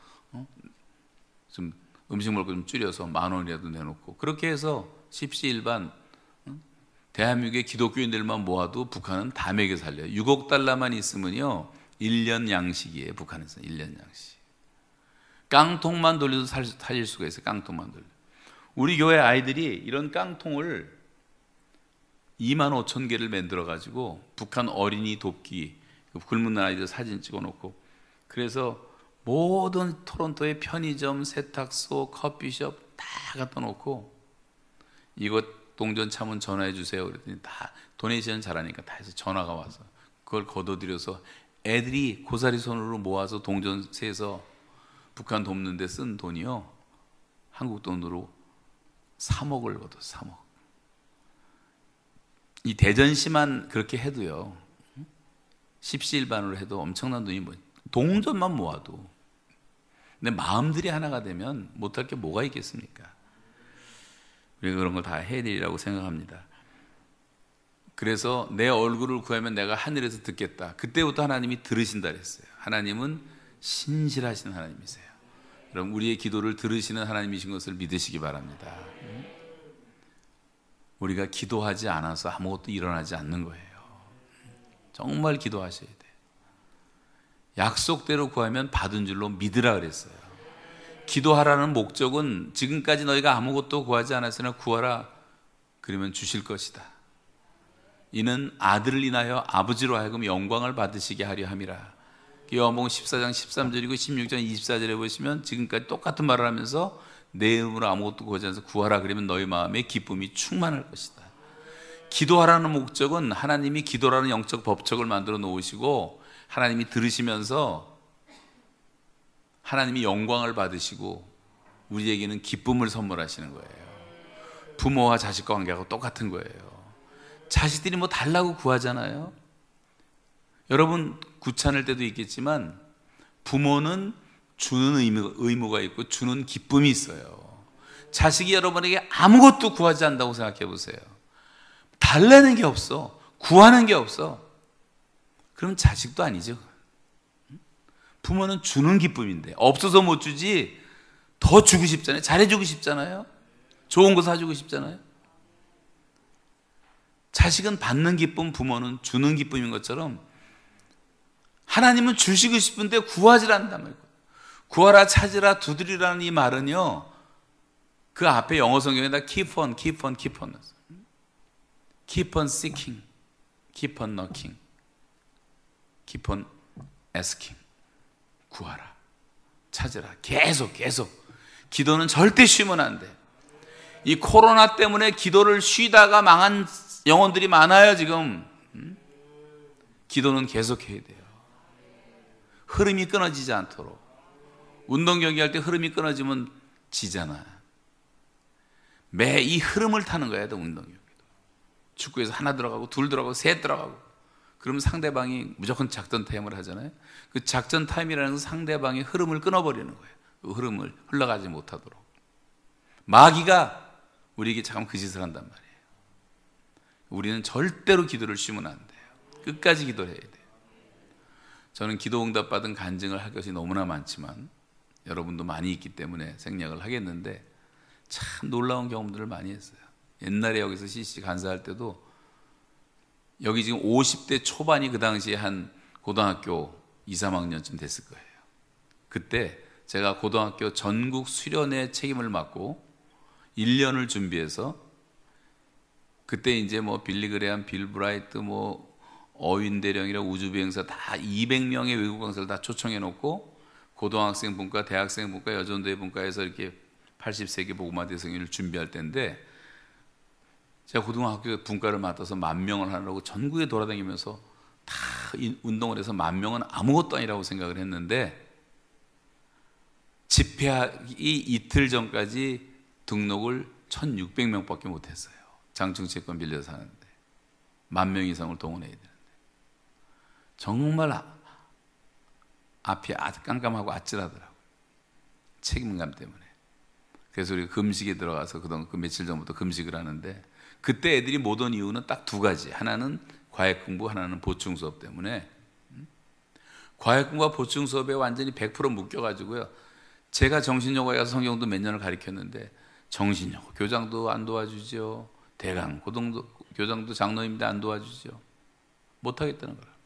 좀 음식 먹을 거 좀 줄여서 10,000원이라도 내놓고, 그렇게 해서 십시일반 대한민국의 기독교인들만 모아도 북한은 다 먹여 살려요. 6억 달러만 있으면요 1년 양식이에요. 북한에서 1년 양식. 깡통만 돌려도 살릴 수가 있어요. 깡통만 돌려. 우리 교회 아이들이 이런 깡통을 25,000개를 만들어 가지고 북한 어린이 돕기, 굶는 아이들 사진 찍어놓고, 그래서 모든 토론토의 편의점, 세탁소, 커피숍 다 갖다 놓고, 이거 동전 참은 전화해 주세요 그랬더니 다 도네이션 잘하니까 다 해서 전화가 와서 그걸 거둬들여서 애들이 고사리 손으로 모아서 동전 세서 북한 돕는 데 쓴 돈이요, 한국 돈으로 3억을 거둬. 3억. 이 대전시만 그렇게 해도요, 십시일반으로 해도 엄청난 돈이 뭐, 동전만 모아도. 근데 마음들이 하나가 되면 못할 게 뭐가 있겠습니까? 우리가 그런 걸 다 해야 되리라고 생각합니다. 그래서 내 얼굴을 구하면 내가 하늘에서 듣겠다. 그때부터 하나님이 들으신다 그랬어요. 하나님은 신실하신 하나님이세요. 여러분, 우리의 기도를 들으시는 하나님이신 것을 믿으시기 바랍니다. 우리가 기도하지 않아서 아무것도 일어나지 않는 거예요. 정말 기도하셔야 돼요. 약속대로 구하면 받은 줄로 믿으라 그랬어요. 기도하라는 목적은 지금까지 너희가 아무것도 구하지 않았으나 구하라, 그러면 주실 것이다. 이는 아들을 인하여 아버지로 하여금 영광을 받으시게 하려 함이라. 요한복음 14장 13절이고 16장 24절에 보시면 지금까지 똑같은 말을 하면서 내 이름으로 아무것도 구하지 않아서 구하라 그러면 너희 마음에 기쁨이 충만할 것이다. 기도하라는 목적은 하나님이 기도라는 영적 법칙을 만들어 놓으시고 하나님이 들으시면서 하나님이 영광을 받으시고 우리에게는 기쁨을 선물하시는 거예요. 부모와 자식 관계하고 똑같은 거예요. 자식들이 뭐 달라고 구하잖아요. 여러분 귀찮을 때도 있겠지만 부모는 주는 의무가 있고 주는 기쁨이 있어요. 자식이 여러분에게 아무것도 구하지 않는다고 생각해 보세요. 달라는 게 없어. 구하는 게 없어. 그럼 자식도 아니죠. 부모는 주는 기쁨인데 없어서 못 주지 더 주고 싶잖아요. 잘해주고 싶잖아요. 좋은 거 사주고 싶잖아요. 자식은 받는 기쁨, 부모는 주는 기쁨인 것처럼 하나님은 주시고 싶은데 구하지 않는단 말이에요. 구하라, 찾으라, 두드리라는 이 말은요, 그 앞에 영어 성경에다 keep on, keep on, keep on, keep on seeking, keep on knocking, keep on asking. 구하라, 찾으라, 계속 기도는 절대 쉬면 안 돼. 이 코로나 때문에 기도를 쉬다가 망한 영혼들이 많아요 지금. 기도는 계속해야 돼요. 흐름이 끊어지지 않도록. 운동 경기할 때 흐름이 끊어지면 지잖아. 매 이 흐름을 타는 거야, 운동 경기도. 축구에서 하나 들어가고 둘 들어가고 셋 들어가고 그러면 상대방이 무조건 작전 타임을 하잖아요. 그 작전 타임이라는 건 상대방의 흐름을 끊어버리는 거예요. 그 흐름을 흘러가지 못하도록. 마귀가 우리에게 참 그 짓을 한단 말이에요. 우리는 절대로 기도를 쉬면 안 돼요. 끝까지 기도를 해야 돼요. 저는 기도 응답 받은 간증을 할 것이 너무나 많지만 여러분도 많이 있기 때문에 생략을 하겠는데 참 놀라운 경험들을 많이 했어요. 옛날에 여기서 CC 간사할 때도 여기 지금 50대 초반이 그 당시에 한 고등학교 2, 3학년쯤 됐을 거예요. 그때 제가 고등학교 전국 수련회 책임을 맡고 1년을 준비해서 그때 이제 뭐 빌리 그레함, 빌 브라이트, 뭐 어윈 대령이랑 우주비행사 다 200명의 외국 강사를 다 초청해 놓고 고등학생 분과, 대학생 분과, 여전대 분과에서 이렇게 80세기 복음화 대성회를 준비할 때인데 제가 고등학교 분과를 맡아서 10,000명을 하려고 전국에 돌아다니면서 다 운동을 해서 10,000명은 아무것도 아니라고 생각을 했는데 집회하기 이틀 전까지 등록을 1,600명밖에 못했어요. 장충채권 빌려서 하는데 10,000명 이상을 동원해야 되는데 정말 앞이 깜깜하고 아찔하더라고요. 책임감 때문에. 그래서 우리가 금식에 들어가서 그동안 그 며칠 전부터 금식을 하는데 그때 애들이 못 온 이유는 딱 두 가지. 하나는 과외 공부, 하나는 보충 수업 때문에. 과외 공부와 보충 수업에 완전히 100% 묶여가지고요. 제가 정신여고에 가서 성경도 몇 년을 가르쳤는데 정신여고 교장도 안 도와주죠. 대강 고등도 교장도 장로님도 안 도와주죠. 못하겠다는 거예요.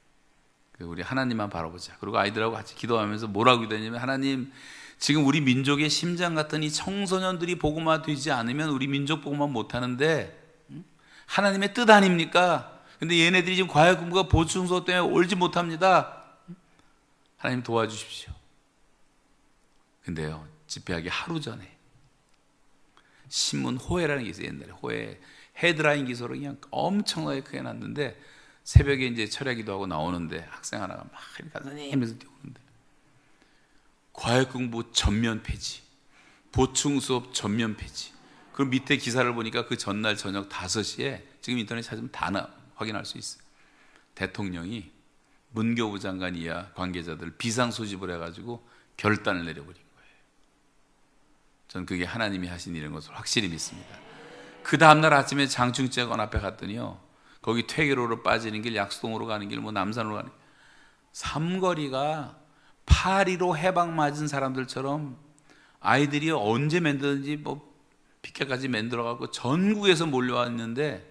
우리 하나님만 바라보자. 그리고 아이들하고 같이 기도하면서 뭐라고 기도했냐면 하나님, 지금 우리 민족의 심장 같은 이 청소년들이 복음화 되지 않으면 우리 민족 복음화 못하는데 하나님의 뜻 아닙니까? 근데 얘네들이 지금 과외 공부가 보충 수업 때문에 올지 못합니다. 하나님 도와주십시오. 근데요, 집회하기 하루 전에 신문 호해라는 게 있어요. 옛날에 호해 헤드라인 기사로 그냥 엄청나게 크게 났는데 새벽에 이제 철야기도 하고 나오는데 학생 하나가 막 선생님 하면서 뛰어오는데 과외 공부 전면 폐지, 보충 수업 전면 폐지. 그럼 밑에 기사를 보니까 그 전날 저녁 5시에 지금 인터넷 찾으면 다 확인할 수 있어요. 대통령이 문교부 장관 이하 관계자들 비상 소집을 해가지고 결단을 내려버린 거예요. 저는 그게 하나님이 하신 일인 것을 확실히 믿습니다. 그 다음날 아침에 장충제관 앞에 갔더니요, 거기 퇴계로로 빠지는 길, 약수동으로 가는 길, 뭐 남산으로 가는 길, 삼거리가 파리로 해방 맞은 사람들처럼 아이들이 언제 만들었는지 뭐 피켓까지 만들어갖고 전국에서 몰려왔는데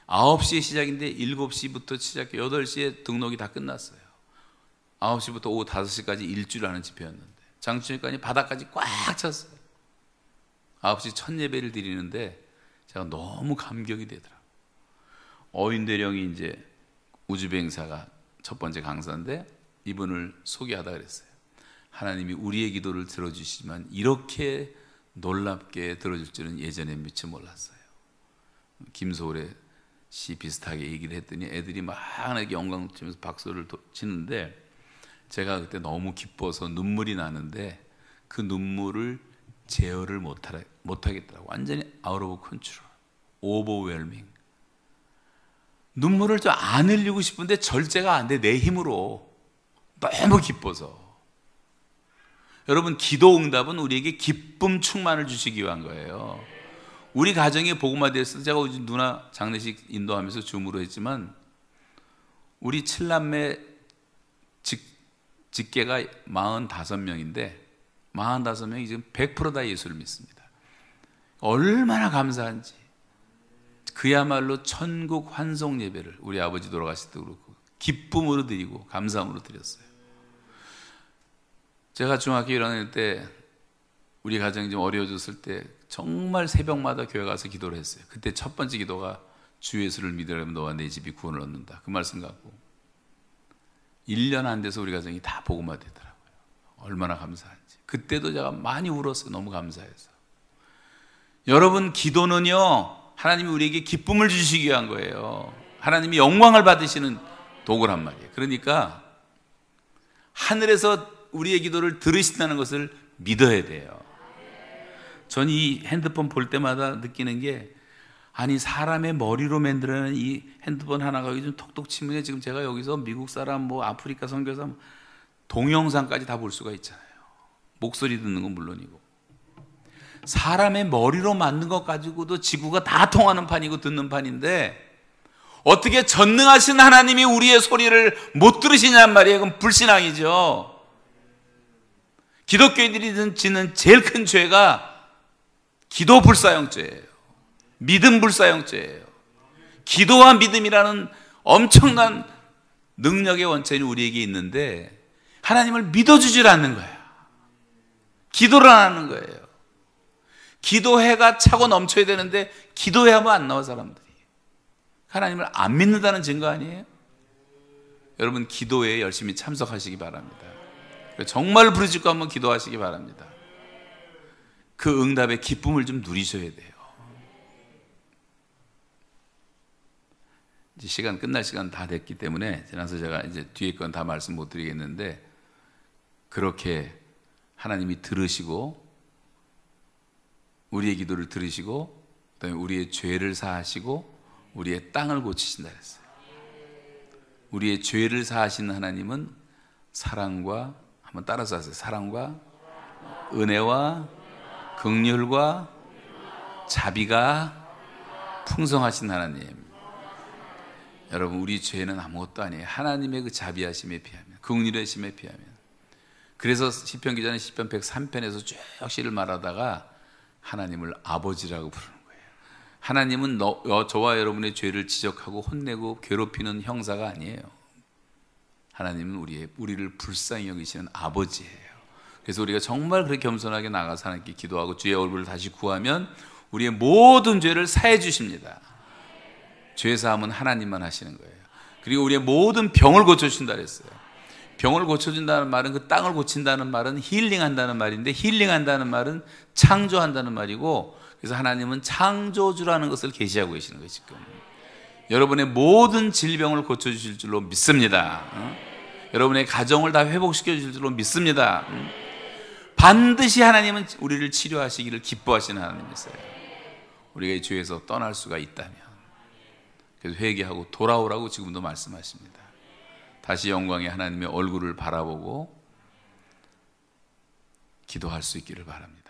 9시에 시작인데 7시부터 시작해 8시에 등록이 다 끝났어요. 9시부터 오후 5시까지 일주일 하는 집회였는데 장충제관이 바닥까지 꽉 찼어요. 9시 첫 예배를 드리는데 제가 너무 감격이 되더라고요. 어윈대령이 이제 우주비행사가 첫 번째 강사인데 이분을 소개하다 그랬어요. 하나님이 우리의 기도를 들어주시지만 이렇게 놀랍게 들어줄 줄은 예전에 미처 몰랐어요. 김소울의 비슷하게 얘기를 했더니 애들이 막 이렇게 영광 치면서 박수를 치는데 제가 그때 너무 기뻐서 눈물이 나는데 그 눈물을 제어를 못하겠더라고. 완전히 아웃 오브 컨트롤, 오버웰밍. 눈물을 좀 안 흘리고 싶은데 절제가 안 돼, 내 힘으로. 너무 기뻐서. 여러분, 기도 응답은 우리에게 기쁨 충만을 주시기 위한 거예요. 우리 가정에 복음화 됐을 때, 제가 누나 장례식 인도하면서 줌으로 했지만 우리 7남매 직계가 45명인데 45명이 지금 100% 다 예수를 믿습니다. 얼마나 감사한지. 그야말로 천국 환송 예배를 우리 아버지 돌아가실 때 그렇고 기쁨으로 드리고 감사함으로 드렸어요. 제가 중학교 1학년 때 우리 가정이 좀 어려워졌을 때 정말 새벽마다 교회 가서 기도를 했어요. 그때 첫 번째 기도가 주 예수를 믿으려면 너와 내 집이 구원을 얻는다. 그 말씀 갖고 1년 안 돼서 우리 가정이 다 복음화 되더라고요. 얼마나 감사한지. 그때도 제가 많이 울었어요. 너무 감사해서. 여러분, 기도는요, 하나님이 우리에게 기쁨을 주시기 위한 거예요. 하나님이 영광을 받으시는 도구란 말이에요. 그러니까 하늘에서 우리의 기도를 들으신다는 것을 믿어야 돼요. 전 이 핸드폰 볼 때마다 느끼는 게, 아니 사람의 머리로 만들어낸 이 핸드폰 하나가 좀 톡톡 치면 지금 제가 여기서 미국 사람, 뭐 아프리카 선교사, 동영상까지 다 볼 수가 있잖아요. 목소리 듣는 건 물론이고. 사람의 머리로 만든 것 가지고도 지구가 다 통하는 판이고 듣는 판인데 어떻게 전능하신 하나님이 우리의 소리를 못 들으시냔 말이에요. 그건 불신앙이죠. 기독교인들이 짓는 제일 큰 죄가 기도 불사용죄예요. 믿음 불사용죄예요. 기도와 믿음이라는 엄청난 능력의 원천이 우리에게 있는데 하나님을 믿어주질 않는 거야. 기도를 안 하는 거예요. 기도회가 차고 넘쳐야 되는데 기도회 하면 안 나와 사람들이. 하나님을 안 믿는다는 증거 아니에요? 여러분, 기도회에 열심히 참석하시기 바랍니다. 정말 부르짖고 한번 기도하시기 바랍니다. 그 응답의 기쁨을 좀 누리셔야 돼요. 이제 시간 끝날 시간 다 됐기 때문에 지나서 제가 이제 뒤에 건 다 말씀 못 드리겠는데, 그렇게 하나님이 들으시고 우리의 기도를 들으시고 그다음에 우리의 죄를 사하시고 우리의 땅을 고치신다 그랬어요. 우리의 죄를 사하시는 하나님은 사랑과, 한번 따라서 하세요. 사랑과 은혜와 긍휼과 자비가 풍성하신 하나님. 여러분, 우리 죄는 아무것도 아니에요. 하나님의 그 자비하심에 비하면, 긍휼하심에 비하면. 그래서 시편 기자는 시편 103편에서 쭉 시를 말하다가 하나님을 아버지라고 부르는 거예요. 하나님은 저와 여러분의 죄를 지적하고 혼내고 괴롭히는 형사가 아니에요. 하나님은 우리를 불쌍히 여기시는 아버지예요. 그래서 우리가 정말 그렇게 겸손하게 나가서 하나님께 기도하고 주의 얼굴을 다시 구하면 우리의 모든 죄를 사해 주십니다. 죄 사함은 하나님만 하시는 거예요. 그리고 우리의 모든 병을 고쳐주신다 그랬어요. 병을 고쳐준다는 말은, 그 땅을 고친다는 말은 힐링한다는 말인데, 힐링한다는 말은 창조한다는 말이고, 그래서 하나님은 창조주라는 것을 계시하고 계시는 거예요. 지금 여러분의 모든 질병을 고쳐주실 줄로 믿습니다. 여러분의 가정을 다 회복시켜 주실 줄로 믿습니다. 반드시 하나님은 우리를 치료하시기를 기뻐하시는 하나님이세요. 우리가 이 죄에서 떠날 수가 있다면. 그래서 회개하고 돌아오라고 지금도 말씀하십니다. 다시 영광의 하나님의 얼굴을 바라보고 기도할 수 있기를 바랍니다.